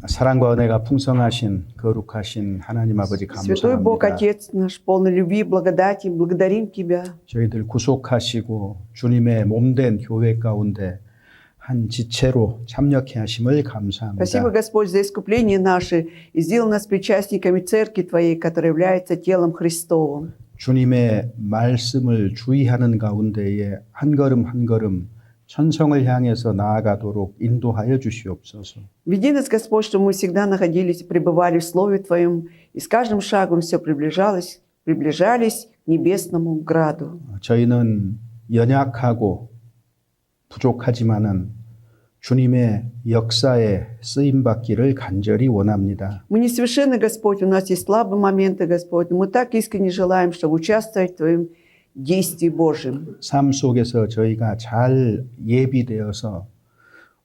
사랑과 은혜가 풍성하신 거룩하신 하나님 아버지 Святой Бог, 감사합니다. Отец наш, полный любви и благодати, благодарим Тебя. 저희들 구속하시고 주님의 몸된 교회 가운데 한 지체로 참여케 하심을 감사합니다. Спасибо, Господь, за искупление наше и сделал нас причастниками Церкви Твоей, которая является телом Христовым. 주님의 말씀을 주의하는 가운데에 한 걸음 한 걸음 천성을 향해서 나아가도록 인도하여 주시옵소서. Веди нас, Господь, чтобы мы всегда находились и пребывали в Слове Твоем, и с каждым шагом все приближались к небесному граду. 저희는 연약하고 부족하지만은 주님의 역사에 쓰임 받기를 간절히 원합니다. Мы несовершенны, Господь, у нас есть слабые моменты, Господь, но мы так искренне желаем, чтобы участвовать в Твоем действии Божьем. 삶 속에서 저희가 잘 예비되어서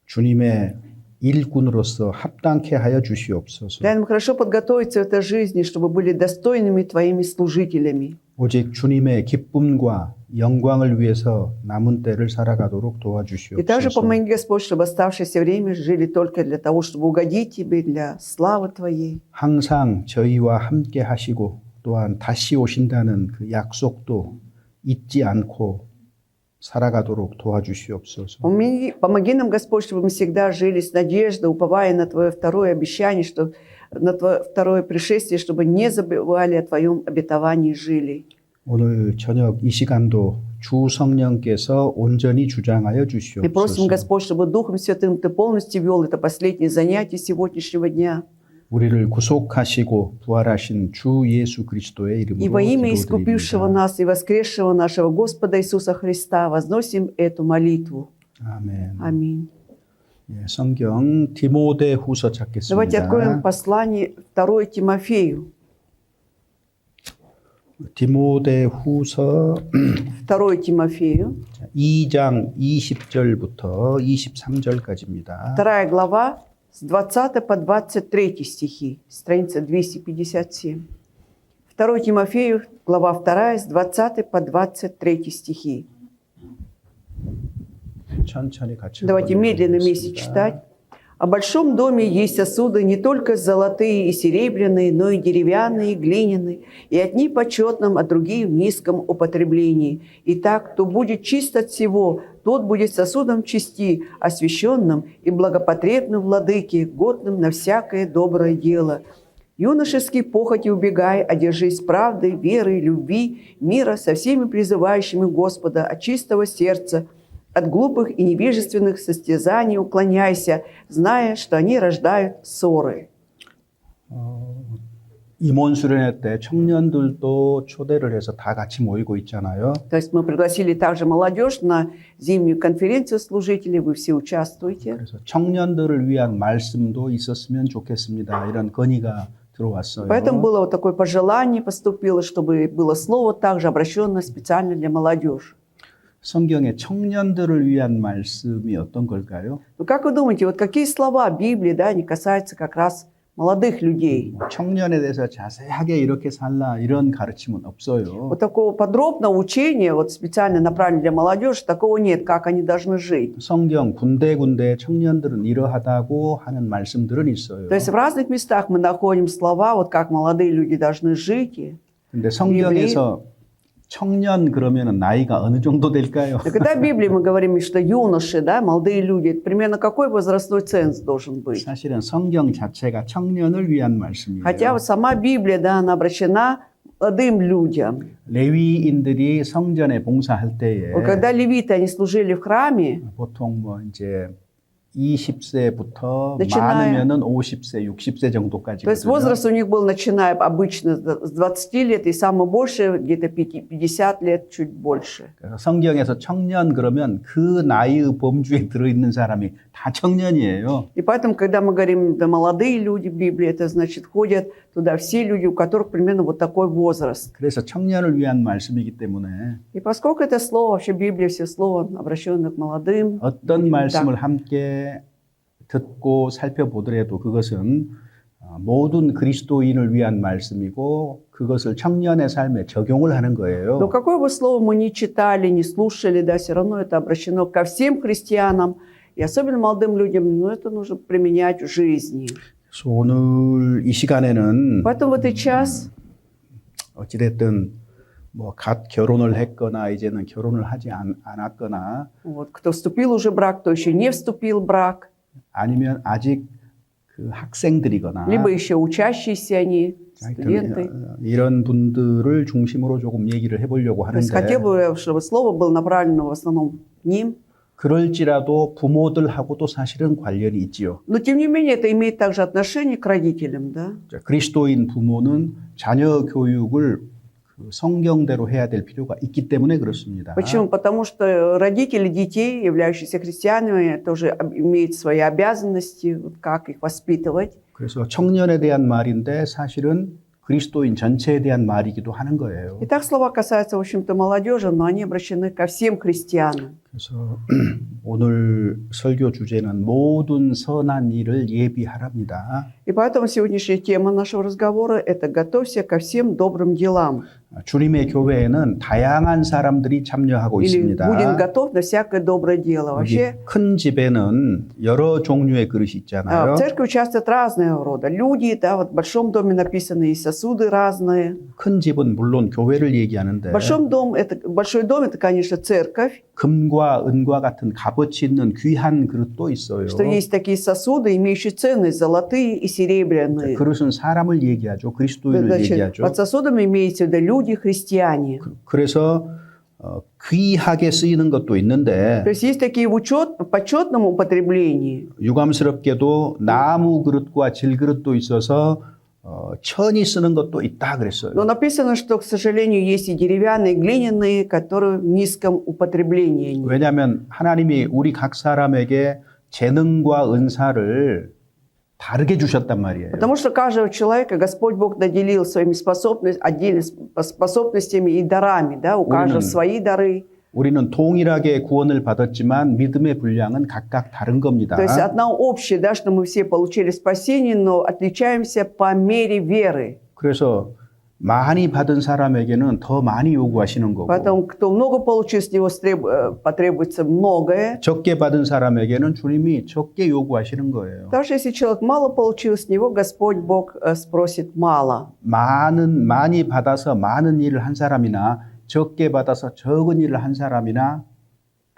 주님의 일꾼으로서 합당케 하여 주시옵소서. Дай нам хорошо подготовиться в этой жизни, чтобы были достойными Твоими служителями. 오직 주님의 기쁨과 영광을 위해서 남은 때를 살아가도록 И также 도와주시옵소서. помоги, Господь, чтобы оставшееся время жили только для того, чтобы угодить Тебе, для славы Твоей. 항상 저희와 함께 하시고 또한 다시 오신다는 그 약속도 잊지 않고 살아가도록 до와주시옵소서. Помоги нам, Господь, чтобы мы всегда жили с надеждой, уповая на Твое второе обещание, что на Твое второе пришествие, чтобы не забывали о Твоем обетовании жили. 오늘 저녁 이 시간도 주 성령께서 온전히 주장하여 И просим, 주시옵소서. Господь, чтобы Духом Святым Ты полностью вел это последнее занятие сегодняшнего дня. 우리를 구속하시고 부활하신 주 예수 그리스도의 И во 이름으로 имя искупившего 기도드립니다. нас и воскресшего нашего Господа Иисуса Христа возносим эту молитву. 아멘. Аминь. 예, 성경 디모데후서 Давайте откроем 찾겠습니다. послание 2 Тимофею. 디모데후서 2 Тимофею, 2장 20절부터 23절까지입니다. 2 глава, с 20 по 23 стихи, страница 257. 2 Тимофею, глава 2, с 20 по 23 стихи. 천천히 같이 Давайте медленно вместе читать. «О большом доме есть сосуды не только золотые и серебряные, но и деревянные, и глиняные, и одни почетном, а другие в низком употреблении. Итак, кто будет чист от всего, тот будет сосудом чести, освященным и благопотребным владыке, годным на всякое доброе дело. Юношеский похоти убегай, одержись правдой, верой, любви, мира со всеми призывающими Господа от чистого сердца, от глупых и невежественных состязаний уклоняйся, зная, что они рождают ссоры». 임원 수련회 때 청년들도 초대를 해서 다 같이 모이고 있잖아요. То есть мы пригласили также молодежь на зимнюю конференцию служителей, вы все участвуете. 그래서 청년들을 위한 말씀도 있었으면 좋겠습니다. 이런 건의가 들어왔어요. Поэтому было вот такое пожелание поступило, чтобы было слово также обращенное специально для молодежи. 성경에 청년들을 위한 말씀이 어떤 걸까요? Ну как вы думаете, вот какие слова Библии, да, они касаются как раз молодых людей? 청년에 대해서 자세하게 이렇게 살라 이런 가르침은 없어요. Вот такого подробного учения, вот специально направленного для молодежи, такого нет, как они должны жить. 성경 군데군데 청년들은 이러하다고 하는 말씀들은 있어요. То есть в разных местах мы находим слова, вот как молодые люди должны жить. 근데 성경에서 청년 그러면은 나이가 어느 정도 될까요? И когда в Библии мы говорим, что юноши, да, молодые люди, примерно какой возрастной ценз должен быть? 사실은 성경 자체가 청년을 위한 말씀이에요. Хотя вот сама Библия, да, она обращена молодым людям. 레위인들이 성전에 봉사할 때에 Вот когда левиты, они служили в храме, 보통 뭐 이제 20세부터 начиная, 많으면은 50세, 60세 정도까지. то есть возраст у них был, начиная обычно с 20 лет, и самое большее где-то 50 лет, чуть больше. 성경에서 청년 그러면 그 나이의 범주에 들어있는 사람이 다 청년이에요. И поэтому, когда мы говорим, да, молодые люди в Библии, это значит, входят туда все люди, у которых примерно вот такой возраст. 그래서 청년을 위한 말씀이기 때문에 И поскольку это слово, вообще Библия, все слово, обращенное к молодым, 어떤 말씀을 так, 함께 듣고 살펴보더라도 그것은 모든 그리스도인을 위한 말씀이고 그것을 청년의 삶에 적용을 하는 거예요. но какое бы слово мы ни читали, ни слушали, да, все равно это обращено ко всем христианам, и особенно молодым людям, но это нужно применять в жизни. 그래서 오늘 이 시간에는 Поэтому в этот час 어찌됐든 뭐 갓 결혼을 했거나 이제는 결혼을 하지 않았거나 вот, кто вступил уже в брак, кто еще не вступил в брак, 아니면 아직 그 학생들이거나 либо еще учащиеся они, 하여튼 студенты. 이런 분들을 중심으로 조금 얘기를 해보려고 То есть хотел 하는데 бы, чтобы слово было направлено в основном к ним. 그럴지라도 부모들하고도 사실은 관련이 있지요. Но тем не менее это имеет также отношение к родителям, да? 자, 그리스도인 부모는 자녀 교육을 그 성경대로 해야 될 필요가 있기 때문에 그렇습니다. Почему? Потому что родители детей, являющиеся христианами, тоже имеют свои обязанности, вот как их воспитывать. 그래서 청년에 대한 말인데 사실은 그리스도인 전체에 대한 말이기도 하는 거예요. Итак, слова касаются, в общем-то, молодежи, но они обращены ко всем христианам. 그래서 오늘 설교 주제는 모든 선한 일을 예비하랍니다. И поэтому сегодняшняя тема нашего разговора – это «Готовься ко всем добрым делам». 주님의 교회에는 다양한 사람들이 참여하고 Или 있습니다. «Будем готов на всякое доброе дело». 여기 Вообще, 큰 집에는 여러 종류의 그릇이 있잖아요. в церкви участвуют разного рода люди, да, вот в большом доме написаны и сосуды разные. 큰 집은 물론 교회를 얘기하는데 Большой дом – это, конечно, церковь, 금과 은과 같은 값어치 있는 귀한 그릇도 있어요. что есть такие сосуды, имеющие ценность, золотые и серебряные. 그릇은 사람을 얘기하죠. 그리스도인을 Значит, 얘기하죠. под сосудами имеется в виду люди, христиане. 그래서 귀하게 쓰이는 것도 있는데 То есть есть такие в почетном употреблении. 유감스럽게도 나무 그릇과 질그릇도 있어서 천이 쓰는 것도 있다 그랬어요. Но написано, что, к сожалению, есть и деревянные, и глиняные, которые в низком употреблении. 왜냐하면 하나님이 우리 각 사람에게 재능과 은사를 다르게 주셨단 말이에요. Потому что каждого человека Господь Бог наделил своими отдельными способностями и дарами. Да? У каждого свои дары. 우리는 동일하게 구원을 받았지만 믿음의 분량은 각각 다른 겁니다. То есть одно общее, да, что мы все получили спасение, но отличаемся по мере веры. 그래서 많이 받은 사람에게는 더 많이 요구하시는 거고 Поэтому, кто много получил, с него потребуется многое. 적게 받은 사람에게는 주님이 적게 요구하시는 거예요. Даже если человек мало получил, с него Господь Бог спросит мало. 많이 받아서 많은 일을 한 사람이나 적게 받아서 적은 일을 한 사람이나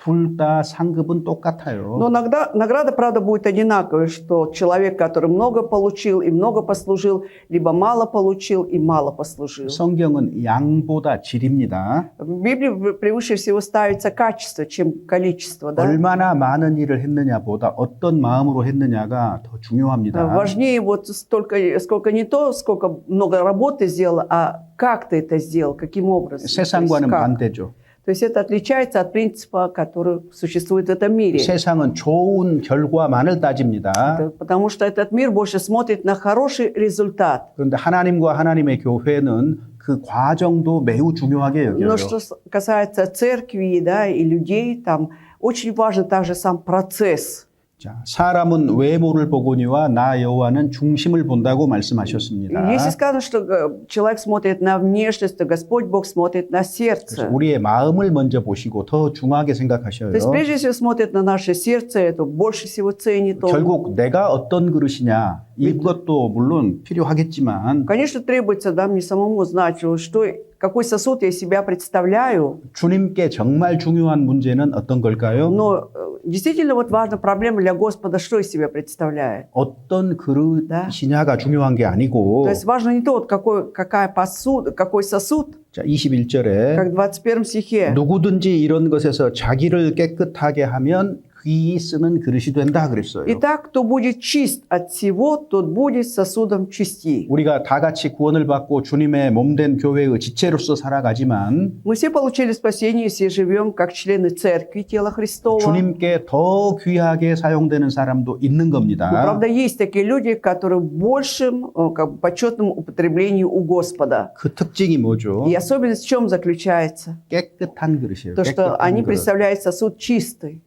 둘 다 상급은 똑같아요. Но награда, правда, будет одинаковой, что человек, который много получил и много послужил, либо мало получил и мало послужил. 성경은 양보다 질입니다. В Библии превыше всего ставится качество, чем количество. Да? 얼마나 많은 일을 했느냐보다 어떤 마음으로 했느냐가 더 중요합니다. Важнее вот сколько не то, сколько много работы сделал, а как ты это сделал, каким образом. 세상과는 반대죠. То есть это отличается от принципа, который существует в этом мире. 세상은 좋은 결과만을 따집니다. Потому что этот мир больше смотрит на хороший результат. 그런데 하나님과 하나님의 교회는 그 과정도 매우 중요하게 여겨요. Но что касается церкви, да, и людей, там очень важен также сам процесс. 자, 사람은 외모를 보거니와 나 여호와는 중심을 본다고 말씀하셨습니다. Если сказано, что человек смотрит на внешность, то Господь Бог смотрит на сердце. 우리의 마음을 먼저 보시고 더 중하게 생각하셔요. То есть прежде всего смотрит на наше сердце, это больше всего ценит он. 결국 내가 어떤 그릇이냐 이것도 물론 필요하겠지만 Конечно, требуется, да, мне самому знать, что, какой сосуд я из себя представляю. 주님께 정말 중요한 문제는 어떤 걸까요? Но действительно вот важна проблема для Господа, что из себя представляет. 어떤 그릇이냐가 중요한 게 아니고 То есть важно не то, вот какой сосуд, 자, 21절에 как в 21 стихе. 누구든지 이런 것에서 자기를 깨끗하게 하면 귀히 쓰는 그릇이 된다 그랬어요. Итак, кто будет чист от всего, тот будет сосудом чести. 우리가 다 같이 구원을 받고 주님의 몸된 교회의 지체로서 살아가지만 Мы все получили спасение, все живем как члены церкви, тела Христова. 주님께 더 귀하게 사용되는 사람도 있는 Но, 겁니다. правда, есть такие люди, которые в большем, как бы, почетном употреблении у Господа. 그 특징이 뭐죠? И особенность в чем заключается? 깨끗한 그릇이에요. То, что они 깨끗한 그릇. представляют сосуд чистый.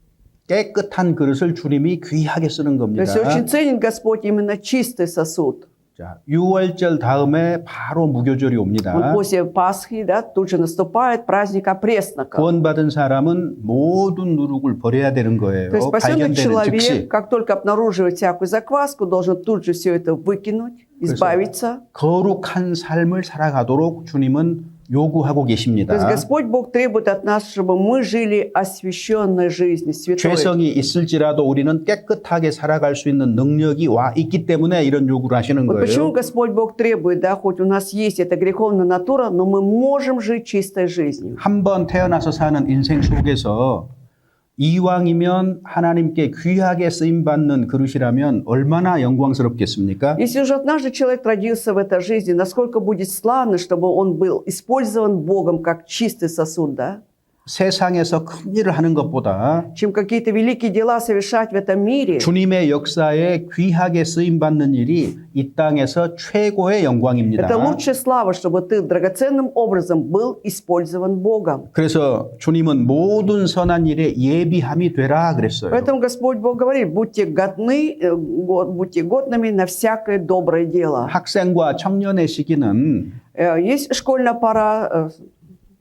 깨끗한 그릇을 주님이 귀하게 쓰는 То есть очень 겁니다. ценит Господь именно чистый сосуд. 자, 6월절 다음에 바로 무교절이 Вот 옵니다. после Пасхи, да, тут же наступает праздник опресноков. 구원받은 사람은 모든 누룩을 버려야 되는 거예요. То есть спасенный 발견되는 человек, 즉시. как только обнаруживает всякую закваску, должен тут же все это выкинуть, избавиться. 거룩한 삶을 살아가도록 주님은 요구하고 То есть 계십니다. Господь Бог требует от нас, чтобы мы жили освященной жизнью, святой. 죄성이 있을지라도 우리는 깨끗하게 살아갈 수 있는 능력이 와 있기 때문에 이런 요구를 하시는 Вот почему 거예요. Господь Бог требует, да, хоть у нас есть эта греховная натура, но мы можем жить чистой жизнью. 한 번 태어나서 사는 인생 속에서 이왕이면 하나님께 귀하게 쓰임 받는 그릇이라면 얼마나 영광스럽겠습니까? Если уже однажды человек родился в этой жизни, насколько будет славно, чтобы он был использован Богом как чистый сосуд, да? 세상에서 큰 일을 하는 것보다 Чем какие-то великие дела совершать в этом мире. 주님의 역사에 귀하게 쓰임 받는 일이 이 땅에서 최고의 영광입니다. Это лучшая слава, чтобы ты драгоценным образом был использован Богом. 그래서 주님은 모든 선한 일에 예비함이 되라 그랬어요. Поэтому Господь Бог говорит, будьте годными на всякое доброе дело. 학생과 청년의 시기는 Есть школьная пора,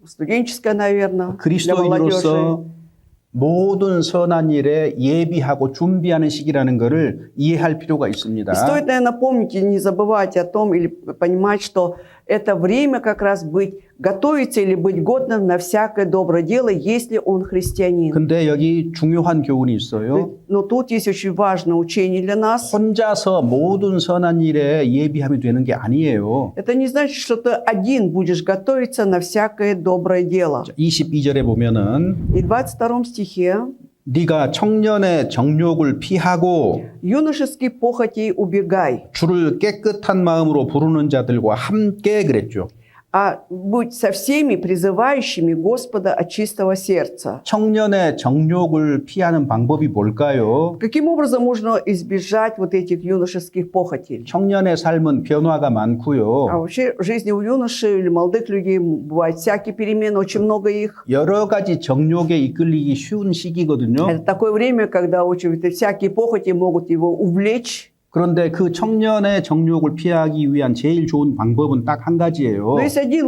студенческая, наверное, для молодежи. 그리스도인으로서 모든 선한 일에 예비하고 준비하는 시기라는 것을 이해할 필요가 있습니다. И стоит, наверное, помнить и не забывать о том, или понимать, что это время как раз готовиться или быть годным на всякое доброе дело, если он христианин. 근데 여기 중요한 교훈이 있어요. Но тут есть очень важное учение для нас. 혼자서 모든 선한 일에 예비함이 되는 게 아니에요. Это не значит, что ты один будешь готовиться на всякое доброе дело. 22절에 보면은 И в 22 стихе 네가 청년의 정욕을 피하고 юношеские похоти убегай, 주를 깨끗한 마음으로 부르는 자들과 함께 그랬죠. а будь со всеми призывающими Господа от чистого сердца. 청년의 정욕을 피하는 방법이 뭘까요? Каким образом можно избежать вот этих юношеских похотей? 청년의 삶은 변화가 А 많고요. вообще в жизни у юношей или молодых людей бывают всякие перемены, очень много их. 여러 가지 정욕에 이끌리기 쉬운 시기거든요. Это такое время, когда очень всякие похоти могут его увлечь. 그런데 그 청년의 정욕을 피하기 위한 제일 좋은 방법은 딱 한 가지예요. Но есть один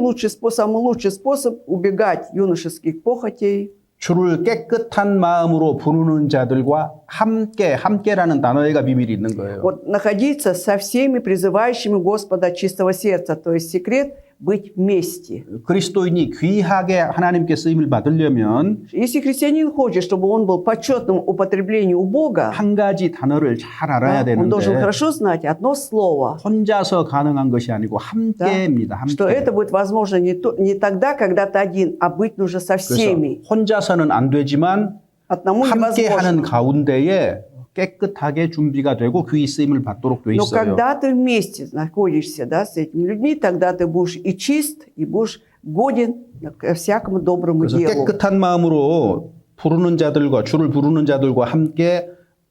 самый лучший способ убегать юношеских похотей. 주를 깨끗한 마음으로 부르는 자들과 함께라는 단어가 비밀이 있는 거예요. Вот находиться со всеми призывающими Господа от чистого сердца. То есть секрет быть вместе. 그리스도인이 귀하게 하나님께 쓰임을 받으려면 Если христианин хочет, чтобы он был почетным употреблению у Бога, 한 가지 단어를 잘 알아야 он должен 되는데 хорошо знать одно слово, 혼자서 가능한 것이 아니고 함께입니다. что 함께. это будет возможно не тогда, когда ты один, а быть нужно со всеми. 그래서 혼자서는 안 되지만 Одному 함께하는 невозможно. 가운데에 깨끗하게 준비가 되고 귀 쓰임을 받도록 돼 Но 있어요. когда ты вместе находишься, да, с этими людьми, тогда ты будешь и чист, и будешь годен ко всякому доброму 그래서 делу. 깨끗한 마음으로 부르는 자들과 주를 부르는 자들과 함께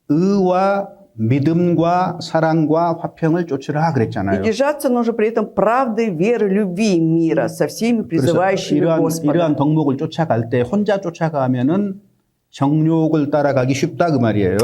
의와 믿음과 사랑과 화평을 쫓으라 И 그랬잖아요. держаться нужно при этом правды, веры, любви мира со всеми 그래서 призывающими 이러한 Господа. 덕목을 쫓아갈 때 혼자 쫓아가면은 정욕을 따라가기 쉽다 그 말이에요.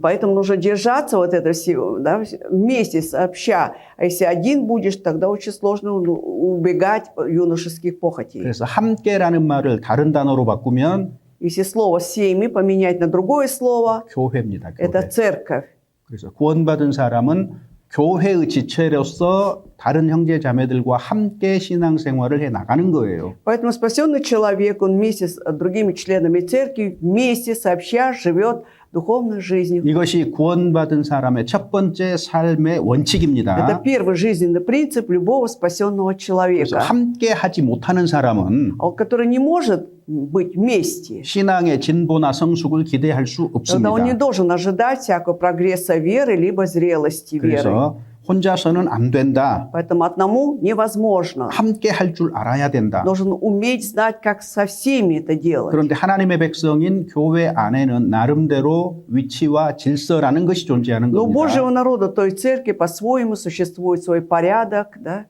Поэтому нужно держаться вот это всего, да, вместе, сообща. А если один будешь, тогда очень сложно убегать юношеских похотей. 그래서 함께라는 말을 다른 단어로 바꾸면 Если слово «всеми» поменять на другое слово, 교회입니다. 교회. это церковь. 그래서 구원받은 사람은 교회의 지체로서 다른 형제 자매들과 함께 신앙생활을 해 나가는 거예요. Поэтому спасенный человек, он вместе с другими членами церкви, вместе сообща живет духовной жизнью. 이것이 구원받은 사람의 첫 번째 삶의 원칙입니다. Это первый жизненный принцип любого спасенного 그래서 человека. 함께 하지 못하는 사람은 Который не может быть вместе. 신앙의 진보나 성숙을 기대할 수 Тогда он не 없습니다. должен ожидать всякого прогресса веры, либо зрелости веры. 그래서 혼자서는 안 된다. Поэтому одному невозможно. 함께 할 줄 알아야 된다. Должен уметь знать, как со всеми это делать. 그런데 하나님의 백성인 교회 안에는 나름대로 위치와 질서라는 것이 존재하는 Но у 겁니다. Божьего народа, той церкви, по-своему существует свой порядок, да?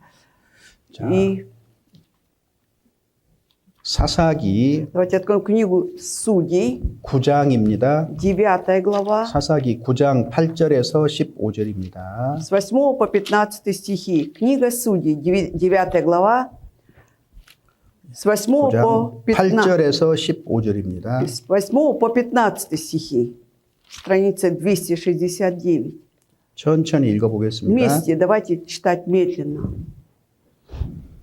자. И 사사기 Давайте откроем книгу Судей, 9장입니다. 9 глава, 사사기 9장 8절에서 15절입니다. с 8 по 15 стихи. Книга Судей, 9 глава, с 8 по 9장 15, 8절에서 15절입니다. с 8 по 15 стихи. Страница 269. 천천히 읽어보겠습니다. Вместе давайте читать медленно.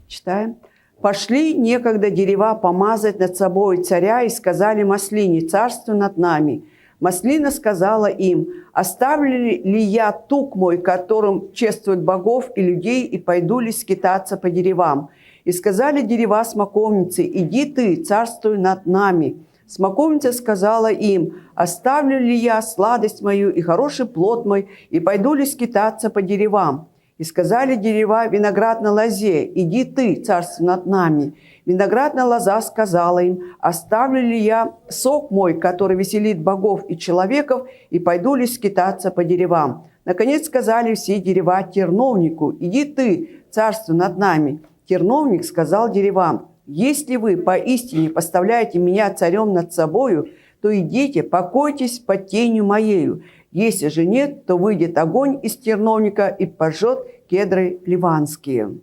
Читаем. «Пошли некогда дерева помазать над собой царя, и сказали Маслине: царствуй над нами. Маслина сказала им: оставлю ли я тук мой, которым чествуют богов и людей, и пойду ли скитаться по деревам? И сказали дерева смоковницы: иди ты, царствуй над нами. Смоковница сказала им: оставлю ли я сладость мою и хороший плод мой, и пойду ли скитаться по деревам? И сказали дерева виноградной лозе: иди ты, царствуй над нами. Виноградная лоза сказала им: оставлю ли я сок мой, который веселит богов и человеков, и пойду ли скитаться по деревам? Наконец сказали все дерева терновнику: иди ты, царствуй над нами. Терновник сказал деревам: если вы поистине поставляете меня царем над собою, то идите, покойтесь под тенью моею. Если же нет, то выйдет огонь из терновника и пожжет кедры ливанские».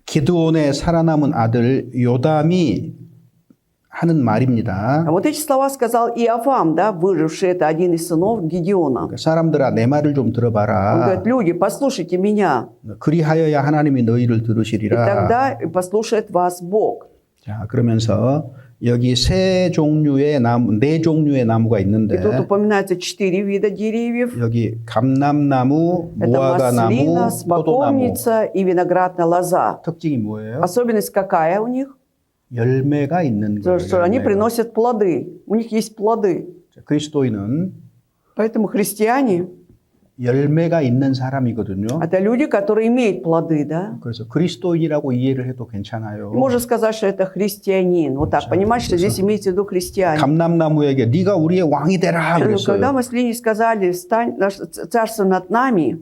기드온의 살아남은 아들 요담이 하는 말입니다. А вот эти слова сказал Иофам, да, выживший, это один из сынов Гедеона. 사람들아 내 말을 좀 Он 들어봐라. говорит: люди, послушайте меня, 그리하여야 하나님이 너희를 и 들으시리라. тогда послушает вас Бог. 자, 그러면서 여기 세 종류의 나무, 네 종류의 나무가 И 있는데 тут упоминается 4 вида деревьев. 여기 감람나무, Это 무화과나무, маслина, 포도나무. смоковница и виноградная лоза. 특징이 뭐예요? Особенность какая у них? 열매가 있는 То, 거예요. что они 열매가. приносят плоды. У них есть плоды. 자, 그리스도인은 Поэтому христиане 열매가 있는 사람이거든요. – это люди, которые имеют плоды, да? 그래서 그리스도인이라고 이해를 해도 괜찮아요. И можно сказать, что это христианин. Вот так, понимать, что здесь имеется в виду христианин. 감람나무에게 네가 우리의 왕이 되라 Когда 그랬어요. маслине сказали: «Стань царство над нами»,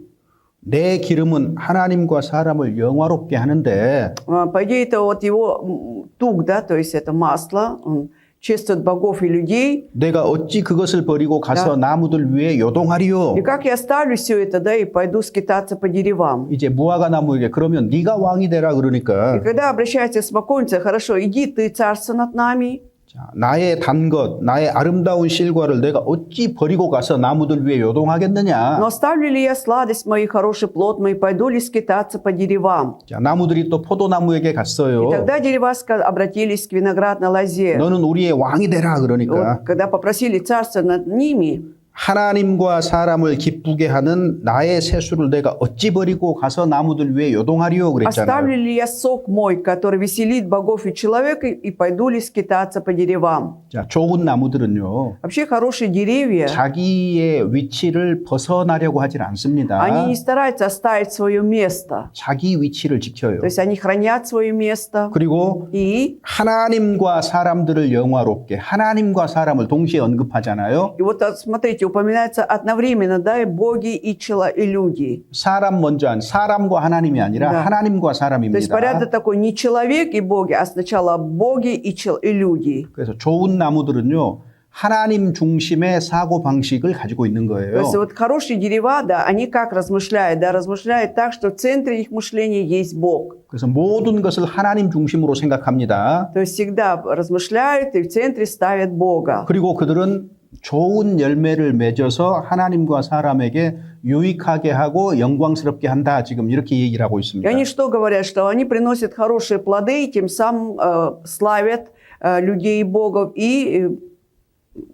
내 기름은 하나님과 사람을 영화롭게 하는데 по идее, это вот его тук, да, то есть это масло, он чествует богов и людей. 내가 어찌 그것을 버리고 가서 나무들 위에 요동하리요. И как я оставлю все это, да, и пойду скитаться по деревам? 이제 무화과 나무에게 그러면 네가 왕이 되라 И 그러니까 когда обращается к смоковнице: хорошо, иди ты, царство над нами. 자, 나의 단 것, 나의 아름다운 실과를 내가 어찌 버리고 가서 나무들 위에 요동하겠느냐. Но оставлю ли я сладость мою, хороший плод мой, пойду ли скитаться по деревам? 자, на무들이 또 포도나무에게 И 갔어요. тогда дерева обратились к виноградной лозе. 너는 우리의 왕이 되라 그러니까 Вот, когда попросили царство над ними, 하나님과 사람을 기쁘게 하는 나의 세수를 내가 어찌 버리고 가서 나무들 위에 요동하리요 그랬잖아요. оставлю ли я сок мой, который веселит богов и человека, и пойду ли скитаться по деревам? 자, 좋은 나무들은요. Вообще хорошие деревья, 자기의 위치를 벗어나려고 하질 않습니다. они не стараются оставить свое место. 자기 위치를 지켜요. То есть они хранят свое место. 그리고 И 하나님과 사람들을 영화롭게 하나님과 사람을 동시에 언급하잖아요. вот смотрите, упоминается одновременно, да, и боги, и люди. 사람 먼저 한 사람과 하나님이 아니라 Да. 하나님과 То есть 사람입니다. порядок такой: не человек и боги, а сначала боги и люди. 그래서 좋은 나무들은요. 하나님 중심의 사고 방식을 가지고 있는 То 거예요. есть вот хорошие дерева, да, они как размышляют? Да, размышляют так, что в центре их мышления есть Бог. 그래서 모든 것을 하나님 중심으로 생각합니다. То есть всегда размышляют и в центре ставят Бога. 그리고 그들은 좋은 열매를 맺어서 하나님과 사람에게 유익하게 하고 영광스럽게 한다. 지금 이렇게 얘기를 하고 И 있습니다. они что говорят? Что они приносят хорошие плоды и тем самым славят людей и богов, и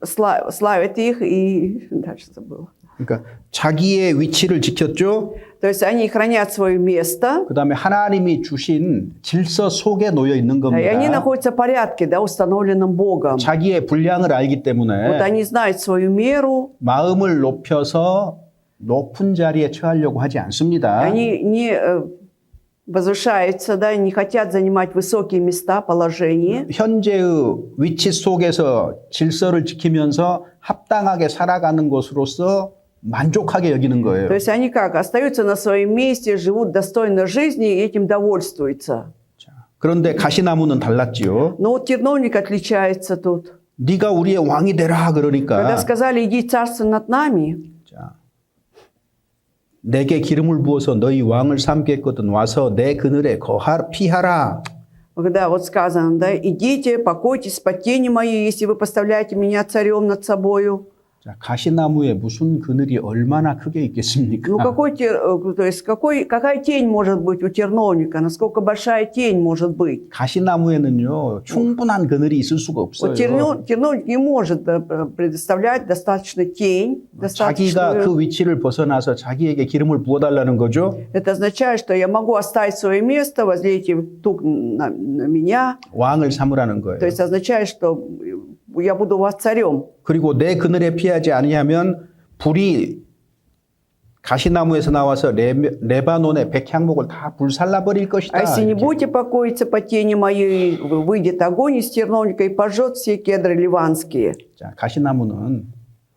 славят их, и дальше забыла. 그러니까 자기의 위치를 지켰죠. То есть они хранят свое место, 그다음에 하나님이 주신 질서 속에 놓여 있는 и они 겁니다. находятся в порядке, да, установленном Богом. 자기의 분량을 알기 Вот 때문에 они знают свою меру, 마음을 높여서 높은 자리에 처하려고 하지 않습니다. они не возвышаются, да, не хотят занимать высокие места, положения. 현재의 위치 속에서 질서를 지키면서 합당하게 살아가는 것으로서 만족하게 여기는 거예요. То есть они как? Остаются на своем месте, живут достойной жизнью и этим довольствуются. 자, 그런데 가시나무는 달랐지요. Но вот терновник отличается тут. 네가 우리의 왕이 되라 Когда 그러니까 сказали, иди царство над нами, 자, 내게 기름을 부어서 너희 왕을 삼겠거든 와서 내 그늘에 피하라. когда вот сказано, да, идите, покойтесь под тенью моей, если вы поставляете меня царем над собою. 자, 가시나무에 무슨 그늘이 얼마나 크게 있겠습니까? Ну, то есть какая тень может быть у терновника? Насколько большая тень может быть? 가시나무에는요 충분한 그늘이 있을 수가 없어요. Вот терновник не может предоставлять достаточно тень, 자기가 достаточно. 그 위치를 벗어나서 자기에게 기름을 부어달라는 거죠. Это означает, что я могу оставить свое место, возлейте тук на меня. 왕을 삼으라는 То 거예요. есть означает, что я буду у вас царем. 그리고 내 그늘에 피하지 아니하면 불이 가시나무에서 나와서 레바논의 백향목을 다 불살라 버릴 것이다. А если не 이렇게. будете покоиться под тени моей, выйдет огонь из терновника и пожжет все кедры ливанские. 자, 가시나무는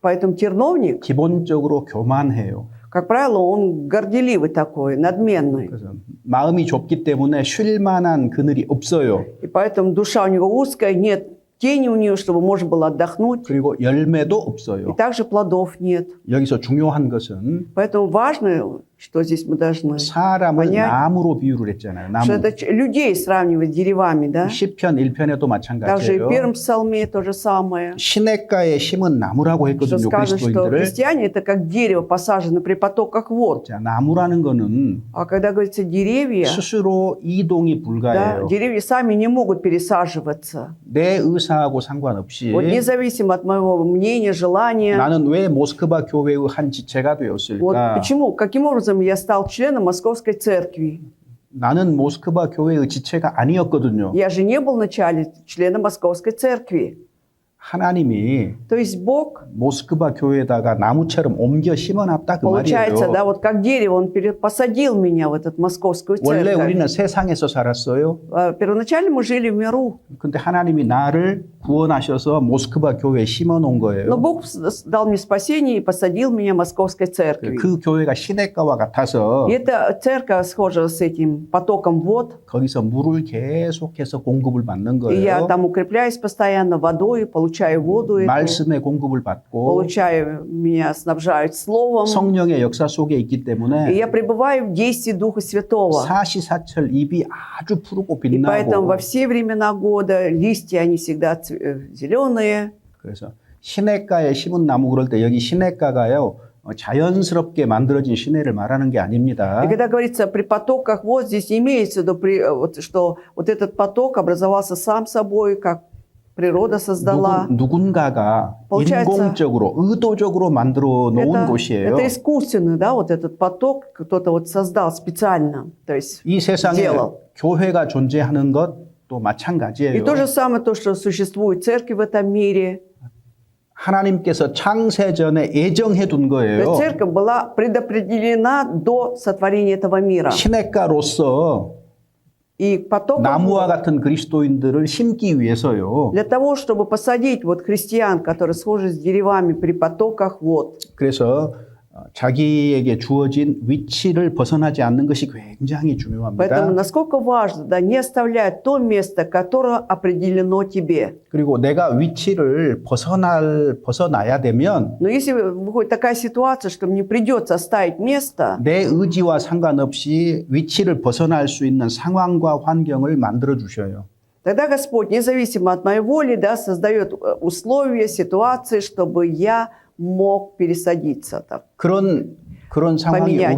Поэтому терновник, 기본적으로 교만해요. как правило, он горделивый такой, надменный. 그래서 마음이 좁기 때문에 쉴 만한 그늘이 없어요. И поэтому душа у него узкая, нет тени у нее, чтобы можно было отдохнуть. 그리고 열매도 И 없어요. также плодов нет. 여기서 중요한 것은 Поэтому важно, что здесь мы должны, 사람을 понять, 나무로 비유를 했잖아요. 나무. что это людей сравнивать с деревами, да? 시편 1편에도 Также и 마찬가지예요. в первом псалме то же самое. 시냇가에 심은 나무라고 Что 했거든요. сказано, что 그리스도인들을. христиане это как дерево, посажено при потоках вод. 자, 나무라는 거는 А когда говорится деревья, 스스로 이동이 да, 불가해요. деревья сами не могут пересаживаться. 내 의사하고 상관없이 Вот независимо от моего мнения, желания. 나는 왜 모스크바 교회의 한 지체가 Вот 되었을까? почему, каким образом я стал членом Московской церкви? 나는 모스크바 교회의 지체가 아니었거든요. Я же не был вначале членом Московской церкви. 하나님이 То есть Бог, 모스크바 교회에다가 나무처럼 옮겨 심어놨다 그 получается, 말이에요. да, вот как дерево, Он посадил меня в эту Московскую 원래 церковь. 우리는 세상에서 살았어요. Первоначально мы жили в миру, 근데 하나님이 나를 구원하셔서 모스크바 교회에 심어놓은 но 거예요. Бог дал мне спасение и посадил меня в Московской церкви. 그 교회가 시냇가와 같아서 И эта церковь схожа с этим потоком вод. 거기서 물을 계속해서 공급을 받는 И я 거예요. там укрепляюсь постоянно водой, получаю воду, эту, 말씀의 공급을 받고 получаю, меня снабжают словом. 성령의 역사 속에 있기 И 때문에 я пребываю в действии Духа Святого. 사시사철 잎이 아주 푸르고 И поэтому во 빛나고 все времена года листья, они всегда зеленые. 그래서 시냇가에 심은 나무 그럴 때 여기 시냇가가요 자연스럽게 만들어진 시내를 말하는 게 아닙니다. И когда говорится при потоках, вот здесь не имеется в виду, что вот этот поток образовался сам собой, как природа создала. 누군가가 получается, 인공적으로 의도적으로 만들어 놓은 곳이에요. Это искусственно, да, вот этот поток кто-то вот создал специально, то есть 이 세상에 сделал. 교회가 존재하는 것도 И 마찬가지예요. то же самое, то, что существует церковь в этом мире. 하나님께서 창세 전에 예정해 둔 То есть 거예요. церковь была предопределена до сотворения этого мира. 시냇가로서 И потоком 나무와 같은 그리스도인들을 심기 위해서요. для того, чтобы посадить вот христиан, которые схожи с деревами при потоках вод. 그래서 자기에게 주어진 위치를 벗어나지 않는 것이 굉장히 Поэтому 중요합니다. насколько важно, да, не оставлять то место, которое определено тебе. 그리고 내가 위치를 벗어나야 되면 Но если выходит такая ситуация, что мне придется оставить место, 내 의지와 상관없이 위치를 벗어날 수 있는 상황과 환경을 만들어 주셔요. тогда Господь, независимо от моей воли, да, создает условия, ситуации, чтобы я мог пересадиться так. 그런 상황이 поменять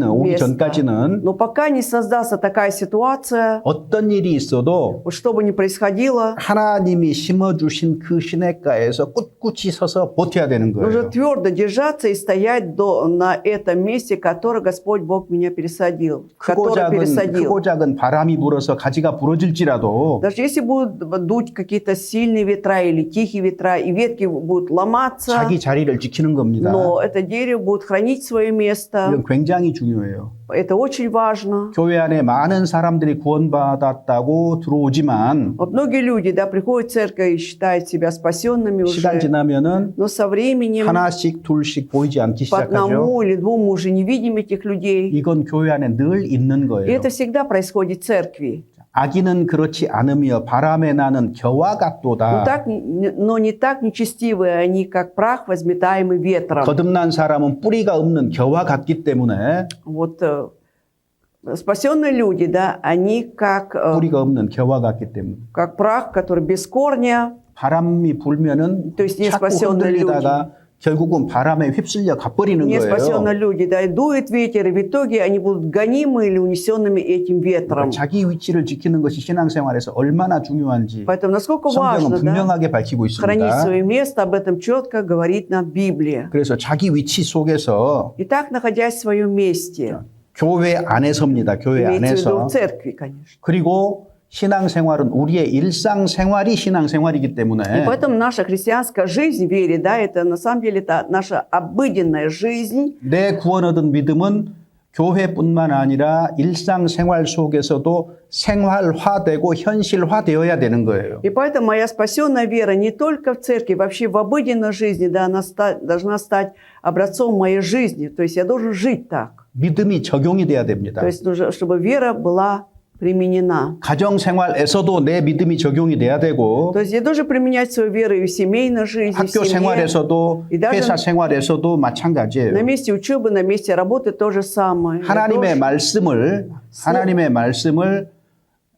오기 место. 전까지는 Но пока не создастся такая ситуация, 어떤 일이 있어도 вот что бы ни происходило, 하나님이 심어주신 그 시냇가에서 꿋꿋이 서서 버텨야 되는 нужно 거예요. твердо держаться и стоять на этом месте, которое Господь Бог меня пересадил, которое пересадил. 크고 작은 바람이 불어서 가지가 부러질지라도 Даже если будут дуть какие-то сильные ветра или тихие ветра, и ветки будут ломаться, 자기 자리를 지키는 겁니다. но это дерево будет хранить свое место. 이건 굉장히 중요해요. Это очень важно. 교회 안에 많은 사람들이 구원받았다고 들어오지만 Вот многие люди, да, приходят в церковь и считают себя спасенными 시간 уже, 지나면은 но со временем 하나씩 둘씩 보이지 않기 по 시작하죠. одному или двум мы уже не видим этих людей. 이건 교회 안에 늘 있는 И 거예요. это всегда происходит в церкви. 악인은 그렇지 않으며 바람에 나는 겨와 같도다. Но не так нечестивые они, как прах, возметаемый ветром. 거듭난 사람은 뿌리가 없는 겨와 같기 때문에 Вот спасенные люди, да, они 뿌리가 없는 겨와 같기 때문에 как прах, который без корня. 바람이 불면은 То есть 자꾸 неспасенные 흔들리다가 결국은 바람에 휩쓸려 가버리는 Неспасенные 거예요. люди, да, и дует ветер, и в итоге они будут гонимы или унесенными этим ветром. 자기 위치를 지키는 것이 신앙생활에서 얼마나 중요한지 Поэтому насколько 성경은 важно, да, 분명하게 밝히고 хранить 있습니다. свое место, об этом четко говорит нам Библия. 그래서 자기 위치 속에서 Итак, находясь в своем месте, 교회 안에서입니다. 교회 имеется в виду 안에서. в церкви, конечно. 그리고 신앙생활은 우리의 일상생활이 신앙생활이기 И 때문에 поэтому наша христианская жизнь в вере, да, это на самом деле это наша обыденная жизнь. 내 구원 얻은 믿음은 교회뿐만 아니라 일상생활 속에서도 생활화되고 현실화되어야 되는 거예요. И поэтому моя спасенная вера не только в церкви, вообще в обыденной жизни, да, она должна стать образцом моей жизни. То есть я должен жить так. 믿음이 적용이 돼야 됩니다. То есть нужно, чтобы вера была применена. 가정생활에서도 내 믿음이 적용이 돼야 되고 То есть я должен применять свою веру и в семейной жизни, в 학교 семье, 생활에서도 И даже 회사 생활에서도 마찬가지예요. на месте учебы, на месте работы то же самое. Я 하나님의 должен- 말씀을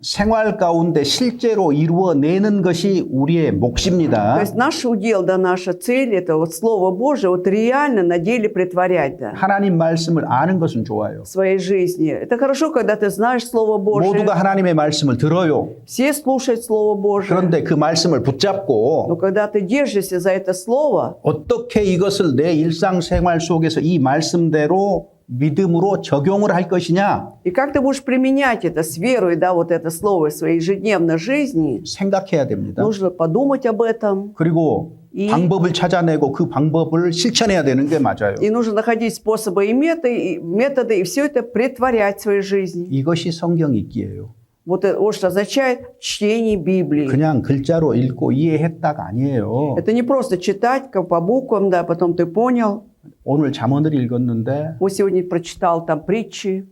생활 가운데 실제로 이루어내는 것이 우리의 То 몫입니다. есть наш удел, да, наша цель, это вот Слово Божие, вот реально на деле притворять, да, 하나님 말씀을 아는 것은 좋아요. в своей жизни. Это хорошо, когда ты знаешь Слово Божие, 모두가 하나님의 말씀을 들어요. все слушают Слово Божие. 그런데 그 말씀을 Но 붙잡고 когда ты держишься за это Слово, 어떻게 이것을 내 일상생활 속에서 이 말씀대로 믿음으로 적용을 할 것이냐 и как ты будешь применять это с верой, да, вот это Слово в своей ежедневной жизни, 생각해야 됩니다. нужно подумать об этом. 그리고 이- 방법을 찾아내고 그 방법을 실천해야 되는 게 맞아요. И нужно находить способы и методы, и все это притворять в своей жизни. 이것이 성경 읽기예요. Вот что означает чтение Библии. 그냥 글자로 읽고 이해했다가 아니에요. Это не просто читать как по буквам, да, потом ты понял. 오늘 잠언을 읽었는데 Вот сегодня прочитал там притчи.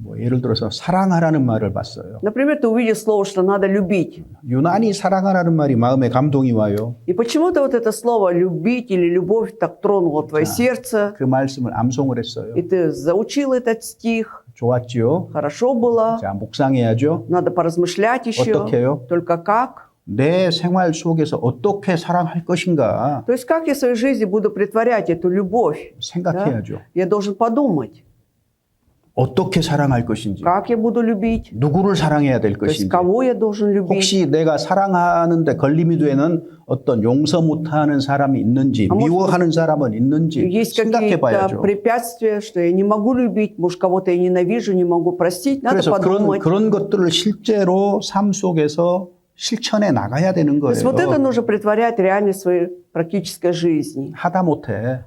뭐 예를 들어서 사랑하라는 말을 봤어요. Например, ты увидел слово, что надо любить. 유난히 사랑하라는 말이 마음에 감동이 와요. И почему-то вот это слово «любить» или «любовь» так тронуло твое сердце. 그 말씀을 암송을 했어요. И ты заучил этот стих. 좋았지요? Хорошо было. 자, 묵상해야죠. Надо поразмышлять еще. 어떻게 해요? Только как? 내 생활 속에서 어떻게 사랑할 것인가 То есть как я в своей жизни буду притворять эту любовь? 생각해야죠. Я должен подумать, 어떻게 사랑할 것인지, как я буду любить, 누구를 사랑해야 될 то есть 것인지, кого я должен любить. 혹시 내가 사랑하는데 걸림이 되는 어떤 용서 못하는 사람이 있는지, 미워하는 사람은 있는지 Есть 생각해 какие-то 봐야죠. препятствия, что я не могу любить, может, кого-то я ненавижу, не могу простить. Надо 그래서 подумать. 그런 것들을 실제로 삶 속에서 실천해 나가야 되는 То есть вот это 거예요. нужно притворять реально в своей практической жизни. 하다 못해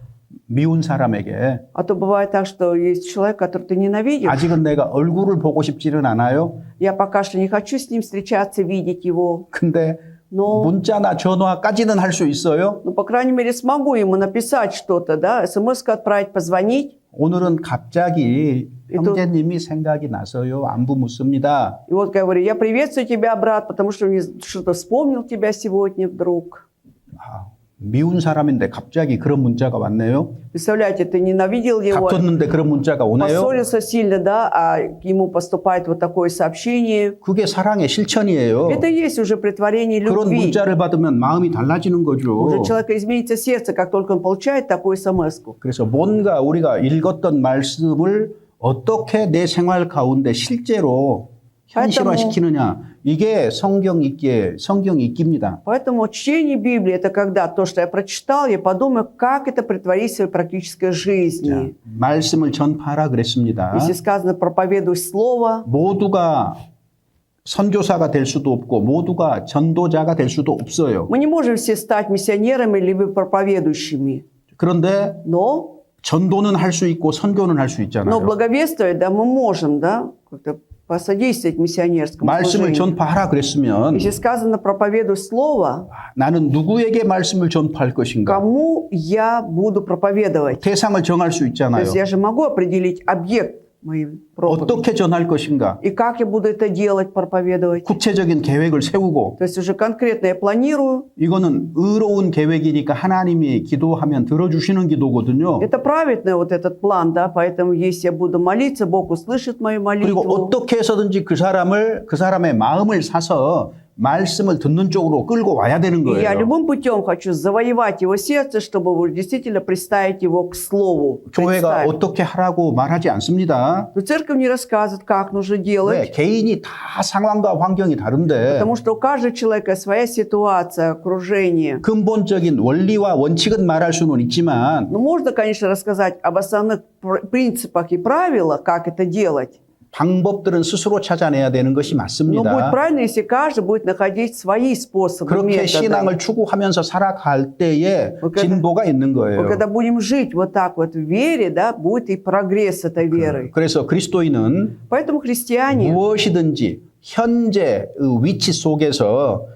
미운 사람에게 А то бывает так, что есть человек, которого ты ненавидишь. 아직은 내가 얼굴을 보고 싶지는 않아요. Я пока что не хочу с ним встречаться, видеть его. 근데 Но, 문자나 전화까지는 할 수 있어요. ну, по крайней мере, смогу ему написать что-то, да, смс-ку отправить, позвонить. 오늘은 갑자기 형제님이 생각이 나서요. 안부 묻습니다. И вот говорю, я приветствую тебя, брат, потому что мне что-то вспомнил тебя сегодня вдруг. 미운 사람인데 갑자기 그런 문자가 왔네요. Представляете, ты ненавидел его, 다퉜는데 그런 문자가 오네요. поссорился сильно, да, а ему поступает вот такое сообщение. 그게 사랑의 실천이에요. Это и есть уже притворение 그런 любви. 문자를 받으면 마음이 달라지는 거죠. Уже у человека изменится сердце, как только он получает такую смс-ку. 그래서 뭔가 우리가 읽었던 말씀을 어떻게 내 생활 가운데 실제로 현실화시키느냐. 이게 성경 읽기입니다. Поэтому чтение Библии – это когда то, что я прочитал, я подумаю, как это притворить в своей практической жизни. 말씀을 전파하라 그랬습니다. Если сказано «проповедуй слово», 모두가 선교사가 될 수도 없고 모두가 전도자가 될 수도 없어요. мы не можем все стать миссионерами либо проповедующими. 그런데 Но 전도는 할 수 있고 선교는 할 수 있잖아요. благовествовать, да, мы можем, да, как-то посодействовать миссионерскому 말씀을 служению. 전파하라 그랬으면 Если сказано «проповедуй слово», 나는 누구에게 말씀을 전파할 것인가? кому я буду проповедовать? 대상을 정할 수 То 있잖아요. есть я же могу определить объект моим проповедям. 어떻게 전할 것인가? И как я буду это делать, проповедовать? 구체적인 계획을 세우고 То есть уже конкретно я планирую. 이거는 의로운 계획이니까 하나님이 기도하면 들어주시는 기도거든요. Это праведный вот этот план, да, поэтому если я буду молиться, Бог услышит мою 그리고 молитву. 어떻게 해서든지 그 사람의 마음을 사서 말씀을 듣는 쪽으로 끌고 와야 되는 И я 거예요. любым путем хочу завоевать его сердце, чтобы действительно представить его к слову. 교회가 представить. 어떻게 하라고 말하지 않습니다. Но церковь не рассказывает, как нужно 왜? делать, 개인이 다 상황과 환경이 다른데 потому что у каждого человека своя ситуация, окружение. 근본적인 원리와 원칙은 말할 수는 있지만 Ну, можно, конечно, рассказать об основных принципах и правилах, как это делать. 방법들은 스스로 찾아내야 되는 것이 Но будет 맞습니다. правильно, если каждый будет находить свои способы, 그렇게 методы. 신앙을 추구하면서 살아갈 때에 Вот когда- 진보가 있는 거예요. Вот когда будем жить вот так вот в вере, да, будет и прогресс этой веры. 그래서 그리스도인은 Поэтому христиане, 무엇이든지 현재의 위치 속에서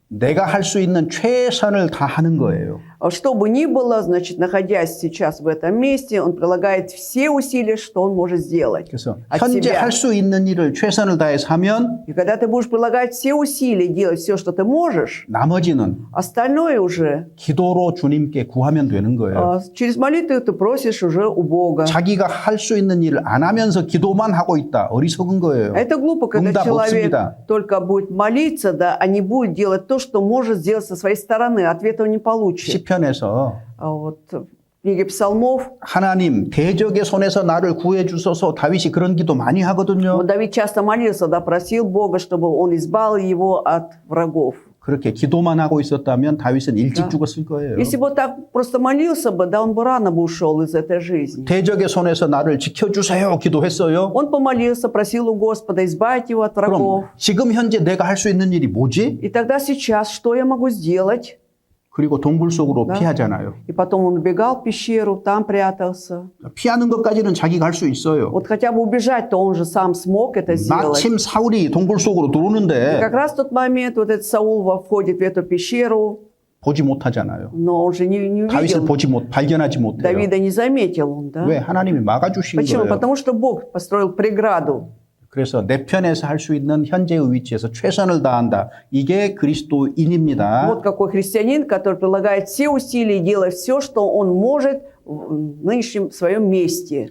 내가 할 수 있는 최선을 다하는 거예요. что бы ни было, значит, находясь сейчас в этом месте, он прилагает все усилия, что он может сделать. 그래서 от 현재 себя. 할 수 있는 일을 최선을 다해서 하면 И когда ты будешь прилагать все усилия, делать все, что ты можешь, 나머지는 остальное уже 기도로 주님께 구하면 되는 거예요. через молитву ты просишь уже у Бога. 자기가 할 수 있는 일을 안 하면서 기도만 하고 있다. 어리석은 거예요. Это глупо, когда 응답 человек 없습니다. только будет молиться, да, а не будет делать то, что может сделать со своей стороны. Ответа он не получит. 시편에서 А вот в книге Псалмов 하나님 대적의 손에서 나를 구해 주소서 다윗이 그런 기도 많이 하거든요. вот Давид часто молился, да, просил Бога, чтобы он избавил его от врагов. 그렇게 기도만 하고 있었다면 다윗은 일찍 Да. 죽었을 거예요. Если бы он так просто молился бы, да, он бы рано бы ушел из этой жизни. 대적의 손에서 나를 지켜주세요 기도했어요. Он помолился, просил у Господа избавить его от врагов. 그럼 지금 현재 내가 할 수 있는 일이 뭐지? И тогда сейчас что я могу сделать? 그리고 동굴 속으로 Да. 피하잖아요. И потом он убегал в пещеру, там прятался. 피하는 것까지는 자기가 할 수 있어요. Вот хотя бы убежать-то он же сам смог это сделать. 마침 사울이 동굴 속으로 И 들어오는데 как раз в тот момент вот этот Саул входит в эту пещеру, 보지 못하잖아요. но он же не 다윗을 увидел. 발견하지 못해요. Давида не заметил он, да? 왜? 하나님이 막아주신 Почему? 거예요. Потому что Бог построил преграду. 그래서 내 편에서 할 수 있는 현재의 위치에서 최선을 다한다. 이게 그리스도인입니다. Вот какой христианин, который прилагает все усилия и делает все, что он может в нынешнем своем месте.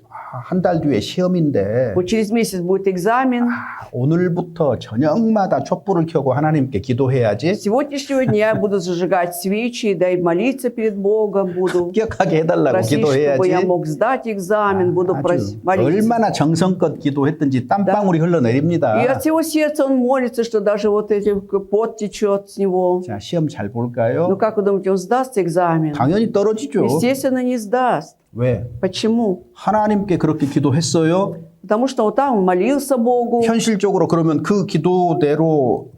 한 달 뒤에 시험인데 Вот через месяц будет экзамен. 오늘부터 저녁마다 촛불을 켜고 하나님께 기도해야지. С сегодняшнего дня я буду зажигать свечи, да и молиться перед Богом буду. 합격하게 해달라고 Просить, чтобы я 기도해야지. мог сдать экзамен, буду 아주 молиться. 얼마나 정성껏 기도했든지 땀방울이 흘러내립니다. И от всего сердца он молится, что даже вот эти пот течет с него. 자, 시험 잘 Ну 볼까요? как вы думаете, он сдаст экзамен? 당연히 떨어지죠. Естественно, не сдаст. 왜? Почему? 하나님께 그렇게 기도했어요? Потому что вот там он молился Богу. 현실적으로 그러면 그 기도대로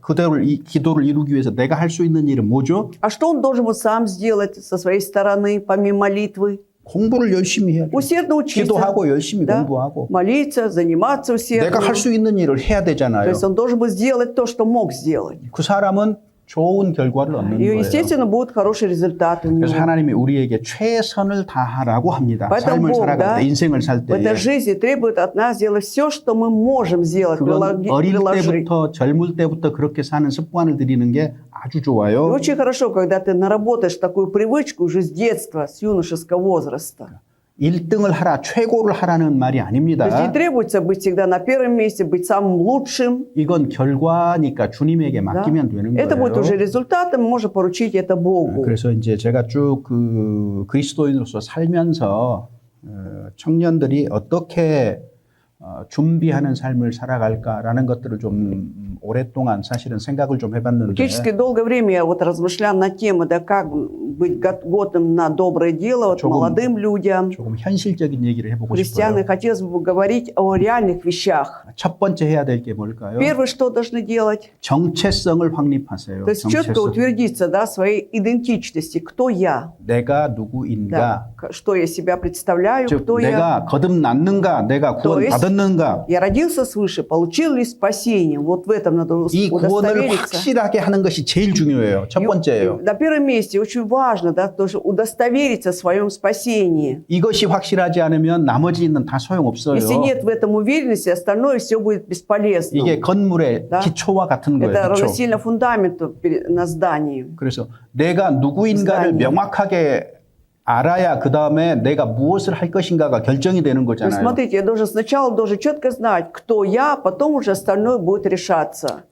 이 기도를 이루기 위해서 내가 할 수 있는 일은 뭐죠? А что он должен был сам сделать со своей стороны, помимо молитвы? 공부를 열심히 해야죠. Усердно учиться, 기도하고 열심히 да? 공부하고 молиться, заниматься усердно. 내가 할 수 있는 일을 해야 То 되잖아요. есть он должен был сделать то, что мог сделать. 그 사람은 좋은 결과를 얻는 И, 거예요. естественно, будут хорошие результаты у 그래서 него. 하나님이 우리에게 최선을 다하라고 합니다. Поэтому 삶을 Бог, 살아갈 да, 때, 인생을 살 в этой 때에. жизни требует от нас сделать все, что мы можем сделать, 그건 어릴 приложить. 때부터 젊을 때부터 그렇게 사는 습관을 들이는 게 아주 И 좋아요. очень хорошо, когда ты наработаешь такую привычку уже с детства, с юношеского возраста. 1등을 하라, 최고를 하라는 말이 То есть 아닙니다. не требуется быть всегда на первом месте, быть самым лучшим. 이건 결과니까 주님에게 Да? 맡기면 되는 Это будет уже 거예요. результатом, можно поручить это Богу. 그래서 이제 제가 쭉 그 그리스도인으로서 살면서 청년들이 어떻게 준비하는 삶을 살아갈까라는 것들을 좀 오랫동안 사실은 생각을 좀 해봤는데 Практически долгое время я вот размышлял на тему, да, как быть готовым на доброе дело вот, 조금- молодым людям. 조금 현실적인 얘기를 해보고 Христианы, 싶어요. хотелось бы говорить о реальных вещах. 첫 번째 해야 될 게 뭘까요? Первое, что должны делать? 정체성을 확립하세요. То есть четко 정체성. утвердиться, да, своей идентичности. Кто я? 내가 Да, 누구인가? что я себя представляю, 즉 кто я? 내가 거듭났는가? 내가 То есть 구원받았는가? я родился свыше, получил ли спасение? Вот в этом надо 이 구원을 удостовериться. 확실하게 하는 것이 제일 중요해요. 첫 번째예요. На первом месте очень важно важно, да, тоже удостовериться в своем спасении. 이것이 확실하지 않으면 나머지 있는 다 소용없어요. Если нет в этом уверенности, остальное все будет бесполезно. 이게 건물의 Да. 기초와 같은 거예요. Это 기초. равносильно фундаменту на здании. 그래서 내가 누구인가를 здание. 명확하게 알아야 그 다음에 내가 무엇을 할 것인가가 결정이 되는 То есть, 거잖아요. смотрите, я должен сначала четко знать, кто я, потом уже остальное будет решаться.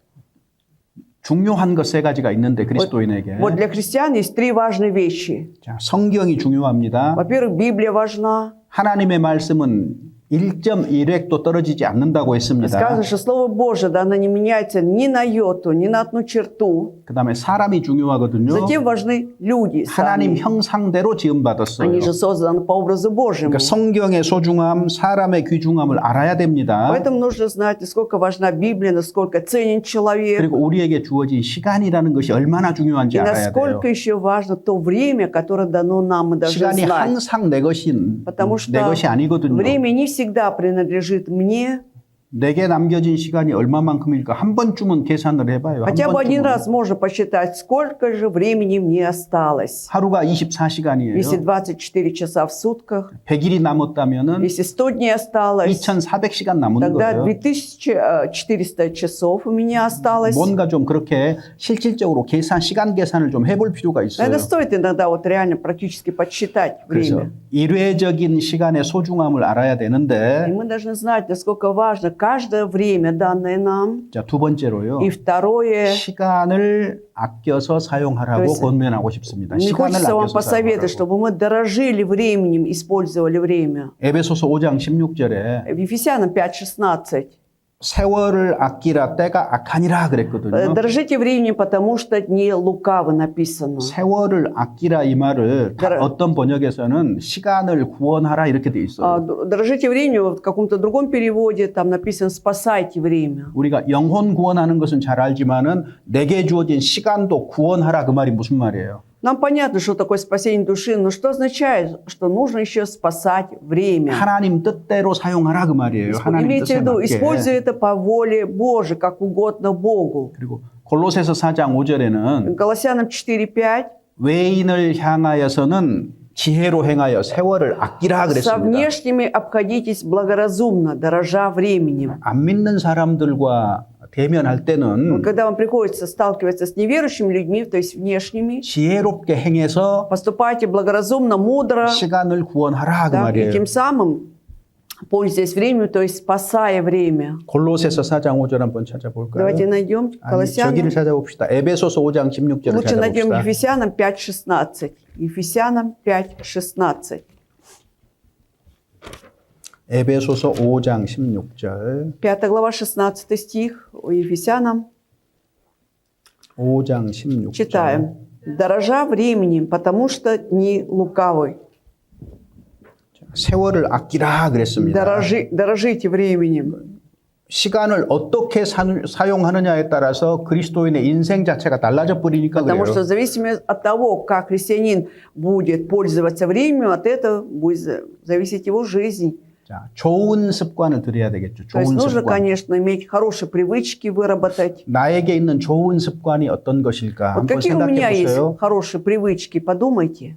중요한 것 세 가지가 있는데 그리스도인에게 Вот для христиан есть три важные вещи. 자, 성경이 중요합니다. Во-первых, Библия важна. 하나님의 말씀은 1.1획도 떨어지지 않는다고 했습니다. Сказано, что Слово Божие, да, оно не меняется ни на йоту, ни на одну черту. 그 다음에 사람이 중요하거든요. Затем важны люди 하나님 сами. 형상대로 지음받았어요. Они же созданы по образу Божьему. 그러니까 성경의 소중함, 사람의 귀중함을 알아야 됩니다. Поэтому нужно знать, насколько важна Библия, насколько ценен человек, 그리고 우리에게 주어진 시간이라는 것이 얼마나 중요한지 и 알아야 돼요. насколько еще важно то время, которое дано нам, мы должны 시간이 знать. 항상 내 것이 Потому 내 что 것이 아니거든요. время не всегда принадлежит мне. 내게 남겨진 시간이 얼마만큼일까 한 번쯤은 계산을 해봐요. 한 Хотя бы один 번쯤은. раз можно посчитать, сколько же времени мне осталось. 하루가 24시간이에요. Если 24 часа в сутках, 100일이 남았다면은 если 100 дней осталось, 2400시간 남은 тогда 거예요. 2400 часов у меня осталось. 뭔가 좀 그렇게 실질적으로 시간 계산을 좀 해볼 필요가 있어요. Наверное, стоит иногда вот реально практически подсчитать 그래서 время. 일회적인 시간의 소중함을 알아야 И 되는데 мы должны знать, насколько важно каждое время, данное нам. 자, 두 번째로요. И второе, 시간을 아껴서 사용하라고 그래서 권면하고 싶습니다. мне 시간을 хочется вам 아껴서 посоветовать, 사용하라고. чтобы мы дорожили временем, использовали время. 에베소서 5장 16절에 В Ефесянам 5:16. 세월을 아끼라 때가 악하니라 그랬거든요. Дорожите временем, потому что дни лукавы написано. 세월을 아끼라 이 말을 그래. 어떤 번역에서는 시간을 구원하라 이렇게 돼 있어요. Дорожите временем, в каком-то другом переводе там написано «спасайте время». 우리가 영혼 구원하는 것은 잘 알지만은 내게 주어진 시간도 구원하라 그 말이 무슨 말이에요? Нам понятно, что такое спасение души, но что означает, что нужно еще спасать время? 하나님 뜻대로 사용하라 그 말이에요. 하나님 Имейте 뜻에 в виду, 맞게. используй это по воле Божией, как угодно Богу. 그리고 골로새서 4장 5절에는 Колоссянам 4:5. 외인을 향하여서는 지혜로 행하여 세월을 아끼라 Со 그랬습니다. внешними обходитесь благоразумно, дорожа временем. 안 믿는 사람들과 대면할 때는 Когда вам приходится сталкиваться с неверующими людьми, то есть внешними, 지혜롭게 행해서 поступайте благоразумно, мудро, 시간을 구원하라 그 да, и 말이에요. тем самым пользуясь временем, то есть спасая время. 골로새서 4장 5절 한번 찾아볼까요? Давайте найдем 아니, Колоссянам. 저기를 찾아봅시다. 에베소서 5장 16절을 Лучше найдем 찾아봅시다. Ефесянам 5:16. Ефесянам 5:16. 에베소서 5장 16절. 5 глава, 16 стих у Ефесянам. 5장 16절. Читаем. «Дорожа временем, потому что дни лукавы». 세월을 아끼라 그랬습니다. Дорожите временем. 시간을 어떻게 사용하느냐에 따라서 그리스도인의 인생 자체가 달라져 버리니까 Потому 그래요. что в зависимости от того, как христианин будет пользоваться временем, от этого будет зависеть его жизнь. 자, 좋은 습관을 들여야 되겠죠. То есть 좋은 нужно, 습관. конечно, иметь хорошие привычки выработать. 나에게 있는 좋은 습관이 어떤 것일까? Вот 한번 какие у меня 생각해 есть 보세요. хорошие привычки, подумайте.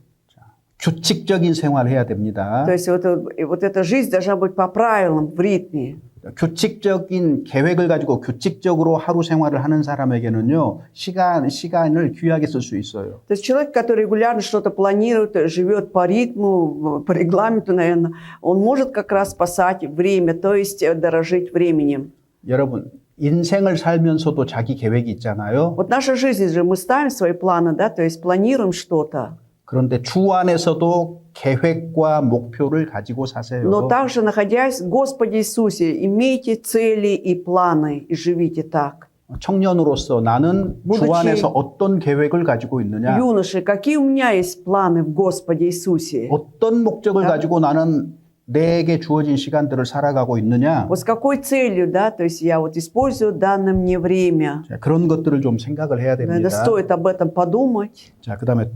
규칙적인 생활을 해야 됩니다. То есть вот эта жизнь должна быть по правилам, в ритме. 규칙적인 계획을 가지고 규칙적으로 하루 생활을 하는 사람에게는요, 시간을 귀하게 쓸 수 있어요. То есть человек, который регулярно что-то планирует, живет по ритму, по регламенту, наверное, он может как раз спасать время, то есть дорожить временем. 여러분, 인생을 살면서도 자기 계획이 있잖아요. Вот наша жизнь же, мы ставим свои планы, да, то есть планируем что-то. 그런데 주 안에서도 계획과 목표를 가지고 사세요. Но также, находясь в Господе Иисусе, имейте цели и планы и живите так. 청년으로서 나는 주 будучи 안에서 어떤 계획을 가지고 있느냐? Юноши, какие у меня есть планы в Господе Иисусе? 어떤 목적을 가지고 나는 내게 주어진 시간들을 살아가고 있느냐? Вот с какой целью, да, то есть я вот использую данное мне время. 자, 그런 것들을 좀 생각을 해야 Наверное, 됩니다. стоит об этом подумать. 자, 그다음에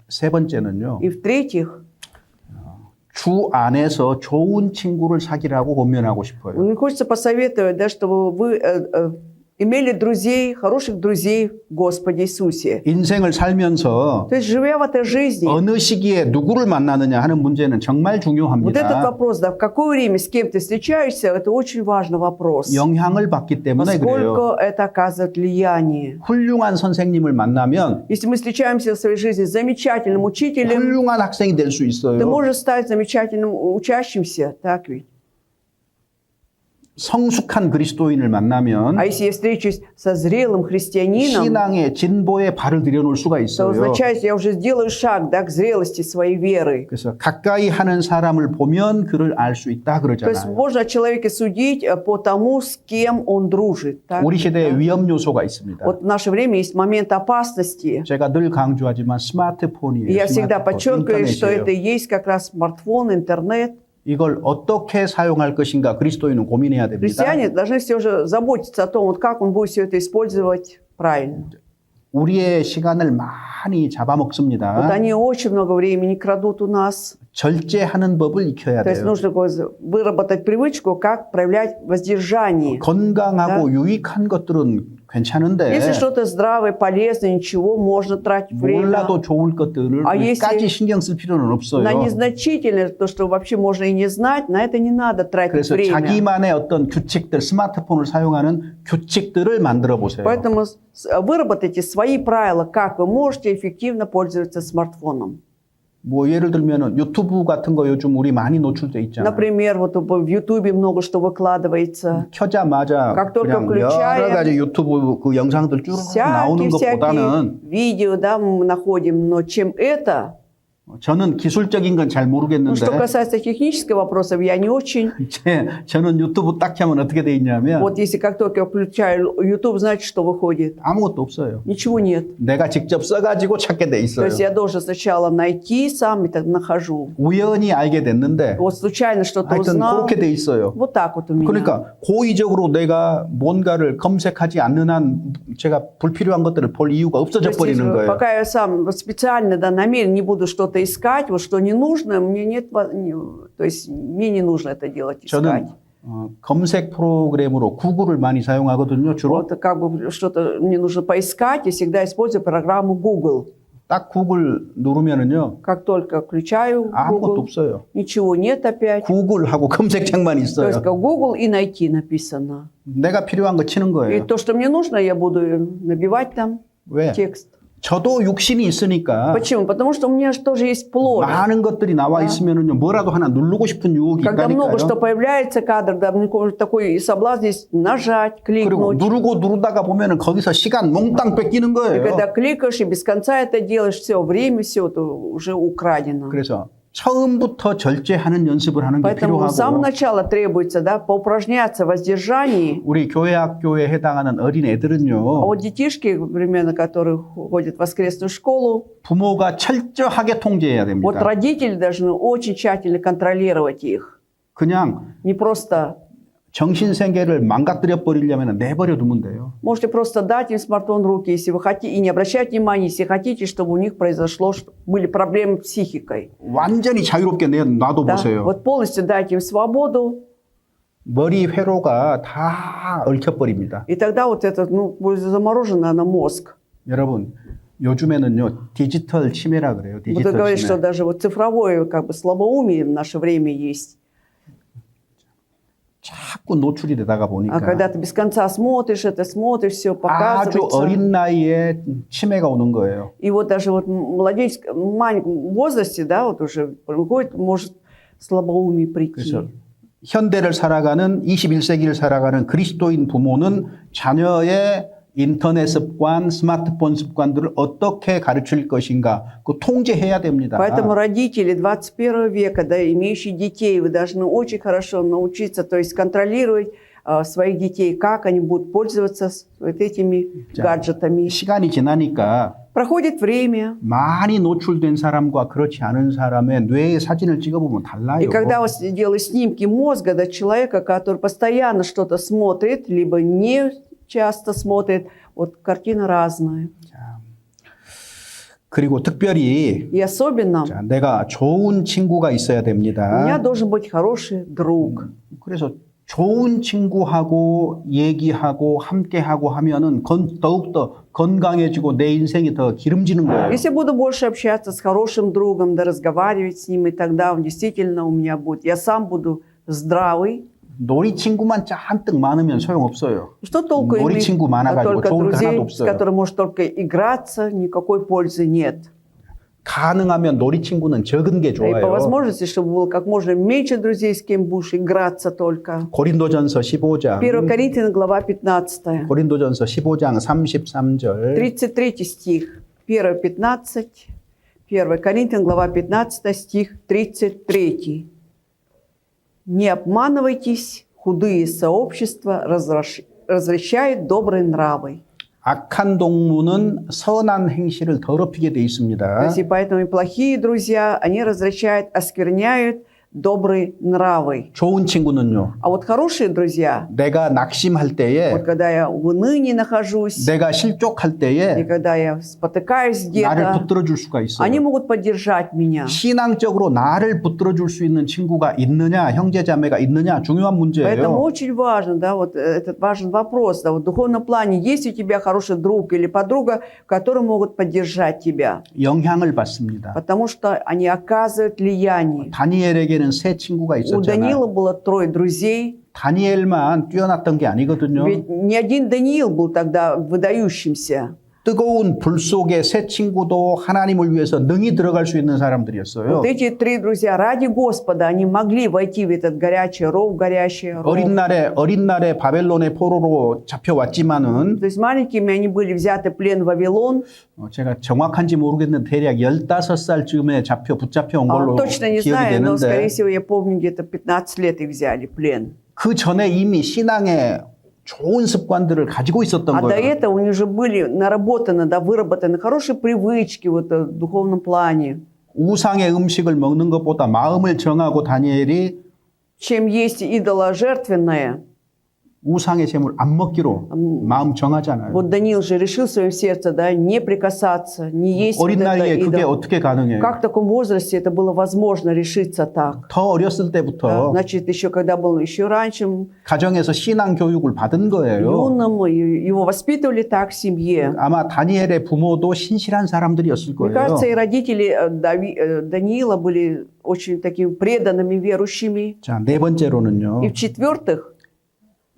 세 번째는요. И в-третьих, 주 안에서 좋은 친구를 사귀라고 권면하고 싶어요. мне хочется посоветовать, да, чтобы вы имели друзей, хороших друзей в Господе Иисусе. 인생을 살면서 То есть, живя в этой жизни, 어느 시기에 누구를 만나느냐 하는 문제는 정말 вот этот 중요합니다. вопрос, да, в какое время с кем ты встречаешься, это очень важный вопрос. 영향을 받기 때문에 그래요. Насколько это оказывает влияние. 훌륭한 선생님을 만나면 Если мы встречаемся в своей жизни с замечательным учителем, 훌륭한 학생이 될 수 ты 있어요. можешь стать замечательным учащимся, так ведь? 성숙한 그리스도인을 만나면 А если я встречусь со зрелым христианином, 신앙의 진보에 발을 들여놓을 수가 то 있어요. означает, я уже сделаю шаг, да, к зрелости своей веры. 그래서 가까이 하는 사람을 보면 그를 알 수 있다 То есть 그러잖아요. можно о человеке судить по тому, с кем он дружит. Так? 우리 시대에 위험 요소가 있습니다. Вот в наше время есть момент опасности. 제가 늘 강조하지만 И 스마트폰이에요. я всегда 스마트폰, подчеркиваю, что 인터넷이에요. это и есть как раз смартфон, интернет. 이걸 어떻게 사용할 것인가 그리스도인은 고민해야 됩니다. Христиане должны все же заботиться о том, вот как он будет все это использовать правильно. 우리의 시간을 많이 Вот 잡아먹습니다. они очень много времени крадут у нас. 절제하는 법을 익혀야 То есть 돼요. нужно выработать привычку, как проявлять воздержание. 건강하고 유익한 것들은 괜찮은데 Если что-то здравое, полезное, ничего, можно тратить время. 몰라도 좋을 것들을 А если- 까지 신경 쓸 필요는 없어요. На незначительное, то, что вообще можно и не знать, на это не надо тратить 그래서 время. 자기만의 어떤 규칙들, 스마트폰을 사용하는 규칙들을 만들어 보세요. Поэтому выработайте свои правила, как вы можете эффективно пользоваться смартфоном. 뭐 예를 들면은 유튜브 같은 거 요즘 우리 많이 노출돼 있잖아요. Например, вот в Ютубе много что выкладывается. 켜자마자 Как только 그냥 여러 включаем, 가지 유튜브 그 영상들 쭉 나오는 всякие 것보다는 видео, да, мы находим, но чем это? 저는 기술적인 건 잘 Ну, 모르겠는데 что касается технических вопросов, я не очень. 저는 유튜브 딱 켜면 어떻게 돼 있냐면 Вот если как только я включаю YouTube, знаете, что выходит? 아무것도 없어요. Ничего нет. 내가 직접 써가지고 찾게 돼 То 있어요. есть я должен сначала найти сам и так нахожу. 우연히 알게 됐는데 Вот случайно что-то 하여튼 узнал. 그렇게 돼 있어요. Вот так вот у меня. 그러니까 고의적으로 내가 뭔가를 검색하지 않는 한 제가 불필요한 것들을 볼 이유가 То 없어져 есть, 버리는 если 거예요. пока я сам специально, да, намеренно не буду что-то искать, вот что не нужно, мне нет, то есть мне не нужно это делать, искать. 저는 검색 프로그램으로 구글을 많이 사용하거든요. 주로 Вот как бы что-то мне нужно поискать, я всегда использую программу Google. 딱 구글 누르면은요 Как только включаю 아무것도 Google, 없어요. ничего нет опять. 구글하고 검색창만 То есть 있어요. как Google и найти написано. 내가 필요한 거 치는 И 거예요. то, что мне нужно, я буду набивать там 왜? текст. 저도 육신이 있으니까 Почему? Потому что у меня же тоже есть плоть. 많은 것들이 나와 있으면은요 뭐라도 하나 누르고 싶은 유혹이 Когда много что 있다니까요. появляется кадр, да, такой соблазн есть нажать, 그리고 кликнуть. 누르고 누르다가 보면은 거기서 시간 몽땅 뺏기는 И 거예요. когда кликаешь и без конца это делаешь, все, время все это уже украдено. 그래서 처음부터 절제하는 연습을 하는 게 Поэтому с самого 필요하고 начала требуется, да, поупражняться в воздержании. 우리 교회 학교에 해당하는 어린 А 애들은요 вот детишки, примерно, которые ходят в воскресную школу, 부모가 철저하게 통제해야 вот 됩니다. родители должны очень тщательно контролировать их. 그냥 Не просто 정신세계를 망가뜨려 버리려면 내버려 두면 돼요. можете просто дать им смартфон в руки, если вы хотите, и не обращать внимания, если хотите, чтобы у них произошло, были проблемы с психикой. 완전히 자유롭게 놔둬 Да? 보세요. Вот полностью дайте им свободу, 머리 회로가 다 얽혀버립니다. и тогда вот этот, ну, будет заморожено на мозг. 여러분 요즘에는요 디지털 치매라 그래요. Вот 디지털 говорит, что 치매. даже вот цифровое как бы слабоумие в наше время есть. 자꾸 노출이 되다가 А 보니까 когда ты без конца смотришь это, смотришь, все 아주 показывается. 어린 나이에 치매가 오는 거예요. И вот даже вот в младенческом, маленьком возрасте, да, вот уже приходит, может слабоумие прийти. 그래서 현대를 살아가는 21세기를 살아가는 그리스도인 부모는 자녀의 인터넷 습관, 스마트폰 습관들을 어떻게 가르칠 것인가 그 통제해야 됩니다. Поэтому родители 21 века, да, имеющие детей, вы должны очень хорошо научиться, то есть контролировать своих детей, как они будут пользоваться вот этими гаджетами. 시간이 지나니까 Проходит время, 많이 노출된 사람과 그렇지 않은 사람의 뇌의 사진을 찍어보면 и 달라요. когда вот делаешь снимки мозга, да, человека, который постоянно что-то смотрит, либо не часто смотрит, вот картина разная. 그리고 특별히 И особенно 자, 내가 좋은 친구가 있어야 у меня 됩니다. должен быть хороший друг. 그래서 좋은 친구하고 얘기하고 함께하고 하면은 더욱더 건강해지고 내 인생이 더 기름지는 거예요. Если я буду больше общаться с хорошим другом, да разговаривать с ним, и тогда действительно у меня будет, я сам буду здравый. 놀이 친구만 잔뜩 많으면 소용없어요. Что толку 놀이 иметь 친구 많아가지고 только 좋을 게 하나도 друзей, с 없어요. которыми может только играться, никакой пользы нет. 가능하면 놀이 친구는 적은 게 И по 좋아요. возможности, чтобы было как можно меньше друзей, с кем будешь играться только. 고린도전서 15장 1 Коринфянам, глава 15, 고린도전서 15장 33절 33 стих. 1 Коринфянам, глава 15, стих 33. «Не обманывайтесь, худые сообщества развращают добрые нравы». 악한 동무는 선한 행실을 더럽히게 돼 있습니다. То есть, и поэтому и плохие друзья, они развращают, оскверняют добрые нравы. 좋은 친구는요. А вот хорошие друзья, 내가 낙심할 때에, вот когда я в унынии нахожусь, 내가 실족할 и 때에 когда я спотыкаюсь 나를 где-то, 붙들어 줄 수가 있어요. они могут поддержать меня. 신앙적으로 나를 붙들어 줄 수 있는 친구가 있느냐, 형제자매가 있느냐 중요한 Поэтому 문제예요. очень важно, да, вот этот важен вопрос, да, вот в духовном плане, есть у тебя хороший друг или подруга, которые могут поддержать тебя, 영향을 받습니다. потому что они оказывают влияние. 다니엘에게는 세 친구가 У 있었잖아요. Даниила было 3 друзей, 다니엘만 뛰어났던 게 아니거든요. ведь не один Даниил был тогда выдающимся. 뜨거운 불 속에 세 친구도 하나님을 위해서 능히 들어갈 수 있는 사람들이었어요. Вот эти 3 друзья ради Господа, они могли войти в этот горячий ров, 어린 날에 바벨론의 포로로 잡혀왔지만은 То есть маленькими они были взяты в плен в Вавилон. 제가 정확한지 모르겠는데 대략 15살쯤에 붙잡혀 온 걸로 Точно не 기억이 знаю, но, скорее 되는데 всего, я помню, где-то 15 лет их взяли в плен. 그 전에 이미 신앙에 좋은 습관들을 가지고 있었던 А до 거예요. этого у них уже были наработаны, да, выработаны хорошие привычки вот, в духовном плане. 우상의 음식을 먹는 것보다 마음을 정하고 다니엘이 Чем есть идоложертвенное, 우상의 제물 안 먹기로 마음 정하잖아요. вот Даниил же решил в своем сердце, да, не прикасаться, не есть вот 어린 это 나이에 그게 идол. 어떻게 가능해요? Как в таком возрасте это было возможно решиться так? 더 어렸을 Да, 때부터 значит, еще когда был еще раньше 가정에서 신앙 교육을 받은 거예요. юным, его воспитывали так в семье. 아마 다니엘의 부모도 신실한 사람들이었을 Мне 거예요. кажется, и родители Даниила были очень такими преданными верующими. 자, 네 번째로는요. И в-четвертых,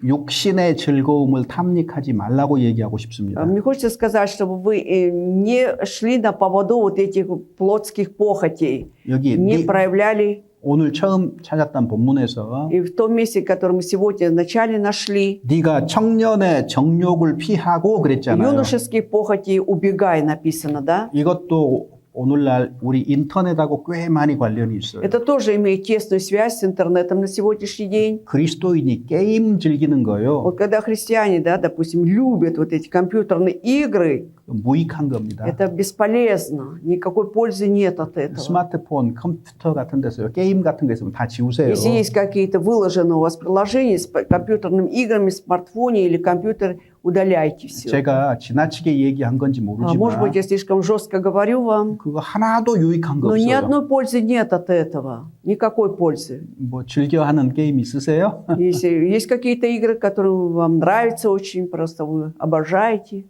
육신의 즐거움을 탐닉하지 말라고 얘기하고 싶습니다. мне хочется сказать, чтобы вы не шли на поводу вот этих плотских похотей, 여기 не проявляли. 오늘 처음 찾았던 본문에서 И в том месте, которое мы сегодня вначале нашли, 네가 청년의 정욕을 피하고 그랬잖아요. юношеские похоти убегай, написано, да? 이것도 오늘날 우리 인터넷하고 꽤 많이 관련이 있어요. Это тоже имеет тесную связь с интернетом на сегодняшний день. 그리스도인이 게임 즐기는 거요. Вот когда христиане, да, допустим, любят вот эти компьютерные игры, 무익한 겁니다. это бесполезно, никакой пользы нет от этого. 스마트폰, 컴퓨터 같은 데서 게임 같은 거 있으면 다 지우세요. Если есть какие-то выложенные у вас приложения с компьютерными играми, смартфоне или компьютер, удаляйте все. 제가 지나치게 얘기한 건지 Может 모르지만 быть, я слишком жестко говорю вам, 그거 하나도 유익한 거 но ни 없어요. одной пользы нет от этого. Никакой пользы. 뭐 즐겨 하는 게임 있으세요? Если есть какие-то игры, которые вам нравятся очень, просто вы обожаете,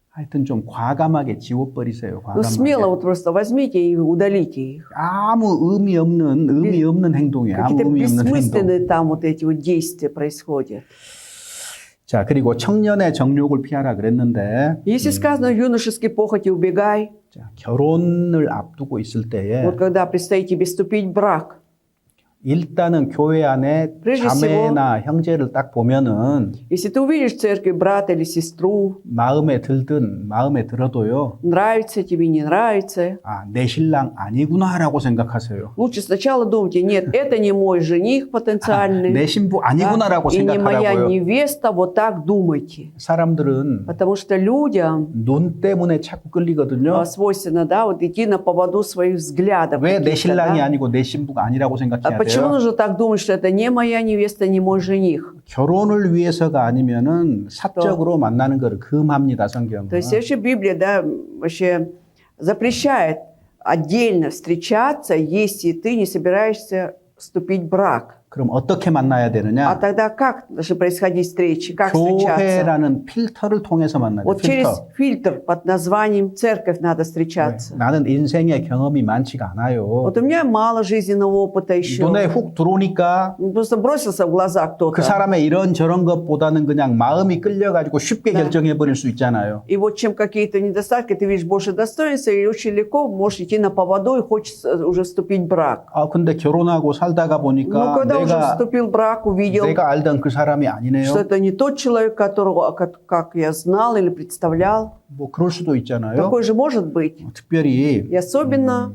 하여튼 좀 과감하게 지워버리세요. ну смело 과감하게. вот просто возьмите и удалите их. 아무 의미 없는 행동이에요. 아무 Какие-то 의미 없는 행동. бессмысленные там вот эти вот действия происходят. 자, 그리고 청년의 정욕을 피하라 그랬는데 Если сказано юношеские похоти убегай, 자, 결혼을 앞두고 있을 때에 вот когда предстоит тебе вступить в брак, 일단은 교회 안에 прежде 자매나 형제를 딱 보면은 если ты увидишь в церкви брата или сестру, 마음에 들어도요. нравится тебе, не нравится, 아, 내 신랑 아니구나라고 생각하세요. лучше сначала думайте, нет, это не мой жених потенциальный, 내 신부 да, 아니구나라고 и не моя 생각하라고요. невеста, вот так думайте. 사람들은 Потому что людям 눈 때문에 자꾸 끌리거든요. свойственно, да, вот идти на поводу своих взглядов. 왜 내 каких-то, 신랑이 да. 아니고 내 신부가 아니라고 А 생각해야 почему 돼요? нужно так думать, что это не моя невеста, не мой жених? 결혼을 위해서가 아니면은 사적으로 만나는 거를 금합니다, 성경은. То есть вообще Библия, да, вообще запрещает отдельно встречаться, если ты не собираешься вступить в брак. 그럼 어떻게 만나야 А 되느냐? тогда как должны происходить встречи, как встречаться? 교회라는 필터를 통해서 만나야 돼. Вот через 필터. фильтр под названием церковь надо 왜? встречаться. 나는 인생의 경험이 많지가 않아요. Вот у меня мало жизненного опыта еще. 눈에 훅 들어오니까 Просто бросился в глаза 그 кто-то. 사람의 이런 저런 것보다는 그냥 마음이 끌려가지고 쉽게 결정해 버릴 수 있잖아요. И вот чем какие-то недостатки, ты видишь больше достоинства, и очень легко можешь идти на поводу и хочется уже вступить в брак. 아 근데 결혼하고 살다가 Но 보니까 когда уже вступил в брак, увидел, 내가 알던 그 사람이 아니네요. что это не тот человек, которого как я знал или представлял. 뭐 그럴 수도 있잖아요. Такой же может быть. 특별히 И особенно,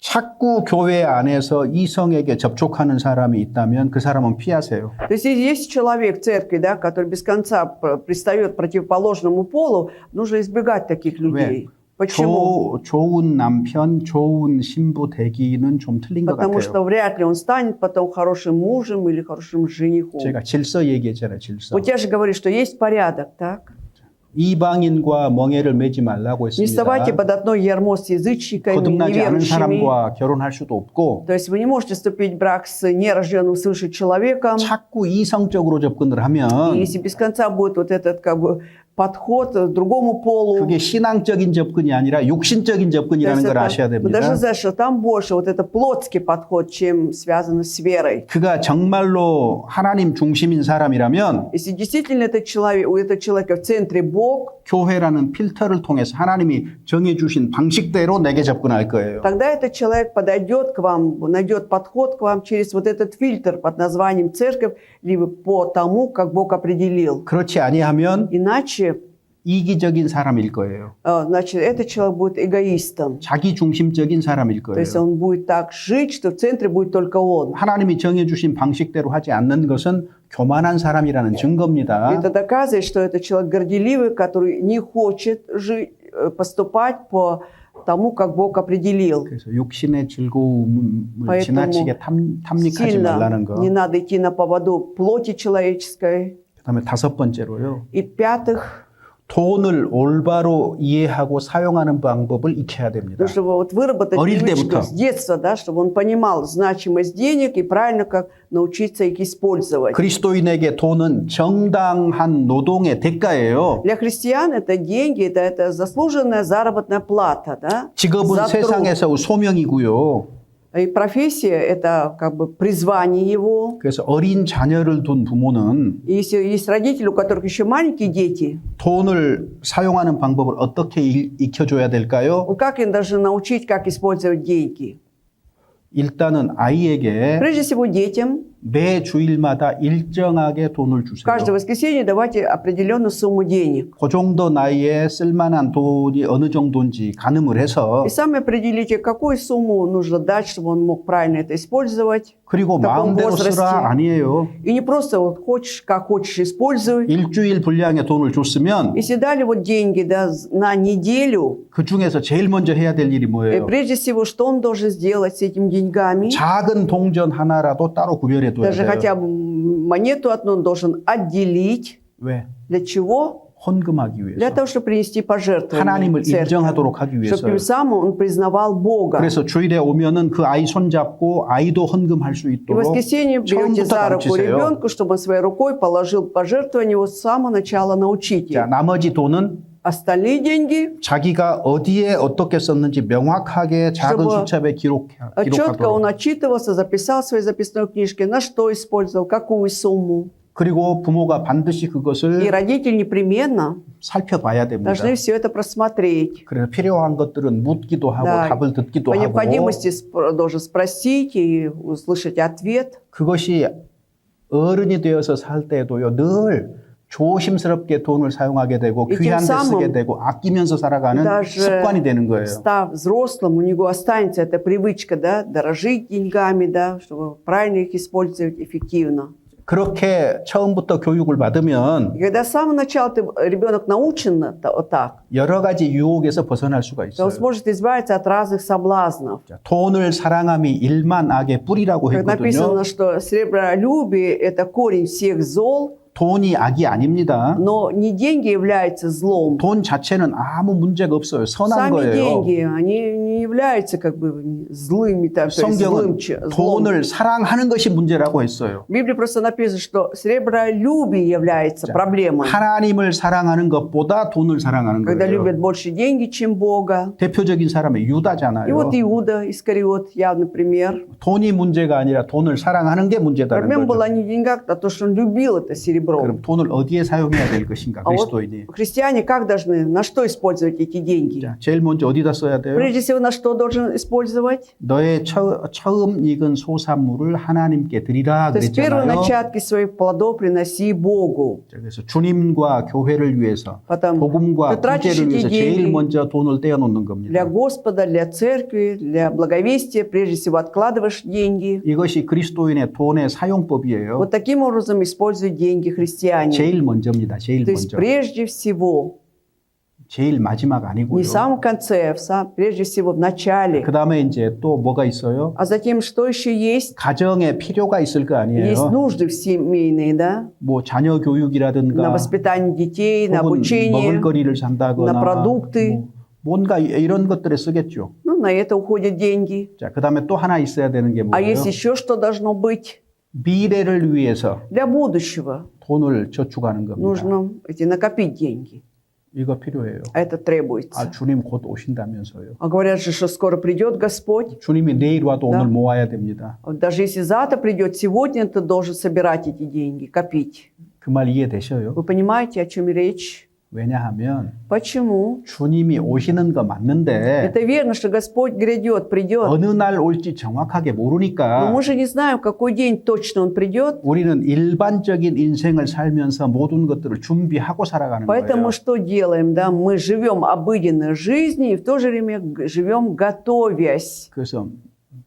자꾸 교회 안에서 이성에게 접촉하는 사람이 있다면 그 사람은 피하세요. то есть если есть человек в церкви, да, который без конца пристает к противоположному полу, нужно избегать таких людей. Почему? 좋은 남편, 좋은 신부 되기는 좀 틀린 것 Потому 같아요. что вряд ли он станет потом хорошим мужем или хорошим женихом. 제가 질서 얘기했잖아요, 질서. Вот я же говорю, что есть порядок, так? 이방인과 멍에를 매지 말라고 Не 했습니다. вставайте под одно ярмо с язычниками, 거듭나지 않은 неверующими. 사람과 결혼할 수도 없고 То есть вы не можете вступить в брак с нерожденным свыше человеком. 자꾸 이성적으로 접근을 하면 И если без конца будет вот этот как бы подход к другому полу, 그게 신앙적인 접근이 아니라 육신적인 то 접근이라는 есть 걸 это- 아셔야 вы 됩니다. должны знать, что там больше вот это плотский подход, чем связано с верой. 그가 정말로 하나님 중심인 사람이라면 Если действительно этот человек, у этого человека в центре Бог, 교회라는 필터를 통해서 하나님이 정해주신 방식대로 내게 접근할 거예요. тогда этот человек подойдет к вам, найдет подход к вам через вот этот фильтр под названием церковь, либо по тому, как Бог определил. 그렇지 아니하면 Иначе, 이기적인 사람일 거예요. значит, этот человек будет эгоистом. 자기 중심적인 사람일 То есть 거예요. он будет так жить, что в центре будет только он. 하나님이 정해주신 방식대로 하지 않는 것은 교만한 사람이라는 증거입니다. Это доказывает, что это человек горделивый, который не хочет жить, поступать по тому, как Бог определил. 그래서 육신의 즐거움을 Поэтому 지나치게 탐닉하지 Сильно 말라는 거. не надо идти на поводу плоти человеческой. 그다음에 다섯 번째로요. И в-пятых, 돈을 올바로 이해하고 사용하는 방법을 익혀야 됩니다. чтобы вот выработать 어릴 привычку 때부터. с детства, да, чтобы он понимал значимость денег и правильно как научиться их использовать. 그리스도인에게 돈은 정당한 노동의 대가예요. Для христиан это деньги, это заслуженная заработная плата, да? 직업은 за труд. 세상에서 소명이고요. И профессия это как бы призвание его. 그래서 어린 자녀를 둔 부모는 И если есть родители, у которых еще маленькие дети, 돈을 사용하는 방법을 어떻게 익혀줘야 될까요? как им должны научить, как использовать деньги? 일단은 아이에게 Прежде всего детям 매 주일마다 일정하게 돈을 주세요. каждое воскресенье давайте определенную сумму денег. 그 정도 나이에 쓸만한 돈이 어느 정도인지 가늠을 해서 И сами определите, какую сумму нужно дать, чтобы он мог правильно это использовать. 그리고 в таком 마음대로 возрасте. 쓰라 아니에요. И не просто вот хочешь, как хочешь, используй. 일주일 분량의 돈을 줬으면 Если дали вот деньги, да, на неделю, 그 중에서 제일 먼저 해야 될 일이 и 뭐예요? прежде всего, что он должен сделать с этими деньгами? 작은 동전 하나라도 따로 구별해 둬야 Даже 돼요. хотя бы монету одну он должен отделить. 왜? Для чего? 헌금하기 Для 위해서. того, чтобы принести пожертвования 하나님을 в церковь. 인정하도록 하기 Чтобы 위해서요. тем самым он признавал Бога. 그래서 주일에 오면은 그 아이 손잡고 아이도 헌금할 수 И в 있도록 воскресенье берете 처음부터 за руку 가르치세요. ребенка, чтобы он своей рукой положил пожертвование, вот с самого начала научите. 자, 나머지 돈은 Остальные деньги 자기가 어디에 어떻게 썼는지 명확하게 작은 чтобы 숫자에 четко он 기록하도록. отчитывался, записал в своей записной книжке, на что использовал, какую сумму. 그리고 부모가 반드시 И 그것을 родители непременно 살펴봐야 됩니다. должны все это просмотреть. 그래서 필요한 것들은 묻기도 하고 Да. 답을 듣기도 По 하고 необходимости должен спросить и услышать ответ. 그것이 어른이 되어서 살 때도요 늘 조심스럽게 돈을 사용하게 되고 И 귀한 데 тем 쓰게 самым 되고 아끼면서 살아가는 습관이 되는 거예요. Став взрослым, у него останется эта привычка, да, дорожить деньгами, да, чтобы правильно их использовать эффективно. 그렇게 처음부터 교육을 받으면 И когда с самого начала ребенок научен вот так, 여러 가지 유혹에서 벗어날 수가 то он 있어요. сможет избавиться от разных соблазнов. 자, 돈을 사랑함이 일만 악의 뿌리라고 Как 했거든요. написано, что сребролюбие – это корень всех зол, 돈이 악이 아닙니다. но не деньги являются злом. 돈 자체는 아무 문제가 없어요. 선한 Сами 거예요. деньги, они не является как бы злыми, там, то есть 성경은 злом. 돈을 사랑하는 것이 문제라고 했어요. В Библии просто написано, что сребролюбие является проблемой. 하나님을 사랑하는 것보다 돈을 사랑하는 Когда 거예요. любят больше деньги, чем Бога. 대표적인 사람이 И 유다잖아요. вот Иуда Искариот явный пример. 돈이 문제가 아니라 돈을 사랑하는 게 문제다는 Проблема 거죠. была не в деньгах, а то, что он любил это серебро. 그럼 돈을 어디에 사용해야 될 것인가, А вот 그리스도인이. христиане как должны, на что использовать эти деньги? 자, 제일 먼저 어디다 써야 돼요? Прежде всего, на что должен использовать? 너의 처음 익은 소산물을 하나님께 드리라 То есть первые 그랬잖아요. начатки своих плодов приноси Богу. 자, 그래서 주님과 교회를 위해서, Потом 복음과 ты тратишь 구제를 эти 위해서 제일 деньги 먼저 돈을 떼어놓는 для 겁니다. Господа, для церкви, для благовестия. Прежде всего откладываешь деньги. 이것이 그리스도인의 돈의 사용법이에요. Вот таким образом используют деньги христиане. 제일 먼저입니다. 제일 То есть 먼저. прежде всего, 제일 마지막 не 아니고요. в самом конце, прежде всего в начале. 그 다음에 이제 또 뭐가 있어요? А затем что еще есть? 가정에 필요가 있을 거 Есть 아니에요. нужды семейные, да? 뭐 자녀 На 교육이라든가 воспитание детей, на 혹은 обучение. 먹을거리를 산다거나 на продукты. 뭐 뭔가 이런 것들에 쓰겠죠. Ну, на это уходят деньги. 자, 그 다음에 또 하나 있어야 되는 게 А 뭐예요? есть еще что должно быть? 미래를 위해서 Для будущего 돈을 저축하는 겁니다. нужно накопить деньги. 이거 필요해요. А это требуется. 아, 주님 곧 오신다면서요. А говорят же, что скоро придет Господь. 주님이 내일 와도 Да. 오늘 모아야 됩니다. Вот даже если завтра придет, сегодня ты должен собирать эти деньги, копить. 그 말 이해되셔요? Вы понимаете, о чем речь? 왜냐하면 Почему? 주님이 오시는 거 맞는데 Это верно, что Господь грядет, придет. 어느 날 올지 정확하게 Но 모르니까 мы же не знаем, в какой день точно Он придет. 우리는 일반적인 인생을 살면서 모든 것들을 준비하고 살아가는 거예요. Поэтому что делаем? Да? Мы живем обыденной жизнью и в то же время живем готовясь. 그래서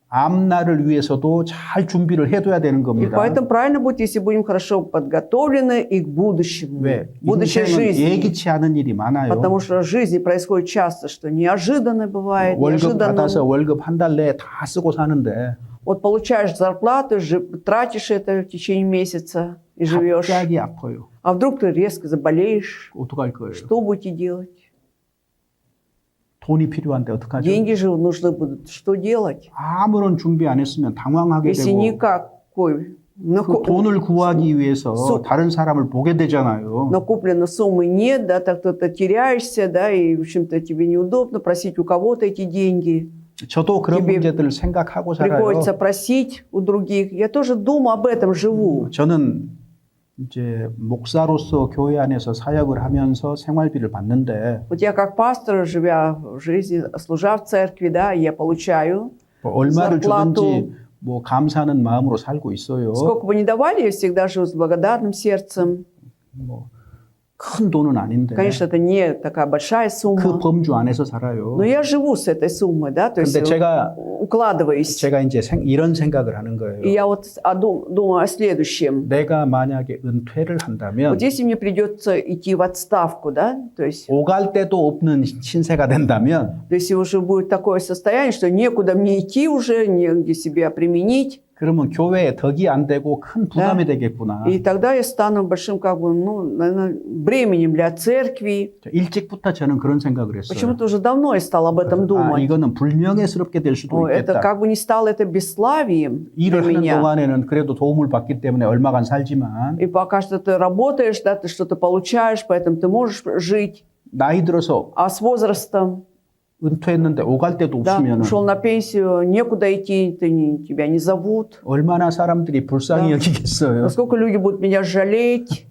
앞날을 위해서도 잘 준비를 해둬야 되는 И 겁니다. поэтому правильно будет, если будем хорошо подготовлены и к будущему, 왜? будущей 인생은 жизни. 예기치 않은 일이 많아요. Потому что в жизни происходит часто, что неожиданно бывает, 월급 받아서 неожиданно. 월급 한 달 내에 다 쓰고 사는데 Вот получаешь зарплату, тратишь это в течение месяца и живешь. 갑자기 아파요. А вдруг ты резко заболеешь, 어떡할 거예요? что будете делать? 돈이 필요한데 어떡하죠? Деньги же нужны будут. Что делать? 아무런 준비 안 했으면 당황하게 Если 되고 никакой 그 돈을 구하기 위해서 다른 사람을 보게 되잖아요. накопленной суммы нет, да, так ты теряешься, да, и, в общем-то, тебе неудобно просить у кого-то эти деньги. 저도 그런 тебе 문제들을 생각하고 살아요. Приходится просить у других. Я тоже думаю об этом, живу. 저는 이제 목사로서 교회 안에서 사역을 하면서 생활비를 받는데 Вот я как пастор, живя в жизни, служа в церкви, да, я получаю 뭐 얼마를 зарплату. 주든지 뭐 감사하는 마음으로 살고 있어요. Сколько бы ни давали, я всегда живу с благодарным сердцем. 뭐 큰 돈은 아닌데 Конечно, это не такая большая 그 сумма, 범주 안에서 살아요. но я живу с этой суммой, да, то есть 근데 제가 укладываюсь. 제가 이제 이런 생각을 하는 И 거예요. я вот думаю о следующем. 내가 만약에 은퇴를 한다면 Вот если мне придется идти в отставку, да, то есть 오갈 데도 없는 신세가 된다면 если уже будет такое состояние, что некуда мне идти уже, негде себя применить, 그러면 교회에 덕이 안 되고 큰 부담이 되겠구나. и тогда я стану большим, как бы, ну, наверное, бременем для церкви. 일찍부터 저는 그런 생각을 했어요. Почему-то уже давно я стал об этом 아, думать. 이거는 불명예스럽게 될 수도 Ой, это 있겠다. как бы не стало это бесславием для 일을 하는 меня. 동안에는 그래도 도움을 받기 때문에 얼마간 살지만 И пока что ты работаешь, да, ты что-то получаешь, поэтому ты можешь жить. 나이 들어서 А с возрастом, 은퇴했는데 오갈 데도 да, 없으면 ушел на пенсию, некуда идти, тебя не зовут. 얼마나 사람들이 불쌍히 Да. 여기겠어요. Насколько люди будут меня жалеть.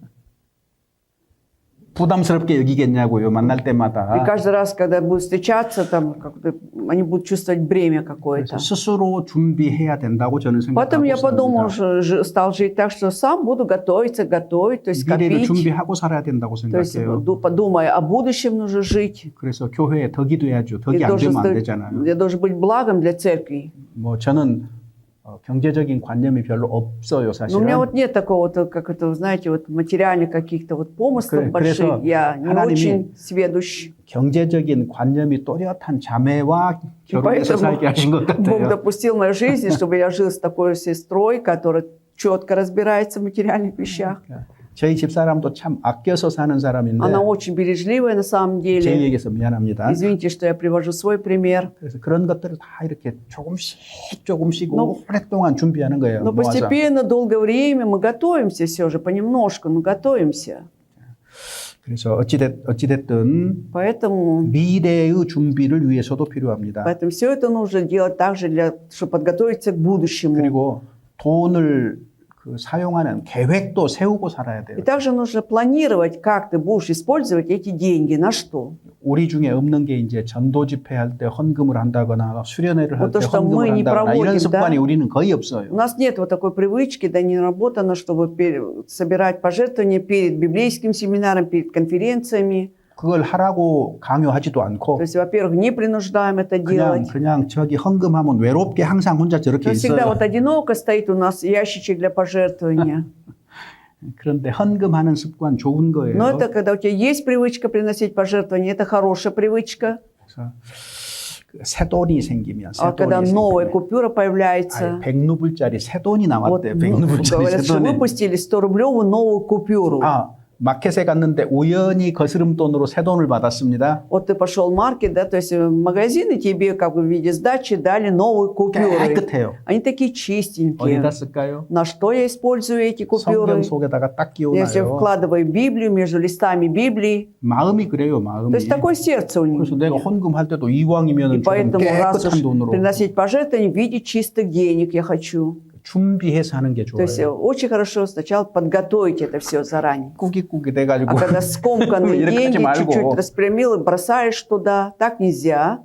부담스럽게 여기겠냐고요. 만날 И 때마다. каждый раз, когда будут встречаться, там, они будут чувствовать бремя какое-то. 그래서 스스로 준비해야 된다고 저는 Потом я 생각하고 подумал, 삽니다. стал жить так, что сам буду готовиться, готовить, то есть 미래를 копить. 준비하고 살아야 된다고 То есть, 생각해요. подумая о будущем, нужно жить. 그래서 교회에 덕이 돼야죠. И 덕이 안 되면 안 되잖아요. я должен быть благом для церкви. 뭐 저는 경제적인 관념이 별로 없어요, Но у меня 사실은. вот нет такого, как это, знаете, вот материальных каких-то вот помыслов 그래서 больших. Я не 하나님이 очень сведущ. 경제적인 관념이 또렷한 자매와 결혼해서 поэтому 살게 하신 것 Бог 같아요. допустил в моей жизни, чтобы я жил с такой сестрой, которая четко разбирается в материальных вещах. 저희 집사람도 참 아껴서 사는 사람인데 Она очень бережливая на самом 제 деле. 얘기해서 미안합니다. Извините, что я привожу свой пример. 그래서 그런 것들을 다 이렇게 조금씩 Ну, 오랫동안 준비하는 거예요. Но 모아서. постепенно, долгое время мы готовимся все же, понемножку, но готовимся. 그래서 어찌됐든 Поэтому 미래의 준비를 위해서도 필요합니다. все это нужно делать также, чтобы подготовиться к будущему. 그리고 돈을 사용하는 계획도 세우고 살아야 돼요. И также нужно планировать, как ты будешь использовать эти деньги, на что. 우리 중에 없는 게 이제 전도 집회할 때 헌금을 한다거나 수련회를 할 Вот то, 때 что мы 헌금을 не 한다거나 이런 проводим, 습관이 да? 우리는 거의 없어요. У нас нет вот такой привычки, да, не наработано, чтобы собирать пожертвования перед библейским семинаром, перед конференциями. 그걸 하라고 강요하지도 않고 То есть, во-первых, не принуждаем это делать. 그냥 저기 헌금하면 외롭게 항상 혼자 저렇게 Но всегда 있어요. вот одиноко стоит у нас ящичек для пожертвования. 그런데 헌금하는 습관 좋은 거예요. Но это когда у тебя есть привычка приносить пожертвования, это хорошая привычка. 그래서 새 돈이 생기면 새 А когда 돈이 новая 생기면 купюра появляется, 100루블짜리 새 돈이 вот 나왔대. 100루블짜리 говорят, 새 что 돈이. выпустили 100-рублевую новую купюру. 마켓에 갔는데 우연히 거스름 돈으로 새 돈을 받았습니다. Вот ты пошел в маркет, да, то есть в магазин, и тебе как бы в виде сдачи дали новые купюры. 깨끗해요. Они такие чистенькие. 어디다 쓸까요? На что я использую эти купюры? 성경 속에다가 딱 Я все 끼워놔요. вкладываю Библию между листами Библии. 마음이 그래요, 마음이. То есть такое сердце у них. 그래서 내가 헌금할 때도 И 이왕이면 좀 поэтому раз уж 깨끗한 돈으로 приносить пожертвования в виде чистых денег я хочу. 준비해서 하는 게 То есть 좋아요. очень хорошо сначала подготовить это все заранее. 꾸깃꾸깃 돼가지고 А когда скомканные 이렇게 하지 деньги 말고 чуть-чуть распрямил и бросаешь туда, так нельзя.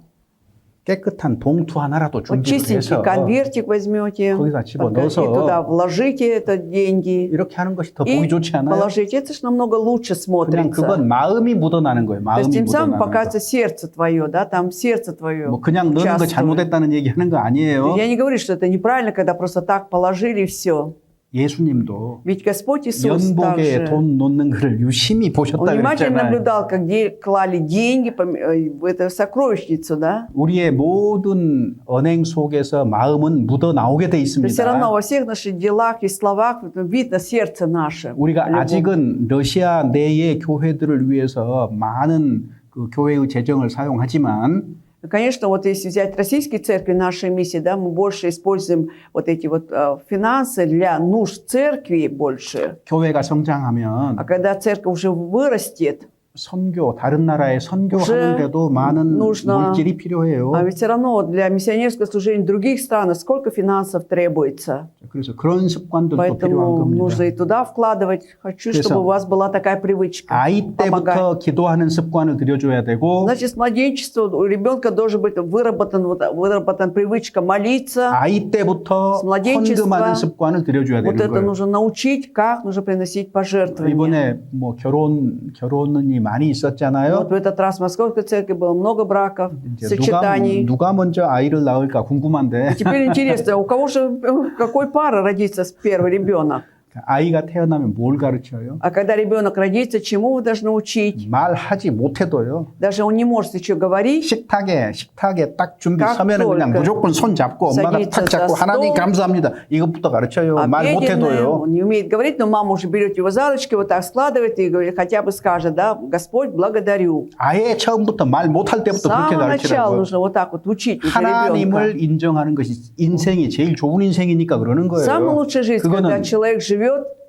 깨끗한 봉투 하나라도 Вот 준비를 чистенький 해서 конвертик возьмете 거기다 и 집어넣어서 туда вложите это деньги 이렇게 하는 것이 더 и 보기 좋지 않아요? положите. Это же намного лучше 그냥 смотрится. 그건 마음이 묻어나는 거예요. То есть 마음이 тем самым 묻어나는 거. показывается сердце твое, да, там сердце твое. 뭐 그냥 넣는 거 участвует. 잘못했다는 얘기 하는 거 아니에요. Я не говорю, что это неправильно, когда просто так положили и все. 예수님도 Ведь Господь Иисус 연복에 также, 돈 놓는 것을 유심히 Он 보셨다 внимательно 그랬잖아요. наблюдал, как клали деньги в эту сокровищницу, да. 우리의 모든 언행 속에서 마음은 묻어 나오게 돼 То есть все равно 있습니다. во всех наших делах и словах видно сердце наше. 우리가 любовь. 아직은 러시아 내의 교회들을 위해서 많은 그 교회의 재정을 사용하지만 Конечно, вот если взять российские церкви, нашей миссии, да, мы больше используем вот эти вот финансы для нужд церкви больше. 교회가 성장하면 А когда церковь уже вырастет, 선교, 다른 나라에 선교하는데도 많은 нужно- 물질이 필요해요. а ведь все равно вот для миссионерского служения в других странах сколько финансов требуется. 그래서 그런 습관들도 필요한 Поэтому нужно 겁니다. и туда вкладывать. Хочу, 그래서 чтобы у вас была такая привычка. 아이 помогать. 때부터 기도하는 습관을 들여줘야 되고 Значит, с младенчества у ребенка должен быть выработан привычка молиться. 아이 때부터 с младенчества 헌금하는 습관을 들여줘야 Вот 되는 это 거예요. нужно научить, как нужно приносить пожертвования. 이번에 뭐 결혼이 많이 있었잖아요. Вот в этот раз в Московской церкви было много браков, 이제 сочетаний. 누가 먼저 아이를 낳을까 궁금한데 Теперь интересно, у кого же, какой пары родится первый ребенок? 아이가 태어나면 뭘 가르쳐요? А когда ребенок родится, чему вы должны учить? 말하지 못해도요. Даже он не может еще говорить. 식탁에 딱 준비 각 서면은 그냥 только 무조건 손 잡고 엄마가 садится 탁 잡고 за 하나님 стол. 감사합니다. 이것부터 가르쳐요. 말 Обеденный, 못해도요. он не умеет говорить, но мама уже берет его за ручки, вот так складывает и говорит, хотя бы скажет, да, Господь, благодарю. 아예 처음부터 말 못할 С 때부터 그렇게 самого начала 가르치라고요. нужно вот так вот учить уже 하나님을 ребенка. 인정하는 것이 인생이 제일 좋은 인생이니까 그러는 거예요. Самая лучшая жизнь, когда 그거는 человек живет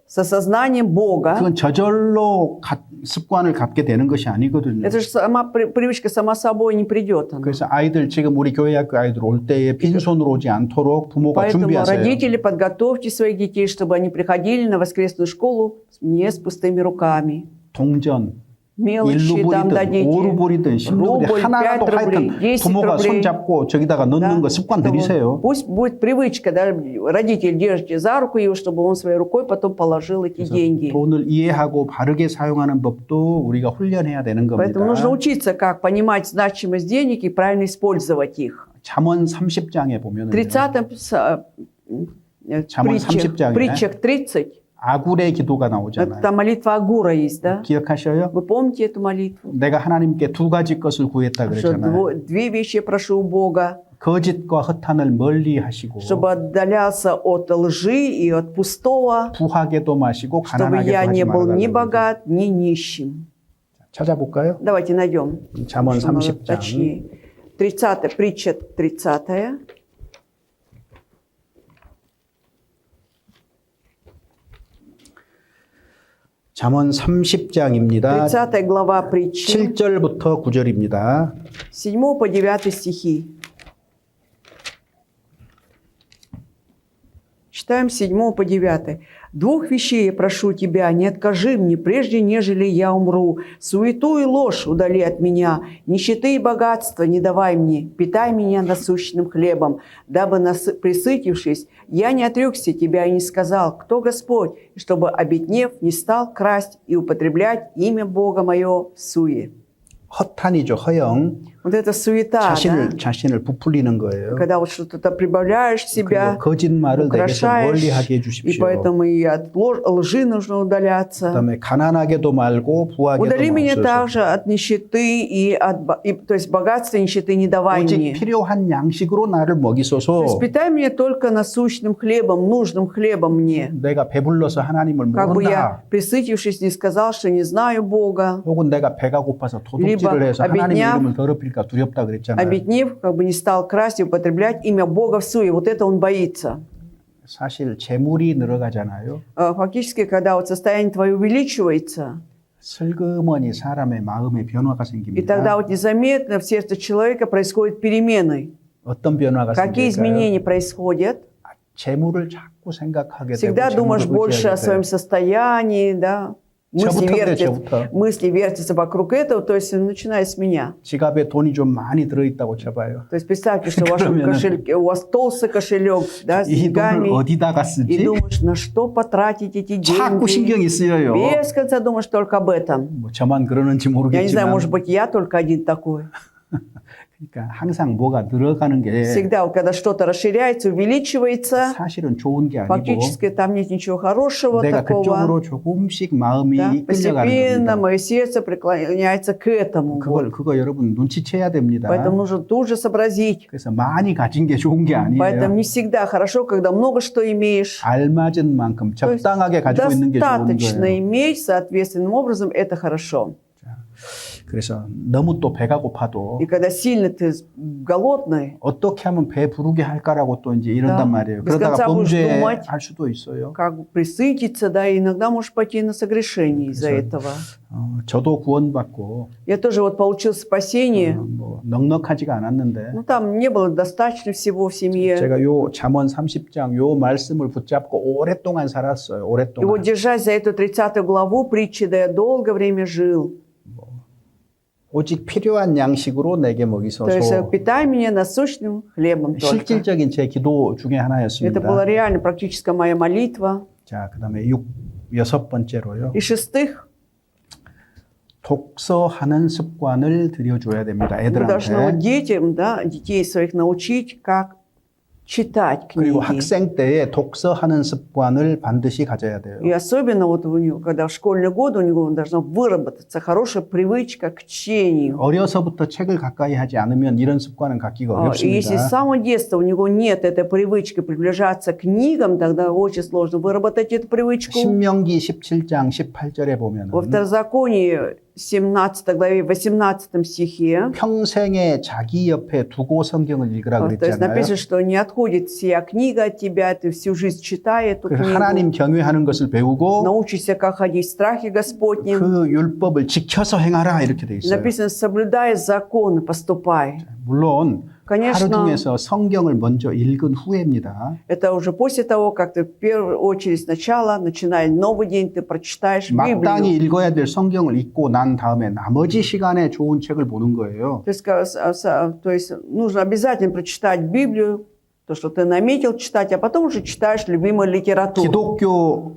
с осознанием Бога. 그건 저절로 습관을 갖게 되는 것이 아니거든요. Это же привычка сама собой не придет. она. 그래서 아이들 지금 우리 교회 학교 아이들 올 때에 빈손으로 오지 않도록 부모가 Поэтому 준비하세요. родители, подготовьте своих детей, чтобы они приходили на воскресную школу не с пустыми руками. 동전, Мелочи там 1루블이든 дадите. 5루블이든 10루블이 Рубль, 하나라도 5 рублей, 하여튼 10 부모가 рублей. 손잡고 저기다가 넣는 Да, 거 습관 чтобы 들이세요. Пусть будет привычка, да, родитель держите за руку его, чтобы он своей рукой потом положил эти деньги. 돈을 이해하고 바르게 사용하는 법도 우리가 훈련해야 되는 겁니다. Поэтому нужно учиться, как понимать значимость денег и правильно использовать их. 잠언 30장에 보면 В 30-м 잠언 30장에 притчах 30, 아굴의 기도가 это 나오잖아요. там молитва Агура есть, да? 기억하셔요? Вы помните эту молитву? 내가 하나님께 두 가지 것을 구했다 Что 그랬잖아요. две вещи я прошу у Бога. 거짓과 허탄을 멀리 하시고 чтобы отдалялся от лжи и от пустого, 부하게도 마시고 чтобы 가난하게도 я не 하지 был ни 말아달라고 그러죠. богат, ни нищим. 찾아볼까요? Давайте найдем. 잠언 Что надо 30장. точнее. 30, притча 30. 잠언 30장입니다. 30 глава притчи, 7절부터 9절입니다. 7 по 9 стихи. Читаем 7 по 9. «Двух вещей я прошу тебя, не откажи мне, прежде нежели я умру. Суету и ложь удали от меня, нищеты и богатства не давай мне, питай меня насущным хлебом, дабы, присытившись, я не отрекся тебя и не сказал, кто Господь, и чтобы, обетнев, не стал красть и употреблять имя Бога мое в суе». 허탄이죠. 허영. Вот это суета, да? 자신을 부풀리는 거예요. Когда вот что-то прибавляешь себя, 그리고 거짓말을 내게서 멀리 하게 украшаешь, и 해주십시오. поэтому и от лжи нужно удаляться. 그다음에 가난하게도 말고 부하게도 Удали меня 마옵소서. также от нищеты то есть богатства и нищеты не давай 오직 мне. 필요한 양식으로 나를 То 먹이소서. есть питай меня только насущным хлебом, нужным хлебом мне. 내가 배불러서 하나님을 Как бы 모른다. я, присытившись, не сказал, что не знаю Бога. 혹은 내가 배가 고파서 도둑질을 Либо 해서 하나님의 обедняв, 이름을 더럽힐까 두렵다 그랬잖아요. Обетнив, как бы не стал красть и употреблять имя Бога в суе. Вот это он боится. 사실 재물이 늘어가잖아요. Фактически, когда вот состояние твое увеличивается, 슬그머니 사람의 마음에 변화가 и тогда 생깁니다. вот незаметно в сердце человека происходят перемены. 어떤 변화가 Какие 생길까요? изменения происходят? 재물을 자꾸 생각하게 되고 Всегда думаешь 재물을 больше о 의지하게 своем 돼요. состоянии, да? 저부터. Мысли вертятся вокруг этого, то есть начиная с меня. 지갑에 돈이 좀 많이 들어있다고 쳐봐요. То есть представьте, что в вашем кошельке, у вас толстый кошелек, да, с 이 돈을 деньгами, 어디다가 и 쓰지? думаешь, на что потратить эти 자꾸 деньги. 신경이 쓰여요. Без конца думаешь только об этом. 뭐 저만 그러는지 Я не знаю, 모르겠지만 может быть, я только один такой. 그러니까 항상 뭐가 늘어가는 게 Всегда, вот когда что-то расширяется, увеличивается, 사실은 좋은 게 아니고 фактически там нет ничего хорошего 내가 такого. 그쪽으로 조금씩 마음이 Да, 이끌려가는 постепенно 겁니다. мое сердце преклоняется к этому. 그거 여러분 눈치채야 됩니다. Поэтому нужно тут же сообразить. 그래서 많이 가진 게 좋은 게 Поэтому 아니에요. не всегда хорошо, когда много что имеешь. 알맞은 만큼 То есть 적당하게 가지고 있는 게 좋은 достаточно 거예요. иметь соответственным образом, это хорошо. 그래서 너무 또 배가 고파도 И когда сильно ты голодный, 어떻게 하면 배 부르게 할까라고 또 이제 이런단 Да. 말이에요. Без 그러다가 конца будешь думать. 범죄할 수도 있어요. как бы присытиться, да, и иногда можешь пойти на согрешение из-за 그래서- этого. 저도 구원받고 Я тоже вот получил спасение, 뭐 넉넉하지가 않았는데 но там не было достаточно всего в семье. 제가 요 잠언 30장 요 말씀을 붙잡고 오랫동안 살았어요. И 오랫동안. вот держась за эту 30 главу притчи, да я долгое время жил. 오직 필요한 양식으로 내게 То есть 먹이소서. питай меня насущным хлебом только. 실질적인 제 기도 중에 Это 하나였습니다. была реально практическая моя молитва. 자, 그다음에 여섯 번째로요. И шестых, 독서하는 습관을 들여줘야 됩니다. мы должны вот 애들한테. детям, да, детей своих научить, как читать 그리고 книги. 학생 때에 독서하는 습관을 반드시 가져야 돼요. И особенно вот у него, когда в школьные годы у него должна выработаться хорошая привычка к чтению. 어려서부터 책을 가까이 하지 않으면 이런 습관은 갖기가 И если с 어렵습니다. самого детства у него нет этой привычки приближаться к книгам, тогда очень сложно выработать эту привычку. 신명기 17장 18절에 보면 Во Второзаконии 17 главе 18 стихе 평생에 자기 옆에 두고 성경을 읽으라 то есть 그랬잖아요. написано, что не отходит сия книга от тебя, ты всю жизнь читай эту 그래서 книгу, 하나님 경외하는 것을 배우고 научишься, как ходить в страхе Господнем. 그 율법을 지켜서 행하라 이렇게 돼 있어요. Написано, соблюдай законы, поступай. 물론 하루 Конечно, 중에서 성경을 먼저 읽은 후에입니다. это уже после того, как ты в первую очередь сначала, начиная новый день, ты прочитаешь 마땅히 Библию. 읽어야 될 성경을 읽고 난 다음에 나머지 시간에 좋은 책을 보는 거예요. То есть нужно обязательно прочитать Библию, то, что ты наметил читать, а потом уже читаешь любимую литературу. 기독교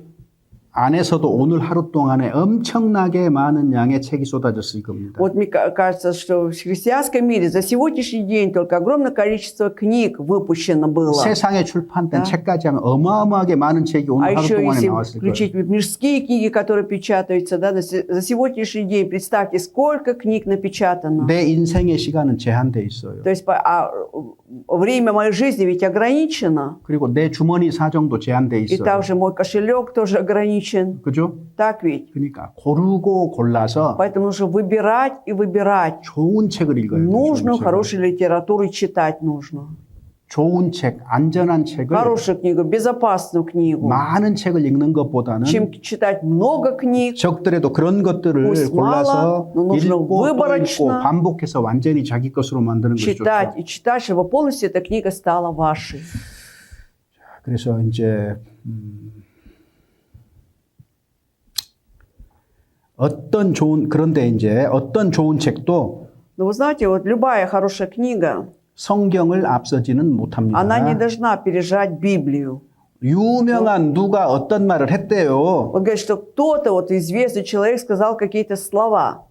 안에서도 오늘 하루 동안에 엄청나게 많은 양의 책이 쏟아졌을 겁니다. Вот мне кажется, что в христианском мире за сегодняшний день только огромное количество книг выпущено было. 세상에 출판된 Да. 책까지 하면 어마어마하게 많은 책이 А 오늘 하루 еще 동안에 если 나왔을 거예요. включить мирские книги, которые печатаются, да, за сегодняшний день, представьте, сколько книг напечатано. 내 인생의 시간은 제한돼 있어요. То есть время моей жизни ведь ограничено. 그리고 내 주머니 사정도 제한돼 И 있어요. также мой кошелек тоже ограничен. 그죠? Так ведь? 그러니까 고르고 골라서 Поэтому нужно выбирать и выбирать. 좋은 책을 읽어야 돼요. Нужную, 좋은 책을. хорошую литературу читать нужно. 좋은 책, 안전한 책을 Хорошую книгу, безопасную книгу. 많은 책을 읽는 것보다는 Чем читать много книг, 적더라도 그런 것들을 Пусть 골라서 мало, но нужно 읽고 또 읽고 выборочно 반복해서 완전히 자기 것으로 만드는 것이 좋죠. читать и читать, чтобы полностью эта книга стала вашей. 그래서 이제 그런데 이제 어떤 좋은 책도 Но вы знаете, вот любая хорошая книга, 성경을 앞서지는 못합니다. она не должна опережать Библию. 유명한 누가 어떤 말을 했대요. Он говорит, что кто-то, вот известный человек, сказал какие-то слова.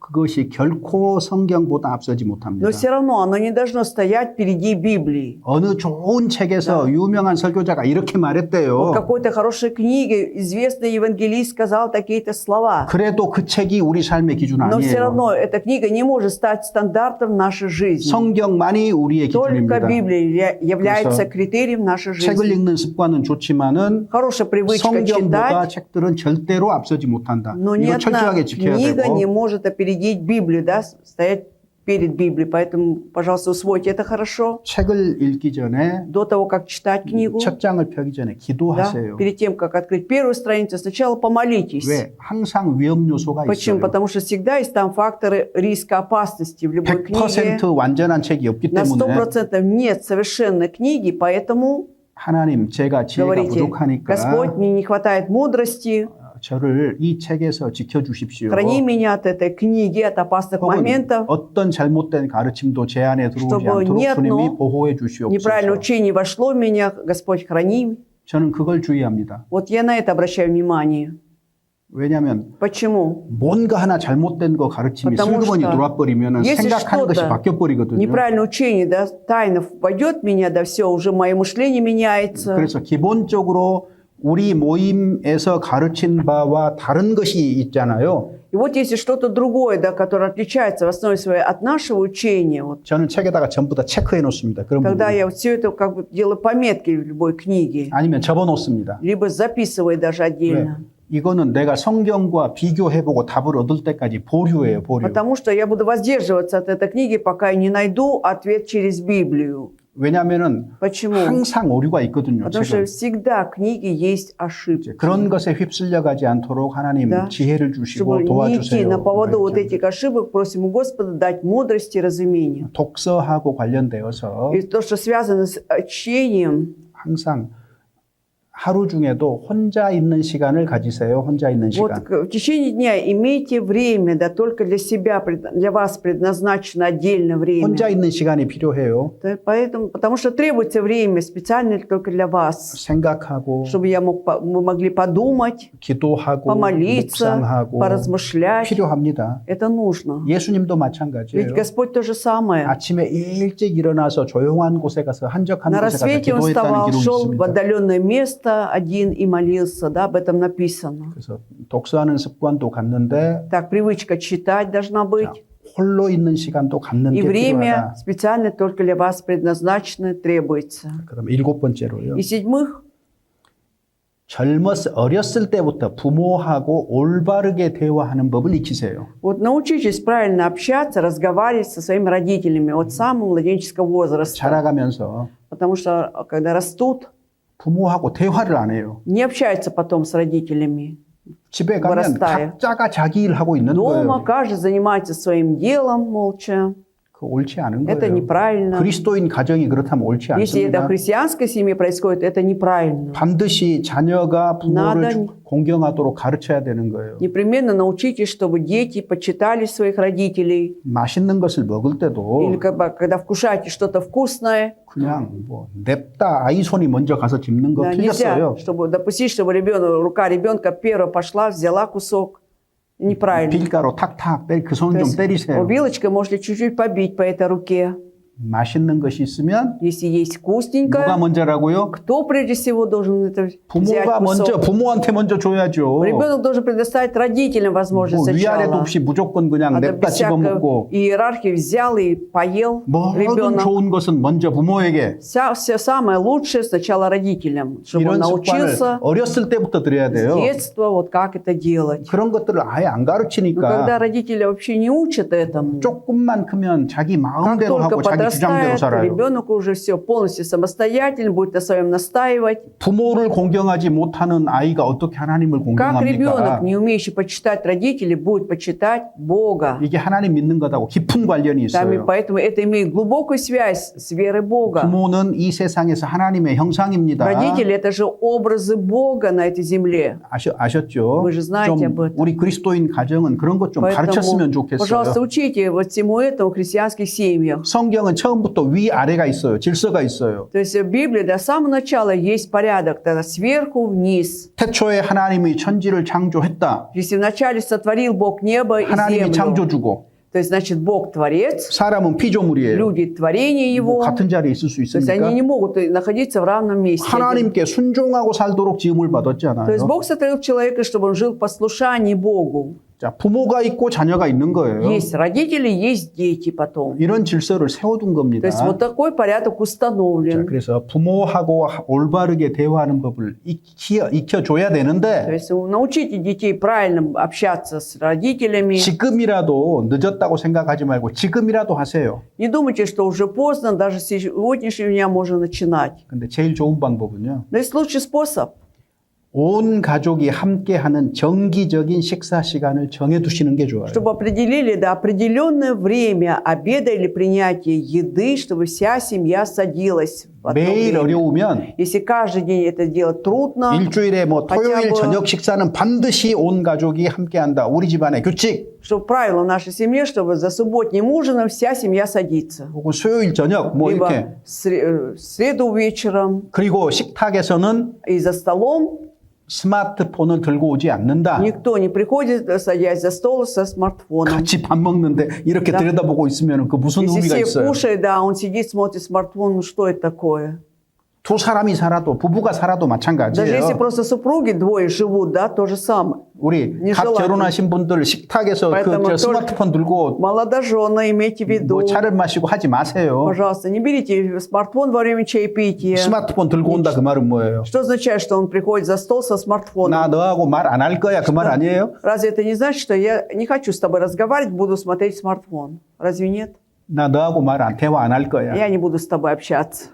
그것이 결코 성경보다 앞서지 못합니다. Но все равно оно не должно стоять впереди Библии. 어느 좋은 책에서 유명한 설교자가 이렇게 Вот 말했대요. какой-то хорошей книге известный евангелист сказал такие-то слова. 그래도 그 책이 우리 삶의 기준 Но все 아니에요. равно эта книга не может стать стандартом нашей жизни. 성경만이 우리의 Только 기준입니다. Библия является 그래서 критерием нашей 책을 жизни. 읽는 습관은 좋지만은 Хорошая привычка 성경보다 читать, 책들은 절대로 앞서지 못한다. но ни 이거 одна 철저하게 지켜야 книга не 되고 может опередить Библию, да, стоять перед Библией. Поэтому, пожалуйста, усвойте это хорошо. 책을 읽기 전에 До того, как читать книгу, 첫 장을 펴기 전에 да, 기도하세요. перед тем, как открыть первую страницу, сначала помолитесь. 왜? 항상 위험 요소가 Почему? 있어요. Потому что всегда есть там факторы риска опасности в любой книге. 100% 완전한 책이 없기 На 때문에 100% нет совершенной книги, поэтому 하나님 제가 지혜가 говорите, 부족하니까 Господь, мне не хватает мудрости, 저를 이 책에서 지켜주십시오. храни меня от этой книги, от опасных 혹은 моментов, 어떤 잘못된 가르침도 제 안에 들어오지 чтобы 않도록 ни 주님이 одно 보호해 주시옵소서. неправильное учение вошло в меня, Господь, храни. 저는 그걸 주의합니다. Вот я на это обращаю внимание. 왜냐하면 Почему? 뭔가 하나 잘못된 거 가르침이 Потому 슬그머니 что 들어와버리면 если 생각하는 것이 что-то 바뀌어버리거든요. неправильное учение, да, тайно войдет в меня, да все, уже мое мышление меняется. 그래서 기본적으로 우리 모임에서 가르친 바와 다른 것이 있잖아요. И вот если что-то другое, да, которое отличается в основе своей от нашего учения, вот, 저는 책에다가 전부 다 체크해 놓습니다. 그런 тогда 부분. я вот все это как бы делаю пометки в любой книге, 아니면 접어 놓습니다. либо записываю даже 왜? отдельно. 이거는 내가 성경과 비교해보고 답을 얻을 때까지 보류예요, 보류. Потому что я буду воздерживаться от этой книги, пока я не найду ответ через Библию. 왜냐하면은 Почему? 항상 오류가 있거든요. Потому что 책은. всегда в книге есть ошибки. 그런 것에 휩쓸려가지 않도록 하나님 Да. 지혜를 Чтобы 주시고 не идти 도와주세요. на поводу вот 이렇게. этих ошибок, просим у Господа дать мудрость и разумение. 독서하고 관련되어서 И то, что связано с чтением, 항상 하루 중에도 혼자 있는 시간을 가지세요. 혼자 있는 вот 시간. в течение дня имейте время, да, только для себя, для вас предназначено отдельное время. 혼자 있는 시간이 필요해요. Да, поэтому, потому что требуется время специально только для вас, 생각하고 чтобы мы могли подумать, 기도하고 помолиться, 묵상하고 поразмышлять. 필요합니다. Это нужно. 예수님도 Ведь 마찬가지예요. Господь то же самое. 아침에 일찍 일어나서 조용한 곳에 가서 한적한 На 곳에 가서 рассвете он 기도했다는 вставал, 기록이 шел в 있습니다. отдаленное место один и молился, да, об этом написано. 그래서 독서하는 습관도 갖는데 Так, привычка читать должна 자, быть. 홀로 있는 시간도 갖는 И 게 время 필요하다. специально только для вас предназначено требуется. 그럼 7번째로요. И седьмых, 어렸을 때부터 부모하고 올바르게 대화하는 법을 익히세요. вот научитесь правильно общаться, разговаривать со своими родителями от самого младенческого возраста. 자라가면서 Потому что когда растут, 부모하고 대화를 안 해요. не общаются потом с родителями. 집에 가면 вырастая. 각자가 자기 일 하고 있는 Дома 거예요. каждый занимается своим делом молча. 그 옳지 않은 Это 거예요. неправильно. 그리스도인 가정이 그렇다면 옳지 Если это в 않습니다. христианской семье происходит, это неправильно. 반드시 자녀가 부모를 Надо- 공경하도록 가르쳐야 되는 거예요. Непременно научитесь, чтобы дети почитали своих родителей. 맛있는 것을 먹을 Или 때도 когда вкушаете что-то вкусное, 그냥 뭐 냅다 아이 손이 먼저 가서 집는 거 да, нельзя, 틀렸어요. чтобы допустить, чтобы рука ребенка первая пошла, взяла кусок. Неправильно. 빌가로 탁탁 그 То 손을 좀 есть, 때리세요. вилочкой можете чуть-чуть побить по этой руке. 맛있는 것이 있으면 Если есть 누가 вкусненькое, 먼저라고요? кто прежде всего должен это взять 부모가 먼저 кусок? 부모한테 먼저 줘야죠. Ребенок должен предоставить родителям возможность 뭐 위아래도 сначала. 없이 무조건 그냥 А то 냅다 без всякой 집어먹고 иерархии взял и поел 모든 ребенок. 좋은 것은 먼저 부모에게 Все самое лучшее сначала родителям, чтобы он 이런 습관을 научился 어렸을 때부터 들여야 с 돼요. детства вот как это делать. 그런 것들을 아예 안 Но когда 가르치니까 родители вообще не учат этому, 조금만 크면 자기 как 마음대로 только 하고 자기 주장대로 подрастает, 살아요. ребенок уже все полностью самостоятельный, будет на своем настаивать. 부모를 공경하지 못하는 아이가 어떻게 하나님을 Как ребенок, 공경합니까? не умеющий почитать родителей, будет почитать Бога. 이게 하나님 믿는 것하고 깊은 관련이 Там, и 있어요. поэтому это имеет глубокую связь с верой Бога. 부모는 이 세상에서 하나님의 형상입니다. Родители – это же образы Бога на этой земле. 아셨죠? Вы же знаете об 좀 этом. 우리 그리스도인 가정은 그런 것 좀 가르쳤으면 Поэтому, 좋겠어요. пожалуйста, учите вот всему этому в христианских семьях. 성경은 처음부터 위아래가 있어요. 질서가 있어요. То есть в Библии до самого начала есть порядок, тогда сверху вниз. 태초에 하나님이 천지를 창조했다. Если вначале сотворил Бог небо и 하나님이 землю, 창조주고 то есть, значит, Бог творец, 사람은 피조물이에요. люди творение 뭐 Его, 같은 자리에 있을 수 то есть они 있습니까? не могут находиться в равном месте. 하나님께 순종하고 살도록 지음을 받았지 То есть 않아요? Бог сотворил человека, чтобы он жил в послушании Богу. 자, 부모가 있고 자녀가 있는 거예요. Есть родители, есть дети потом. 이런 질서를 세워둔 То 겁니다. есть вот такой порядок 자, установлен. 그래서 부모하고 올바르게 대화하는 법을 익혀줘야 То 되는데 есть научите детей правильно общаться с родителями. 지금이라도 늦었다고 생각하지 말고 지금이라도 하세요. Не думайте, что уже поздно, даже с сегодняшнего дня можно начинать. 근데 제일 좋은 방법은요. Но есть лучший способ. 온 가족이 함께하는 정기적인 식사 시간을 정해두시는 게 좋아요. Чтобы определили до определенное время обеда или принятия еды, чтобы вся семья садилась в одно 매일 время. 어려우면 Если каждый день это делать трудно, 일주일에 뭐 토요일 хотя бы- 저녁 식사는 반드시 온 가족이 함께한다. 우리 집안의 규칙. чтобы правило в нашей семье, чтобы за субботним ужином вся семья садится. 혹은 수요일 저녁 뭐 Либо 이렇게. в среду вечером 그리고 식탁에서는 и за столом 스마트폰을 들고 오지 않는다. никто не приходит, садясь за стол со смартфоном. 같이 밥 먹는데 이렇게 Да. 들여다보고 있으면 그 무슨 Если 의미가 все 있어요? кушают, да, он сидит, смотрит смартфон, ну что это такое? 두 사람이 살아도 부부가 살아도 Даже если 마찬가지예요. просто супруги двое живут, да, то же самое. 우리 не 각 желательно. 결혼하신 분들 식탁에서 Поэтому 그 только- 스마트폰 들고 Молодожены, имейте в виду, 뭐 차를 마시고 하지 마세요. пожалуйста, не берите смартфон во время чаепития. 스마트폰 들고 온다 그 말은 뭐예요? Что означает, что он приходит за стол со смартфоном? 나 너하고 말 안 할 거야 그 말 아니에요? Разве это не значит, что я не хочу с тобой разговаривать, буду смотреть смартфон? Разве нет? 나 너하고 대화 안 할 거야. Я не буду с тобой общаться.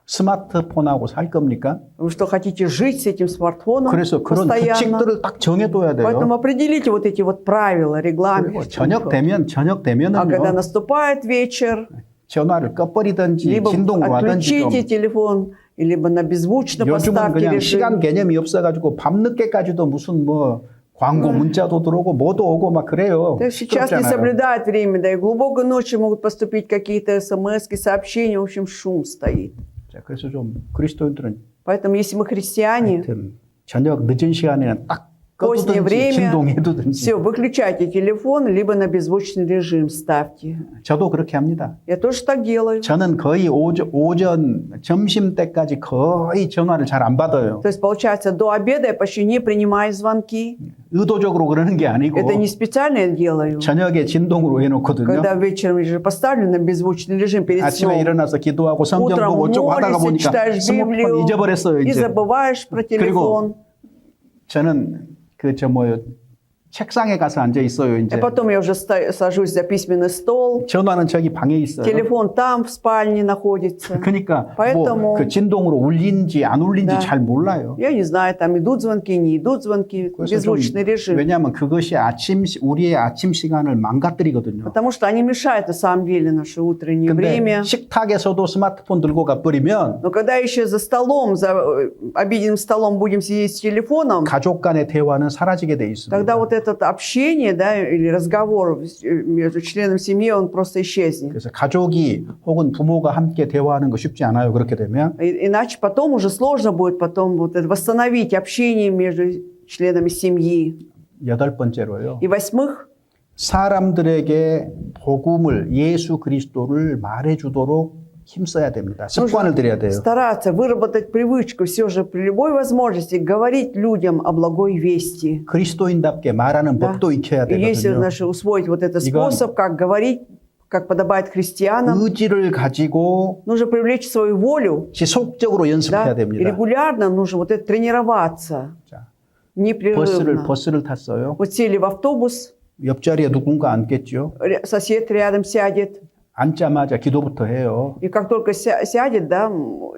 스마트폰하고 살 겁니까? Вы что, хотите жить с этим смартфоном 그래서 그런 постоянно? 규칙들을 딱 정해둬야 Поэтому 돼요. определите вот эти вот правила, регламент. 그리고 저녁 А когда 되면은요 наступает вечер, 전화를 꺼버리든지 либо 진동으로 하든지 좀. отключите телефон, либо на беззвучно 요즘은 поставьте 그냥 режим. 시간 개념이 없어가지고 밤늦게까지도 무슨 뭐 광고 문자도 들어오고 뭐도 오고 막 그래요. Так сейчас не 시끄럽잖아요. соблюдают время, да и глубокой ночью могут поступить какие-то смс-ки, сообщения, в общем, шум стоит. 자, 그래서 좀 그리스도인들은 Поэтому если мы христиане, 하여튼 저녁 늦은 시간에는 딱 позднее 꺼두든지 время, 진동해두든지 все, выключайте телефон, либо на беззвучный режим ставьте. 저도 그렇게 합니다. Я тоже так делаю. 저는 거의 오전 점심 때까지 거의 전화를 잘 안 받아요. То есть, получается, до обеда я почти не принимаю звонки. 의도적으로 그러는 게 아니고 Это не специально я делаю. 저녁에 진동으로 해놓거든요. Когда вечером я же поставлю на беззвучный режим перед 아침에 сном. 일어나서 기도하고 성경 Утром 보고 어쩌고 하다가 молишься, 보니까 читаешь 스마트폰 Библию 잊어버렸어요 и 이제. забываешь про телефон. 저는 책상에 가서 앉아 있어요, И 이제. потом я уже сажусь за письменный стол. 전화는 저기 방에 있어요. Телефон там в спальне находится. 그러니까 Поэтому- 뭐 그 진동으로 울린지 안 울린지 Да. 잘 몰라요. Я не знаю, там идут звонки, не идут звонки. 그래서 좀, Беззвучный режим. 왜냐하면 그것이 우리의 아침 시간을 망가뜨리거든요. Потому что они мешают, на самом деле, наше утреннее 근데 время. 식탁에서도 스마트폰 들고 가버리면 Но когда еще за столом, за обеденным столом будем сидеть с телефоном, 가족 간의 대화는 사라지게 돼 있습니다. тогда вот это общение, да, или разговор между членом семьи, он просто исчезнет. 그래서 가족이 혹은 부모가 함께 대화하는 거 쉽지 않아요. 그렇게 되면. Иначе потом уже сложно будет потом вот это восстановить общение между членами семьи. 8번째로요. И восьмых, 사람들에게 복음을 예수 그리스도를 말해주도록 힘써야 됩니다. 습관을 들여야 돼요. стараться выработать привычку все же при любой возможности говорить людям о благой вести. 그리스도인답게 말하는 Да. 법도 익혀야 И если 되거든요. наш, усвоить вот этот 이건- способ, как говорить, как подобает христианам, 의지를 가지고 нужно привлечь свою волю, 지속적으로 연습해야 да, и 됩니다. регулярно нужно вот это тренироваться, 자, непрерывно. 버스를 탔어요. Вот сели в автобус, 옆자리에 누군가 앉겠죠. сосед рядом сядет, 앉자마자 기도부터 해요. и как только сядет, да,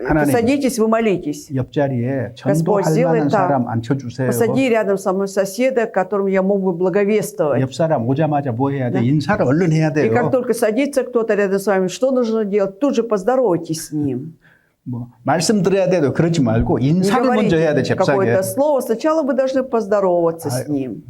하나님. садитесь, вы молитесь. 옆자리에 Господь, 전도할 сделай 만한 так. 사람 앉혀주세요. Посади рядом со мной соседа, которому я мог бы благовествовать. 옆 사람 오자마자 뭐 해야 돼? 인사를 얼른 해야 И как 돼요. только садится кто-то рядом с вами, что нужно делать? Тут же поздоровайтесь с ним. 뭐 말씀 드려야 돼도 그러지 말고 Не 인사를 먼저 해야 돼, говорите 잽싸게. какое-то слово. Сначала вы должны поздороваться с ним.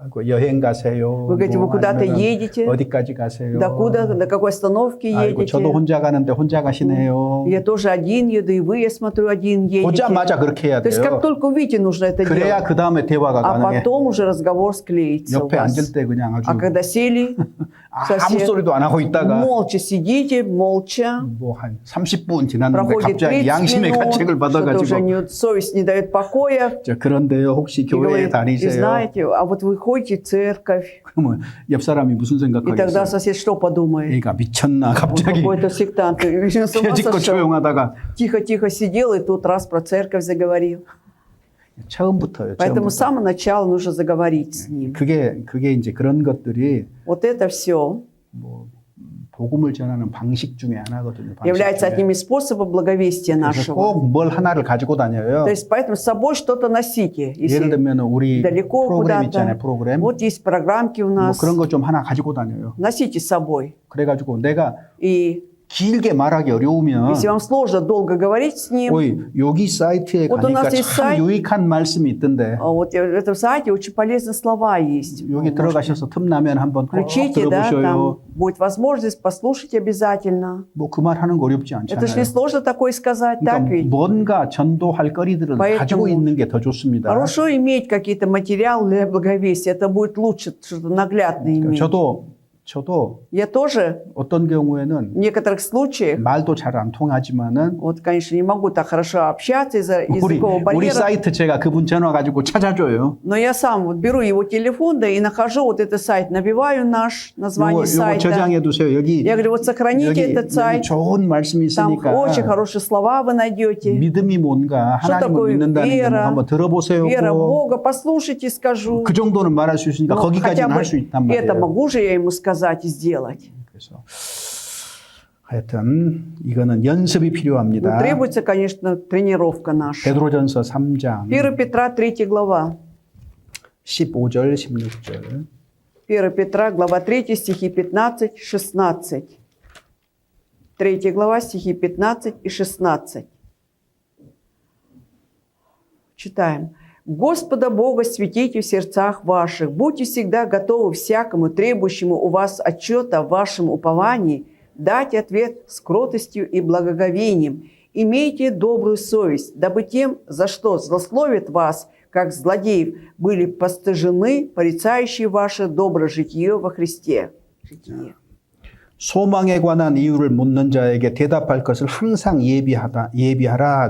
아이고, 여행 가세요. Вы говорите, вы куда-то 아니면은 едете? 어디까지 가세요? Докуда, до какой остановки 아이고, едете? 저도 혼자 가는데 혼자 가시네요. Я тоже один еду, и вы, я смотрю, один едете. 보자마자 그렇게 해야 То есть 돼요. как только увидите, нужно это 그래야 делать. 그 다음에 대화가 А 가능해. потом уже разговор склеится у 옆에 вас. 앉을 때 그냥 아주 А когда сели, 아무 сосед, 소리도 안 하고 있다가 молча сидите, молча. 뭐 한 30분 지났는데 Проходит 갑자기 30 양심의 минут, 가책을 что-то уже 받아가지고 совесть не дает покоя. 저 그런데요 혹시 И 교회에 говорит, и 다니세요? знаете, а вот вы ходите в церковь, 그러면 옆 사람이 무슨 и тогда 생각하겠어요? сосед что подумает? 얘가 미쳤나 Вот 갑자기 какой-то сектант, с ума 깨짓고 сошел. 조용하다가 Тихо-тихо сидел, и тут раз про церковь заговорил. 처음부터요. Поэтому с 처음부터. самого начала нужно заговорить с ним. 그게 이제 그런 것들이 Вот это все 뭐 복음을 전하는 방식 중에 하나거든요. 방식 является 중에. одним из способов благовестия 그래서 нашего. 꼭 뭘 하나를 가지고 다녀요. То есть поэтому с собой что-то носите. 예를 Если 들면 우리 далеко 프로그램 있잖아요. куда-то. 프로그램. Вот есть программки у 뭐 нас. 그런 거 좀 하나 가지고 다녀요. Носите с собой. 그래가지고 내가 И 길게 말하기 어려우면 если вам сложно долго говорить с ним, 어이, 여기 사이트에 Вот у 가니까 нас есть 참 сайт. 유익한 말씀이 있던데 вот в этом сайте очень полезные слова есть. 여기 들어가셔서 틈나면 한번 꼭 Включите, да, 들어보셔요. там будет возможность, послушать обязательно. 뭐 그 말 하는 거 어렵지 Это же 않잖아요. не сложно такое сказать, так 그러니까 ведь? 뭔가 전도할 거리들을 Поэтому 가지고 있는 게 더 좋습니다. Хорошо иметь какие-то материалы для благовестия, это будет лучше, что-то наглядно иметь. 저도 Я тоже 어떤 경우에는 в некоторых случаях, 말도 잘 안 통하지만은 вот, конечно, не могу так хорошо общаться из-за языкового 우리 барьера, 사이트 제가 그분 전화 가지고 찾아줘요. но я сам вот беру его телефон, да, и нахожу вот этот сайт, набиваю наш название 요거 сайта. 저장해 두세요. 여기 Я говорю, вот сохраните 여기, этот сайт, 좋은 말씀이 там 있으니까 очень хорошие слова вы найдете. 믿음이 뭔가 Что 하나님을 такое 믿는다는 게 вера? 뭐 한번 들어보세요. Вера в Бога, послушайте, скажу. 그 정도는 말할 수 있으니까 Но хотя 거기까지는 бы 할 수 있단 это 말이에요. могу же я ему сказать и сделать. 그래서 하여튼 이거는 연습이 Ну, 필요합니다. требуется, конечно, тренировка наша. 베드로전서 3장 1 Петра, 3 глава. 15절 16절 1 Петра, глава 3, стихи 15, 16. 3 глава, стихи 15 и 16. Читаем. «Господа Бога светите в сердцах ваших, будьте всегда готовы всякому требующему у вас отчета в вашем уповании, дать ответ с кротостью и благоговением. Имейте добрую совесть, дабы тем, за что злословят вас, как злодеев, были постыжены, порицающие ваше доброе житие во Христе». Житие. 소망에 관한 이유를 묻는 자에게 대답할 것을 항상 예비하라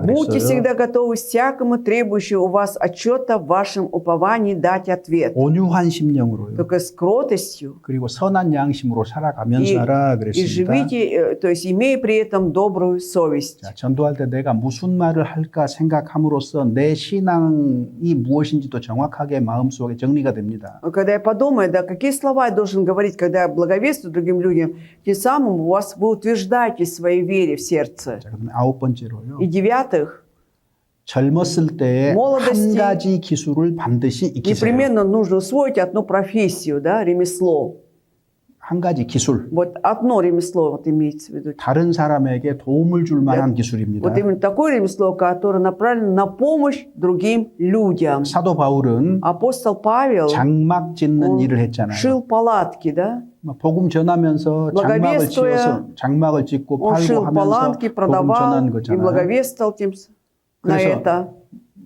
Будьте 그랬어요. всегда готовы всякому требующему у вас отчета в вашем уповании дать ответ. 온유한 심령으로요. Только с кротостью. 그리고 선한 양심으로 살아가면서 И, 하라 и 그랬습니다. живите, то есть имея при этом добрую совесть. 자, 전도할 때 내가 무슨 말을 할까 생각함으로써 내 신앙이 무엇인지도 정확하게 마음속에 정리가 됩니다. Когда я подумаю, да, какие слова я должен говорить, когда я благовествую другим людям, тем самым вы утверждаете в своей вере в сердце. 자, 그다음에 9번째로요. И девятых, 젊었을 때에 молодости 한 가지 기술을 반드시 익히세요. непременно нужно усвоить одну профессию, да, ремесло. 한 가지 기술. Вот одно ремесло вот имеется в виду. 다른 사람에게 도움을 줄 만한 기술입니다. Вот именно такое ремесло, которое направлено на помощь другим людям. 사도 바울은 Апостол Павел 장막 짓는 일을 했잖아요. шил палатки, да? 복음 전하면서 장막을 짓고 Он 팔고 шил 하면서 палатки, 복음 продавал 전한 и 거잖아요. благовествовал тем на 그래서 это.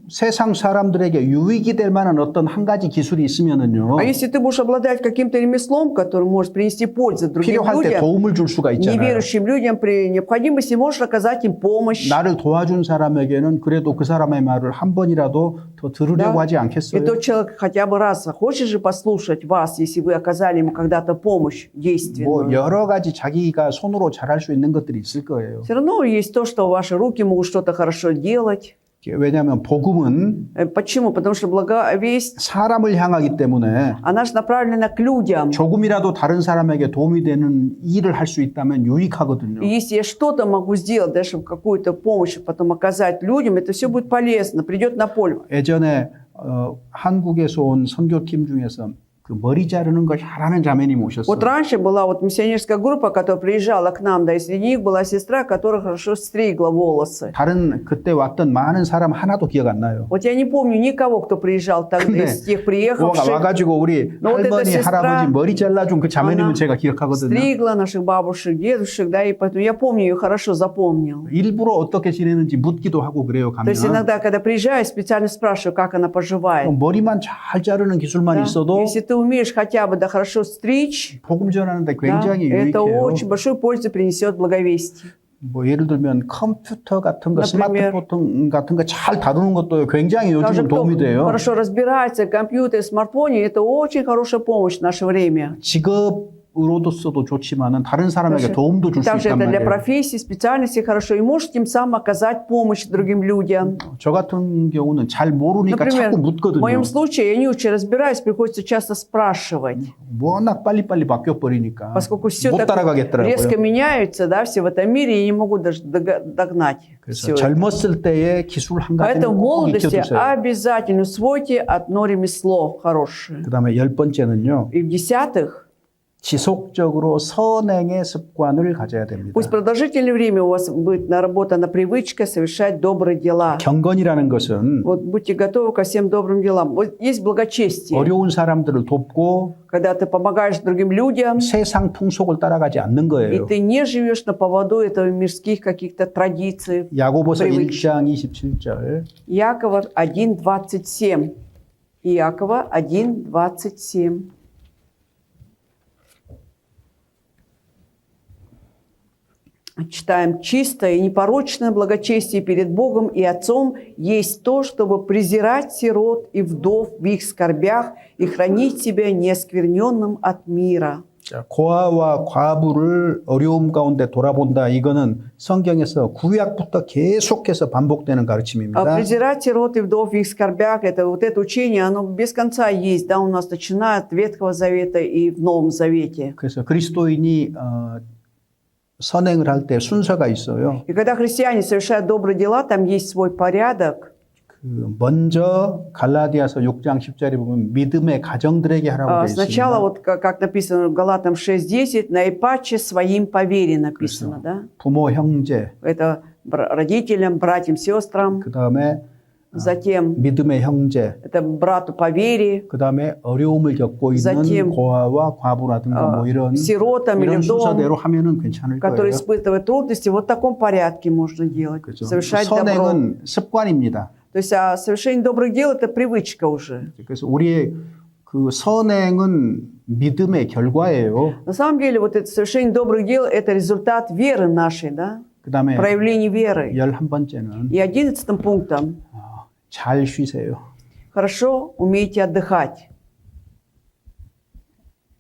세상 사람들에게 유익이 될 만한 어떤 한 가지 기술이 있으면은요. А если ты будешь обладать каким-то ремеслом, который может принести пользу другим 필요할 때 людям, 도움을 줄 수가 있잖아요. неверующим людям, при необходимости можешь оказать им помощь. 나를 도와준 사람에게는 그래도 그 사람의 말을 한 번이라도 더 들으려고 Да? 하지 И 않겠어요? тот человек хотя бы раз хочет же послушать вас, если вы оказали ему когда-то помощь 뭐 действенную. 여러 가지 자기가 손으로 잘할 수 있는 것들이 있을 거예요. Все равно есть то, что ваши руки могут что-то хорошо делать. 왜냐하면 복음은 Почему? Потому что благовесть, 사람을 향하기 때문에 она же направлена к людям. 조금이라도 다른 사람에게 도움이 되는 일을 할 수 있다면 유익하거든요. И если я что-то могу сделать, даже какую-то помощь потом оказать людям, это все будет полезно, придет на пользу. 예전에 한국에서 온 선교팀 중에서 그 머리 자르는 걸 잘하는 자매님이 오셨어요. Вот раньше была вот миссионерская группа, которая приезжала к нам, да, и среди них была сестра, которая хорошо стригла волосы. 다른 그때 왔던 많은 사람 하나도 기억 안 나요. Вот я не помню никого, кто приезжал тогда 근데 из тех приехавших. 와가지고 우리 Но вот эта 할머니 сестра, 할아버지 머리 잘라준 그 자매님은 она 제가 기억하거든요. стригла наших бабушек, дедушек, да, и поэтому я помню ее хорошо, запомнил. 일부러 어떻게 지내는지 묻기도 하고 그래요. То есть 가면 иногда, когда приезжаю, специально спрашиваю, как она поживает. 머리만 잘 자르는 기술만 Да? 있어도 Если ты умеешь хотя бы да, хорошо стричь, 복음 전하는데 да, 굉장히 это 유익해요. очень большую пользу принесет благовестие. 뭐 예를 들면 컴퓨터 같은 거, Например. 스마트폰 같은 거 잘 다루는 것도 굉장히 Даже 요즘 кто 도움이 돼요. хорошо разбирается в компьютере, смартфоне, это очень хорошая помощь в наше время. 직업으로서도 좋지만은 다른 사람에게 도움도 줄 수 Также 있단 это для 말이에요. профессии, специальности хорошо. И может тем самым оказать помощь другим людям. 저 같은 경우는 잘 모르니까 Например, 자꾸 в 묻거든요. моем случае я не очень разбираюсь, приходится часто спрашивать. 워낙 빨리빨리 바뀌어 버리니까 Поскольку все 못 так 따라가겠더라고요. резко меняется, да, все в этом мире, я не могу даже догнать 그래서 все это. 젊었을 때의 기술 한 가지는 Поэтому в 꼭 молодости 익혀두세요. обязательно усвойте одно ремесло хорошее. 그다음에 10번째는요. И в-10, 지속적으로 선행의 습관을 가져야 됩니다. пусть продолжительное время у вас будет наработана привычка совершать добрые дела. 경건이라는 것은 Вот будьте готовы ко всем добрым делам. Вот есть благочестие, 어려운 사람들을 돕고 когда ты помогаешь другим людям, 세상 풍속을 따라가지 않는 и 거예요. ты не живешь на поводу этого мирских каких-то традиций. 야고보서 привычек. 1장 27절. Иакова 1:27. Иакова 1:27. Читаем: «Чистое и непорочное благочестие перед Богом и Отцом есть то, чтобы презирать сирот и вдов в их скорбях и хранить себя неоскверненным от мира». 자, 고아와 과부를 어려움 가운데 돌아본다. 이거는 성경에서 구약부터 계속해서 반복되는 가르침입니다. А презирать сирот и вдов в их скорбях, это вот это учение, оно без конца есть, да, у нас начиная от Ветхого Завета и в Новом Завете. 그래서 그리스도인이 선행을 할 때 순서가 있어요. И когда христиане совершают добрые дела, там есть свой порядок. 그 먼저 갈라디아서 6장 10절에 보면 믿음의 가정들에게 하라고 되어 Сначала, 있습니다. вот как написано в Галатам 6:10, наипаче своим по вере написано, да? 부모, 형제, Это родителям, братьям, сестрам. 그 다음에 Затем 믿음의 형제, это брату по вере, 그 다음에 어려움을 겪고 있는 Затем, 고아와 과부라든가 뭐 이런 сиротам или вдовам, 순서대로 하면은 괜찮을 которые 거예요. испытывают трудности, вот в таком порядке можно делать, 그렇죠. совершать добро. 선행은 습관입니다. То есть совершение добрых дел – это привычка уже. 그래서 우리의 그 선행은 믿음의 결과예요. На самом деле, вот это совершение добрых дел – это результат веры нашей, да? 그다음에 Проявление веры. 11번째는 И 11 пунктом 잘 쉬세요. – хорошо умейте отдыхать.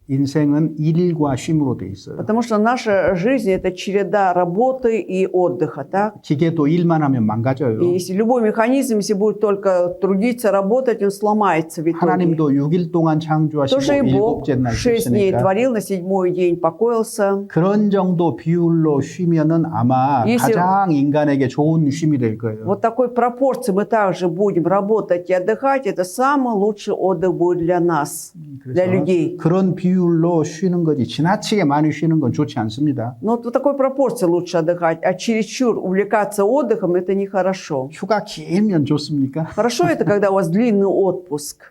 인생은 일과 쉼으로 돼 있어요. Потому что наша жизнь – это череда работы и отдыха, так? 기계도 일만 하면 망가져요. И если любой механизм, если будет только трудиться, работать, он сломается в итоге. 하나님도 6일 동안 창조하시고 Тоже и Бог 일곱째 날 6 дней 쉬었으니까 творил, на 7-й день покоился. 그런 정도 비율로 쉬면은 아마 Если- 가장 인간에게 좋은 쉼이 될 거예요. Вот такой пропорции мы также будем работать и отдыхать. Это самый лучший отдых будет для нас, для людей. 그런 비율로 쉬는 거지 지나치게 많이 쉬는 건 좋지 않습니다. Но вот в такой пропорции лучше отдыхать, а чересчур увлекаться отдыхом – это нехорошо. 휴가 길면 좋습니까? Хорошо это, когда у вас длинный отпуск.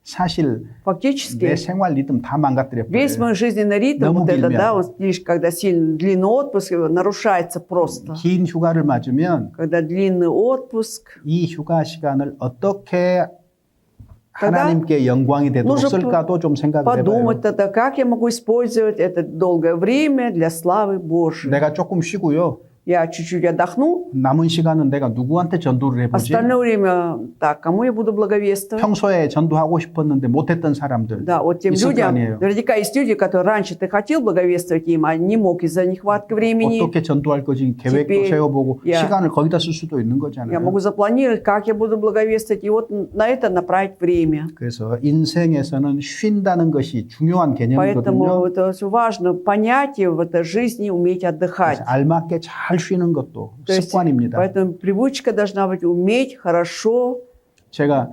사실 Фактически 내 생활 리듬 다 망가뜨려 весь 버려요. мой жизненный ритм, 너무 вот это, 길면. да, вот лишь когда сильно длинный отпуск, нарушается просто. 긴 휴가를 맞으면 Когда длинный отпуск, 이 휴가 시간을 어떻게 тогда 하나님께 영광이 되도록 нужно 쓸까도 좀 생각을 подумать 해봐요. тогда, как я могу использовать это долгое время для славы Божьей. 내가 조금 쉬고요. Я чуть-чуть отдохну, 남은 시간은 내가 누구한테 전도를 해보지? остальное время, так, кому я буду благовествовать? 평소에 전도하고 싶었는데 못했던 사람들 Да, вот тем 있을 거 людям, 아니에요. наверняка есть люди, которые раньше ты хотел благовествовать им, а не мог из-за нехватки времени. 어떻게 전도할 거지 계획도 теперь 세워보고 я- 시간을 거기다 쓸 수도 있는 Я 거잖아요. могу запланировать, как я буду благовествовать, и вот на это направить время. 그래서 인생에서는 쉰다는 것이 중요한 Поэтому 개념이거든요. это очень важно понятие в этой жизни уметь отдыхать. 그래서 알맞게 잘 쉬는 것도 То есть, 습관입니다. поэтому привычка должна быть уметь хорошо, 제가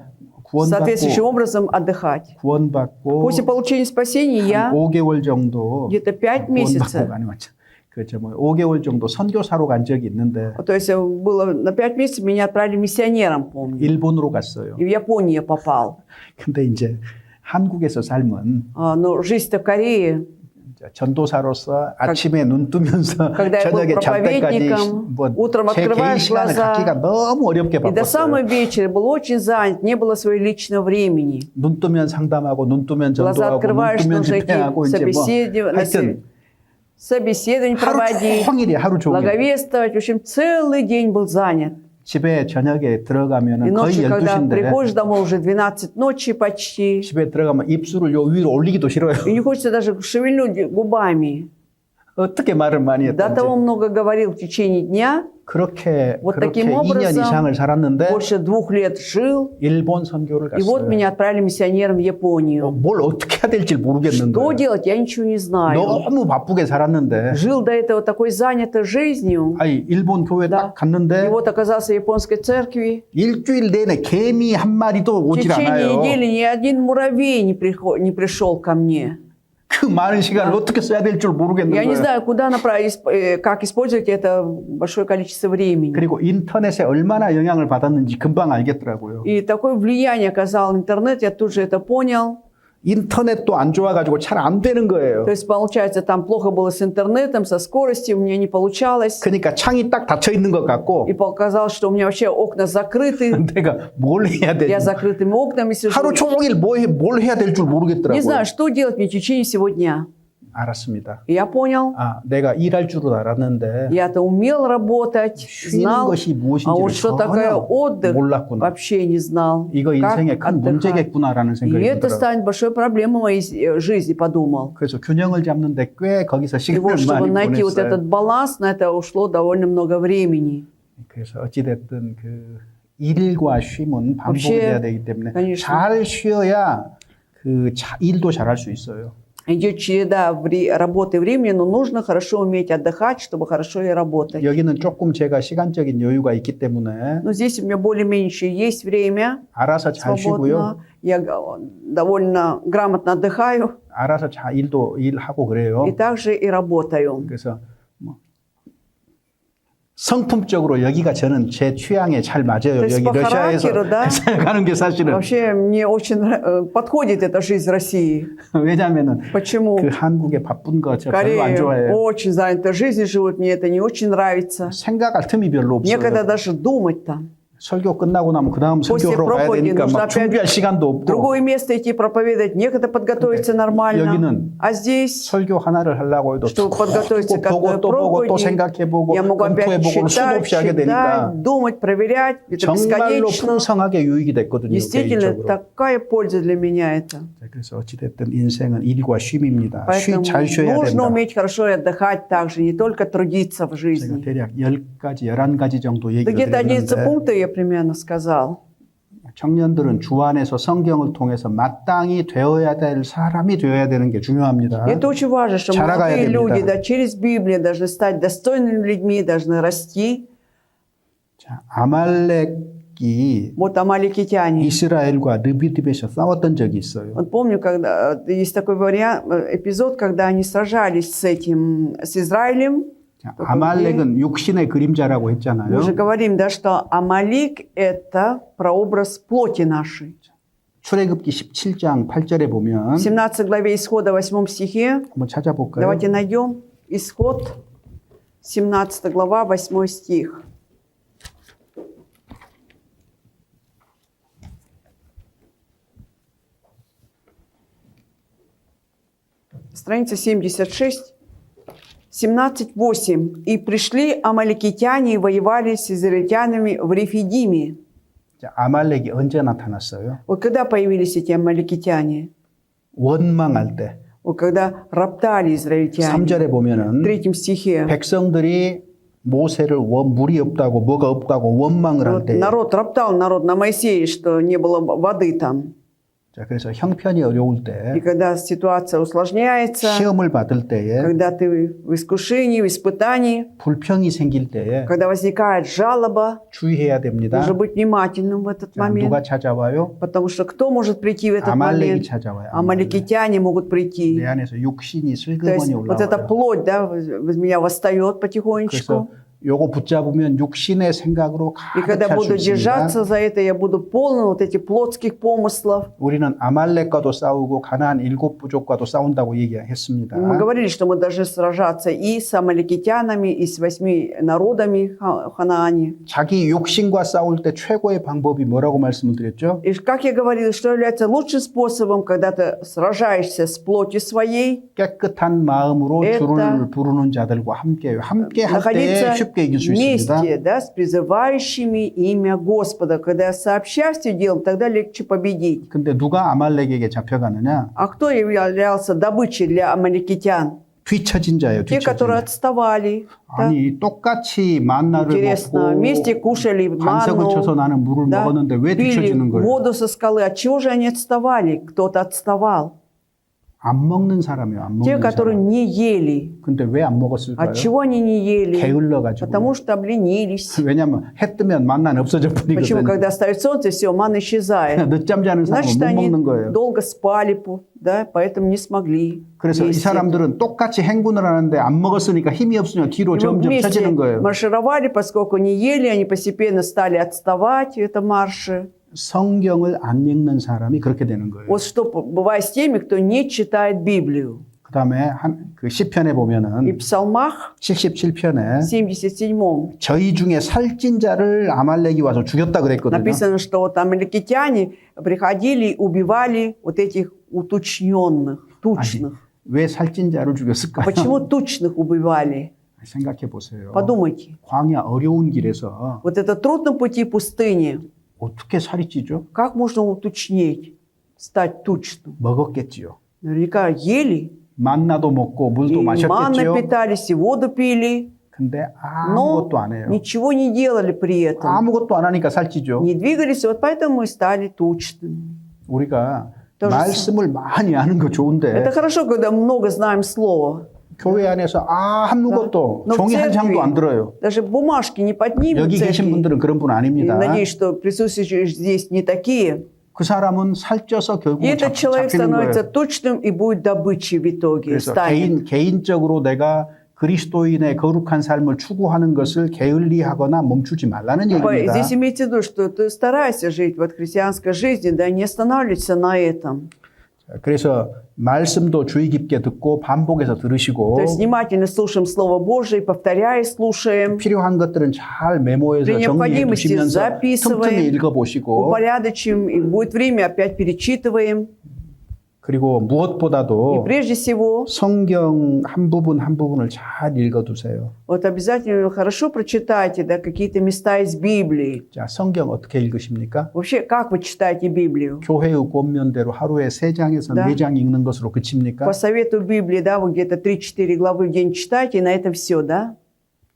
соответствующим образом отдыхать. 구원받고 После получения спасения 한 я 5개월 정도 где-то 5 месяцев, 구원받고 아니 맞죠. 그렇죠. 뭐 5개월 정도 선교사로 간 적이 있는데 то есть было на 5 месяцев меня отправили миссионером, помню. 일본으로 갔어요. И в Японию я попал. 근데 이제 한국에서 삶은 Но жизнь-то в Корее, 전도사로서 아침에 눈 뜨면서 когда я был 저녁에 잘 때까지 проповедником, 뭐 утром 제 개인 открываешь 시간을 глаза, 갖기가 너무 어렵게 и до самого 바빴어요. вечера был очень занят, не было своего личного времени. 눈 뜨면 상담하고 눈 뜨면 Глаза 전도하고 눈 открываешь, 뜨면 нужно идти 집회하고 이제 뭐 собеседование, 하여튼 собеседование 하루 проводить, 종일이 하루 종일 благовествовать. В общем, целый день был занят. 집에 저녁에 И 들어가면은 거의 ночью, когда 12시인데 приходишь домой, уже 12 ночи почти, 집에 들어가면 입술을 요 위로 올리기도 싫어요. и не хочется даже шевельнуть губами. 어떻게 말을 많이 До 했던지. того много говорил в течение дня, 그렇게 Вот 그렇게 таким 2년 образом 이상을 살았는데 больше 2 лет жил, 일본 선교를 и вот 갔어요. меня отправили миссионером в Японию. 뭘 어떻게 해야 될지 모르겠는 Что 거예요. делать, я ничего не знаю. 너무 바쁘게 살았는데 Жил до этого такой занятой жизнью, 아니 일본 교회 Да. 딱 갔는데 и вот оказался в японской церкви. 일주일 내내 개미 한 마리도 В 오질 течение 않아요. недели ни один муравей не пришел ко мне. 그 많은 시간을 어떻게 써야 될 줄 모르겠는 Я не 거예요. знаю, куда направить, как использовать это большое количество времени. 그리고 인터넷에 얼마나 영향을 받았는지 금방 알겠더라고요. И такое влияние оказал интернет, я тут же это понял. 인터넷도 안 좋아가지고 잘 안 되는 거예요. То есть, получается, там плохо было с интернетом, со скоростью, у меня не получалось. 그러니까 창이 딱 닫혀 있는 것 같고 И показалось, что у меня вообще окна закрыты. 내가 뭘 해야 Я 되지? закрытыми окнами сижу. 하루 종일 뭘 해야 될 줄 Не 모르겠더라고요. знаю, что делать мне в течение всего дня. 알았습니다. И я понял, 아, 내가 일할 줄은 알았는데 я-то умел работать, 쉬는 знал, 것이 а 무엇인지를 вот что такое 전혀 отдых, 몰랐구나. вообще не знал. 이거 Как 인생의 큰 отдыхать. 문제겠구나라는 И 생각이 это 들더라고요. станет большой проблемой моей жизни, подумал. 그래서 균형을 잡는데 꽤 거기서 И вот, 시간을 чтобы 많이 найти вот этот 보냈어요. баланс, на это ушло довольно много времени. 그래서 어찌됐든 그 일과 쉼은 반복이 вообще, 돼야 되기 때문에 конечно. 잘 쉬어야 그 일도 잘할 수 있어요. Идет череда работы и времени, но нужно хорошо уметь отдыхать, чтобы хорошо и работать. 여기는 조금 제가 시간적인 여유가 있기 때문에 Но здесь у меня более-менее еще есть время 알아서 잘 쉬고요. свободно. Я довольно грамотно отдыхаю 알아서 잘 일하고 그래요. и также и работаю. 그래서 뭐 성품적으로 여기가 저는 제 취향에 잘 맞아요. То есть 여기 по 러시아에서 характеру, да? 생각하는 게 사실은 Вообще мне очень подходит эта жизнь в России. 왜냐하면은 Почему? 그 한국의 바쁜 거 저 별로 안 Корея 좋아해요. очень занятой жизнью живут, мне это не очень нравится. 생각할 틈이 별로 없어요. Некогда даже думать там. 설교 끝나고 나면 그 다음 После 설교로 가야 проповеди 되니까 нужно 막 준비할 опять 시간도 в 없고 другое место идти проповедовать, некогда подготовиться нормально. 여기는 А здесь, 설교 하나를 하려고 해도 чтобы подготовиться к 보고 одной 또 보고 또 проповеди, 생각해보고 я могу опять 검토해보고 수도 читать, 없이 하게 되니까 читать, думать, проверять. Это 정말로 бесконечно. 풍성하게 유익이 됐거든요. Действительно, 개인적으로. такая польза для меня это. 자, 그래서 어찌됐든 인생은 일과 쉼입니다. Поэтому 잘 쉬어야 нужно 된다. уметь хорошо и отдыхать также, не только трудиться в 제가 жизни. 대략 10가지, 11가지 정도 Да 얘기를 где-то 11 드렸는데 пунктов я примерно сказал. 청년들은 주 안에서 성경을 통해서 마땅히 되어야 될 사람이 되어야 되는 게 중요합니다. И это очень важно, что 자라가야 молодые люди 됩니다. да, через Библию должны стать достойными людьми, должны расти. 자, 아말렉이 Вот амаликитяне. 이스라엘과 르비딤에서 싸웠던 적이 있어요. Вот помню, когда есть такой вариант, эпизод, когда они сражались с Израилем. 자, 아말렉은 육신의 그림자라고 했잖아요. Мы же говорим, да, что Амалик – это прообраз плоти нашей. 출애굽기 17장 8절에 В 보면 17 главе Исхода, 8 стихе, 한번 찾아볼까요? давайте найдем Исход, 17 глава, 8 стих. Страница 76, 17:8. «И пришли амаликитяне и воевали с израильтянами в Рефидиме». 자, 아말렉이 언제 나타났어요? Вот когда появились эти амаликитяне? 원망할 때. Вот когда роптали израильтяне. 3절에 В 보면은 3 стихе. 백성들이 모세를 물이 없다고 뭐가 없다고 원망을 할 Вот 때. народ роптал, народ на Моисея, что не было воды там. 자, 그래서 형편이 어려울 И 때, когда ситуация усложняется, 시험을 받을 때에, когда ты в искушении, в испытании, 불평이 생길 때에 когда возникает жалоба, 주의해야 됩니다. нужно быть внимательным в этот 자, момент. 누가 찾아와요? Потому что кто может прийти в этот 아말렉이 момент? 찾아와요. Амаликитяне могут прийти. 내 안에서 육신이 То есть 슬그머니 вот эта 올라와요. плоть, да, из меня восстает потихонечку. 그래서 요거 붙잡으면 육신의 생각으로 И когда 가득 찰 수 буду 있습니다. держаться за это, я буду полон вот этих плотских помыслов. 우리는 아말렉과도 싸우고 가나안 7 부족과도 싸운다고 얘기했습니다. Мы говорили, что мы должны сражаться и с амаликитянами, и с 8 народами в Ханаане. 자기 육신과 싸울 때 최고의 방법이 뭐라고 말씀을 드렸죠? И как я говорила, что является лучшим способом, когда ты сражаешься с плотью своей, 깨끗한 마음으로 Это 주를 부르는 자들과 함께요. 함께 할 때 находиться 쉽게 이길 수 있습니다. вместе, да, с призывающими имя Господа. Когда сообща все делаем, тогда легче победить. 근데 누가 아말렉에게 잡혀가느냐? А кто являлся добычей для амаликитян? 뒤처진 자예요. Те, 뒤처진 которые 자. отставали. Да? 아니 똑같이 만나를 Интересно, 먹고 вместе кушали 반석을 쳐서 манну, 나는 물을 да, 먹었는데 왜 пили 뒤처지는 거예요? воду со скалы. От чего же они отставали? Кто-то отставал. 안 먹는 사람이에요. 안 Те, 먹는 которые 사람. не ели. 근데 왜 안 먹었을까요? От чего они не ели? 게을러가지고. Потому что обленились. 왜냐하면 해 뜨면 만나는 없어져 Почему? 버리거든요. Когда стоит солнце, все, манна исчезает. 늦잠 자는 Значит, 사람은 못 они 먹는 거예요. долго спали, да, поэтому не смогли. 그래서 이 вместе. 사람들은 똑같이 행군을 하는데 안 먹었으니까 힘이 없으니까 뒤로 И мы 점점 вместе 처지는 거예요. маршировали, поскольку не ели, они постепенно стали отставать, это марши. 성경을 안 읽는 사람이 그렇게 되는 거예요. Вот что бывает с теми, кто не читает Библию. 그다음에 그 시편에 И 보면은 в Псалмах 77편에 77 저희 중에 살찐 자를 아말렉이 와서 죽였다 그랬거든요. написано, что вот амаликитяне приходили и убивали вот этих уточненных, тучных. 왜 살찐 자를 죽였을까요? Почему тучных убивали? 생각해 보세요. Подумайте. 광야 어려운 길에서 Вот это трудном пути пустыни. 어떻게 살이 찌죠? Как можно уточнеть, стать тучным? 먹었겠지요. Наверняка ели, 만나도 먹고 и 물도 манной 마셨겠지요. питались, и воду пили, 근데 но 아무것도 안 해요. ничего не делали при этом. 아무것도 안 하니까 살찌죠. Не двигались, вот поэтому мы стали тучными. 우리가 또 말씀을 많이 아는 거 좋은데 Это хорошо, когда много знаем слова. 교회 안에서 아무것도 Но в 종이 한 장도 안 церкви 들어요. даже бумажки не поднимем в 여기 계신 церкви. 분들은 그런 분 И 아닙니다. надеюсь, что присутствующие здесь не такие. 그 사람은 살쪄서 결국 И этот человек 잡히는 становится 거예요. тучным и будет добычей в итоге. 그래서 Станет. 개인적으로 내가 그리스도인의 거룩한 삶을 추구하는 것을 게을리하거나 멈추지 말라는 얘기입니다. Здесь имейте в виду, что ты старайся жить вот христианской жизни, да, не останавливайся на этом. 그래서 말씀도 주의 깊게 듣고 반복해서 들으시고 То есть внимательно слушаем Слово Божие, повторяя, слушаем, 필요한 것들은 잘 메모해서 При 정리해 необходимости 두시면서 записываем. 틈틈이 읽어보시고 упорядочим, и будет время, опять перечитываем. 그리고 И 무엇보다도 прежде всего, 성경 한 부분 한 부분을 잘 읽어두세요. вот обязательно хорошо прочитайте, да, какие-то места из Библии. 자, 성경 어떻게 읽으십니까? Вообще, как вы читаете Библию? 교회의 권면대로 하루에 3장에서 Да. 4장 읽는 것으로 그칩니까? По совету Библии, да, вы где-то 3-4 главы в день читаете, и на этом все, да?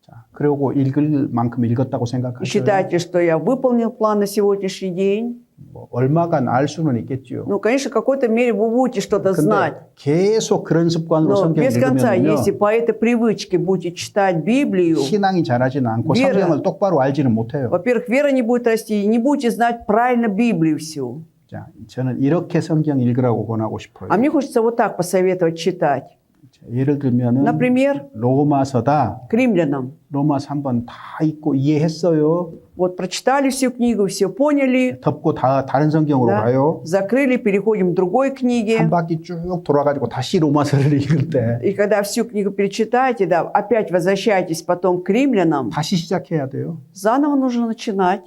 자, 그리고 읽을 만큼 읽었다고 И 생각하셔요. считаете, что я выполнил план на сегодняшний день. 뭐 얼마간 알 수는 있겠죠. Ну, конечно, в какой-то мере вы будете что-то знать. 근데 계속 그런 습관으로 Но 성경 без конца, 읽으면요. если по этой привычке будете читать Библию, 신앙이 자라지는 않고 Вера. 성경을 똑바로 알지는 못해요. во-первых, вера не будет расти, и не будете знать правильно Библию всю. 자, 저는 이렇게 성경 읽으라고 권하고 싶어요. А мне хочется вот так посоветовать читать. 자, 예를 들면은 Например, 로마서다. к римлянам. 로마서 한번 다 읽고 이해했어요. Вот прочитали всю книгу, все поняли, 덮고 다 다른 성경으로 да, 가요. закрыли, переходим к другой 한 книге. 바퀴 쭉 돌아가지고 다시 로마서를 읽을 때 И когда всю книгу перечитаете, да, опять возвращаетесь потом к римлянам, 다시 시작해야 돼요. заново нужно начинать.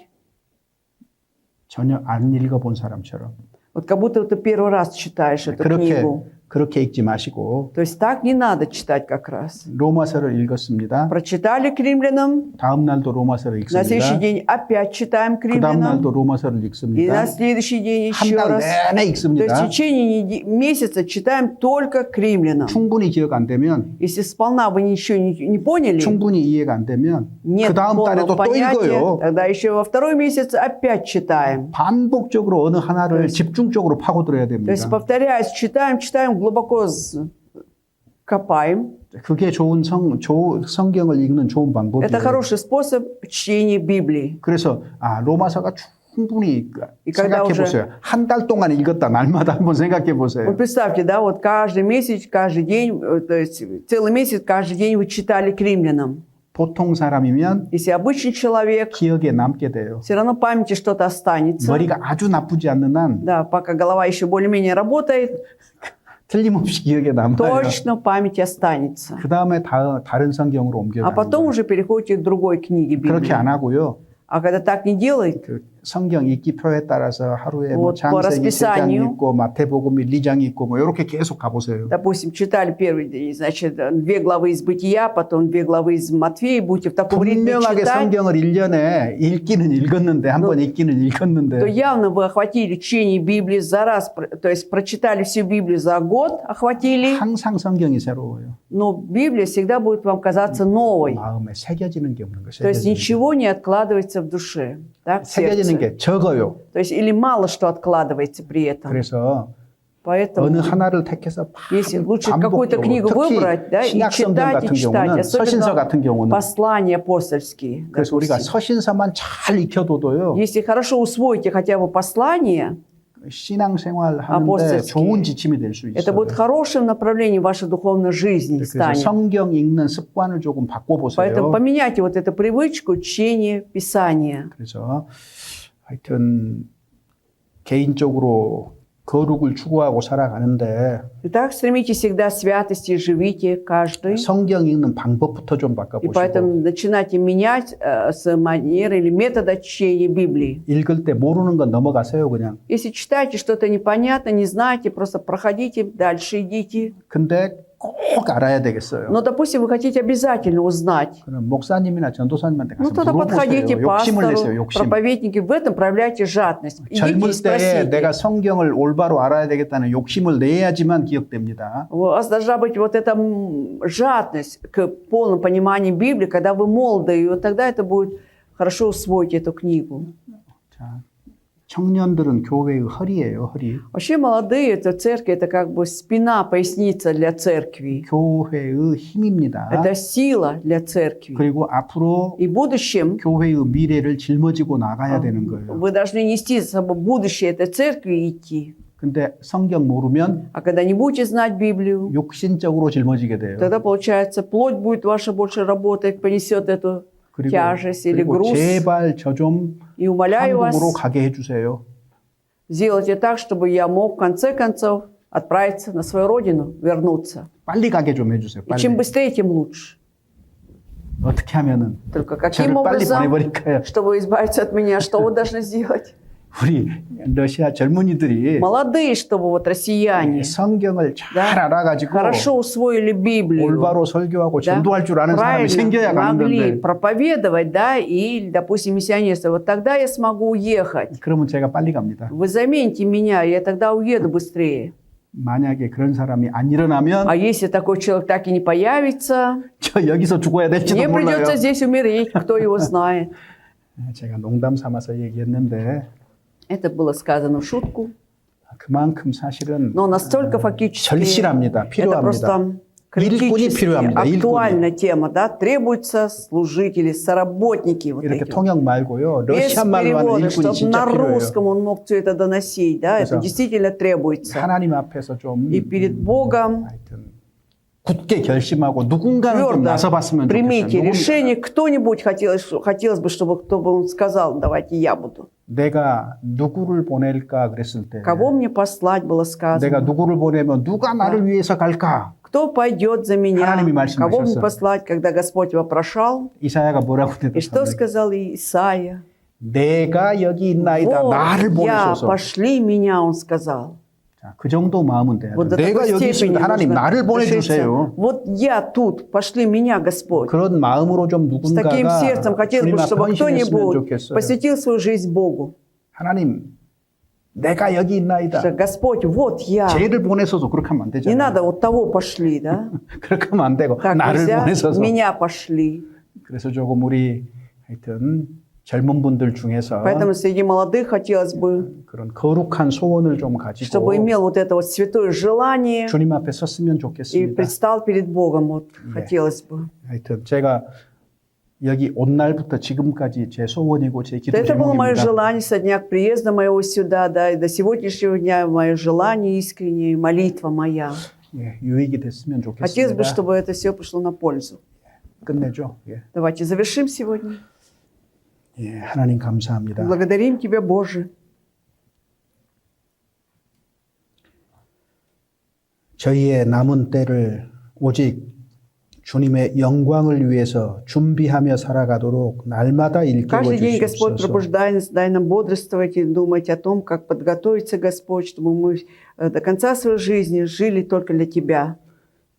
전혀 안 읽어본 사람처럼. Вот как будто ты первый раз читаешь эту книгу. 그렇게 읽지 마시고 То есть так не надо читать как раз. 로마서를 읽었습니다. Прочитали к римлянам, 다음 날도 로마서를 на следующий 읽습니다. день опять читаем к 그 다음 римлянам, 날도 로마서를 и 읽습니다. на следующий день 한 еще 달 раз. 내내 То есть в 읽습니다. течение месяца читаем только к римлянам. 충분히 기억 안 되면 Если сполна вы ничего не поняли, 충분히 이해가 안 되면 нет 그 다음 달에도 полного 또 понятия, 읽어요. тогда еще во второй месяц опять читаем. 반복적으로 어느 하나를 집중적으로 파고들어야 То 됩니다. есть, повторяясь, читаем, глубоко копаем. 그게 좋은 성경을 읽는 좋은 방법이에요. Это хороший способ чтения Библии. 그래서 로마서가 충분히 И когда 생각해 уже- 보세요. 한 달 동안 읽었다. 날마다 한번 생각해 Вот 보세요. представьте, да, вот каждый месяц, каждый день, то есть целый месяц, каждый день вы читали к римлянам. 보통 사람이면 Если обычный человек, 기억에 남게 돼요. все равно в памяти что-то останется. 머리가 아주 나쁘지 않는 한 Да, пока голова еще более-менее работает, 틀림없이 기억에 남아요. точно в памяти останется. 그 다음에 다른 성경으로 А 옮겨가는 потом 거예요. уже переходите к другой книге 그렇게 Библии. 안 하고요. А когда так не делает, 그 성경 읽기 표에 따라서 하루에 뭐 Вот по 창세기 3장 расписанию. 읽고 마태복음 1, 2장 읽고 뭐 이렇게 계속 가보세요. допустим, читали первый день, значит, 2 главы из Бытия, потом 2 главы из Матфея, будете в таком ритме 분명하게 читать, 성경을 1년에 읽기는 읽었는데 한 번 읽기는 то 읽었는데 явно вы охватили чтение Библии за раз, то есть прочитали всю Библию за год, охватили, 항상 성경이 새로워요. но Библия всегда будет вам казаться новой. 마음에 새겨지는 게 없는 거예요. То есть 새겨지는 게. ничего не откладывается в душе, да, в 새겨지는 сердце. 게 적어요. То есть или мало что откладывается при этом. 그래서 Поэтому 어느 하나를 택해서 если лучше какую-то 반복적으로 книгу 특히 выбрать, да, и 신약성경 читать, 같은 и читать, 경우는 서신서 같은 особенно 경우는 послания апостольские. 그래서 우리가 допустим. 서신서만 잘 익혀둬도요. Если хорошо усвоите хотя бы послание, 신앙생활 하는데 апостольские, 좋은 지침이 될 수 это 있어요. будет хорошим направлением вашей духовной жизни 그래서 станет. 성경 읽는 습관을 조금 바꿔보세요. Поэтому поменяйте вот эту привычку чтения Писания. 그래서 하여튼 개인적으로 거룩을 추구하고 살아가는데 Итак, стремитесь всегда святости, живите каждый. 성경 읽는 방법부터 좀 И 바꿔보시고 поэтому начинайте менять с манеры или метода чтения Библии. 읽을 때 모르는 건 넘어가세요 그냥. Если читаете что-то непонятно, не знаете, просто проходите, дальше идите. 근데 꼭 알아야 되겠어요. Но, допустим, вы хотите обязательно узнать. 그럼 목사님이나 전도사님한테 Ну, 가서 тогда подходите 물어보세요. 욕심을 내세요. пастору, 욕심. проповедники, в этом проявляйте жадность. Идите и 젊을 때에 спросите. 내가 성경을 올바로 알아야 되겠다는 욕심을 내야지만 기억됩니다. У вас должна быть вот эта жадность к полному пониманию Библии, когда вы молоды, и вот тогда это будет хорошо усвоить эту книгу. 자, 청년들은 교회의 허리예요, 허리. Вообще молодые, это церковь, это как бы спина, поясница для церкви. 교회의 힘입니다. Это сила для церкви. 그리고 앞으로 И в будущем 교회의 미래를 짊어지고 나가야 되는 거예요. вы должны нести за собой будущее этой церкви и идти. 근데 성경 모르면 А когда не будете знать Библию, 욕심적으로 짊어지게 돼요. тогда, получается, плоть будет ваша больше работать, понесет эту 그리고, тяжесть или 그리고 груз. 제발 저 좀 И умоляю вас, 한국으로 가게 해주세요. сделайте так, чтобы я мог в конце концов отправиться на свою родину, вернуться. 빨리 가게 좀 해주세요. И 빨리. чем быстрее, тем лучше. 어떻게 하면은 Только 저를 каким 빨리 образом, 보내버릴까요? чтобы избавиться от меня, что вы должны сделать? 우리 러시아 젊은이들이 Молодые, чтобы вот россияне 성경을 잘 Да. 알아가지고 хорошо усвоили Библию, 올바로 설교하고 да, 전도할 줄 아는 사람이 생겨야 правильно могли 가는 건데 проповедовать, да, и, допустим, миссионерство. Вот тогда я смогу уехать. 그러면 제가 빨리 갑니다. Вы замените меня, я тогда уеду быстрее. 만약에 그런 사람이 안 일어나면 А если такой человек так и не появится, 저 여기서 죽어야 될지도 мне 몰라요. придется здесь умереть, кто его знает. 제가 농담 삼아서 얘기했는데 Это было сказано в шутку, 그만큼 사실은 но настолько фактически 절실합니다. это 필요합니다. просто 일꾼이 критически 필요합니다. 일꾼이. актуальная тема, да, требуются служители, соработники вот 이렇게 эти. 통역 말고요. Без 러시아말로 하는 перевода, 일꾼이 чтобы 진짜 на 필요해요. русском он мог все это доносить, да, это 그래서 действительно требуется. 하나님 앞에서 좀 И перед Богом 하여튼 굳게 결심하고 누군가는 좀 твердо 나서봤으면 примите 좋겠어요. решение. Кто-нибудь хотелось бы, чтобы кто бы сказал, давайте я буду. 내가 누구를 보낼까 그랬을 때 Кого мне послать, было 내가 сказано. 누구를 보내면 누가 나를 위해서 갈까? Кто пойдет за меня? 하나님이 Кого мне 말씀하셨어요. послать, когда Господь вопрошал? 이사야가 뭐라고 И что 대답합니까? сказал Исаия? 내가 여기 있나이다. Вот 나를 я, 보내소서. пошли меня, он сказал. 자, 그 정도 마음은 돼야 Вот 돼요. до 내가 такой 여기 степени 있습니다. 하나님 нужно 나를 решиться. 보내주세요. Вот я тут, пошли меня, Господь. 그런 마음으로 좀 С таким 누군가가 сердцем хотелось 주님 бы, 앞에 чтобы 헌신했으면 кто-нибудь 좋겠어요. посвятил свою жизнь Богу. 하나님, 내가 여기 있나이다. Что, Господь, вот я. 쟤를 보내소서 그렇게 하면 안 Не 되잖아요. надо вот того пошли, да? 그렇게 하면 안 되고 Так 나를 нельзя, 보내소서. меня пошли. 그래서 조금 우리 하여튼 젊은 분들 중에서 Поэтому среди молодых хотелось бы, 그런 거룩한 소원을 좀 가지고 чтобы имел вот это вот святое желание 주님 앞에 섰으면 и 좋겠습니다. предстал перед Богом. Вот 네. хотелось бы. 하여튼 제가 여기 온 날부터 지금까지 제 소원이고 제 기도 Это было мое 제목입니다. желание со дня приезда моего сюда, да, и до сегодняшнего дня мое желание искреннее, молитва моя. 예, 유익이 됐으면 Хотелось бы, 좋겠습니다. чтобы это все пошло на пользу. 끝내죠. 예. Давайте завершим сегодня. 예, 하나님 감사합니다. Благодарим Тебя, Боже. 저희의 남은 때를 오직 주님의 영광을 위해서 준비하며 살아가도록 날마다 일깨워 Каждый день, Господь, 주시옵소서. пробуждай нас, дай нам бодрствовать и думать о том, как подготовиться, Господь, чтобы мы до конца своей жизни жили только для Тебя.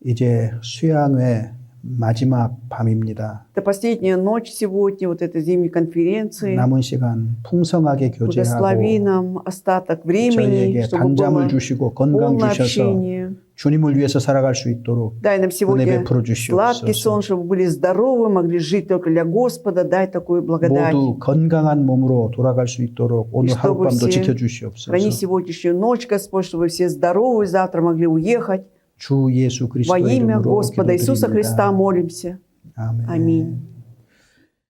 이제 수양회 마지막 밤입니다. Это последняя ночь сегодня, вот этой зимней конференции. 남은 시간 풍성하게 Благослови 교제하고 нам остаток времени, 저희에게 чтобы 단잠을 было 주시고 건강 полное 주셔서 общение. 주님을 위해서 살아갈 수 있도록 Дай нам 은혜 сегодня 베풀어 сладкий сон, 주시옵소서. чтобы были здоровы, могли жить только для Господа. Дай такую благодать. 모두 건강한 몸으로 돌아갈 수 있도록 오늘 И чтобы 하룻밤도 все 지켜주시옵소서. Храни сегодняшнюю ночь, Господь, чтобы все здоровы, завтра могли уехать. 주 예수 Во 그리스도의 имя 이름으로 Господа Иисуса 기도드립니다. Христа молимся. 아멘. Аминь.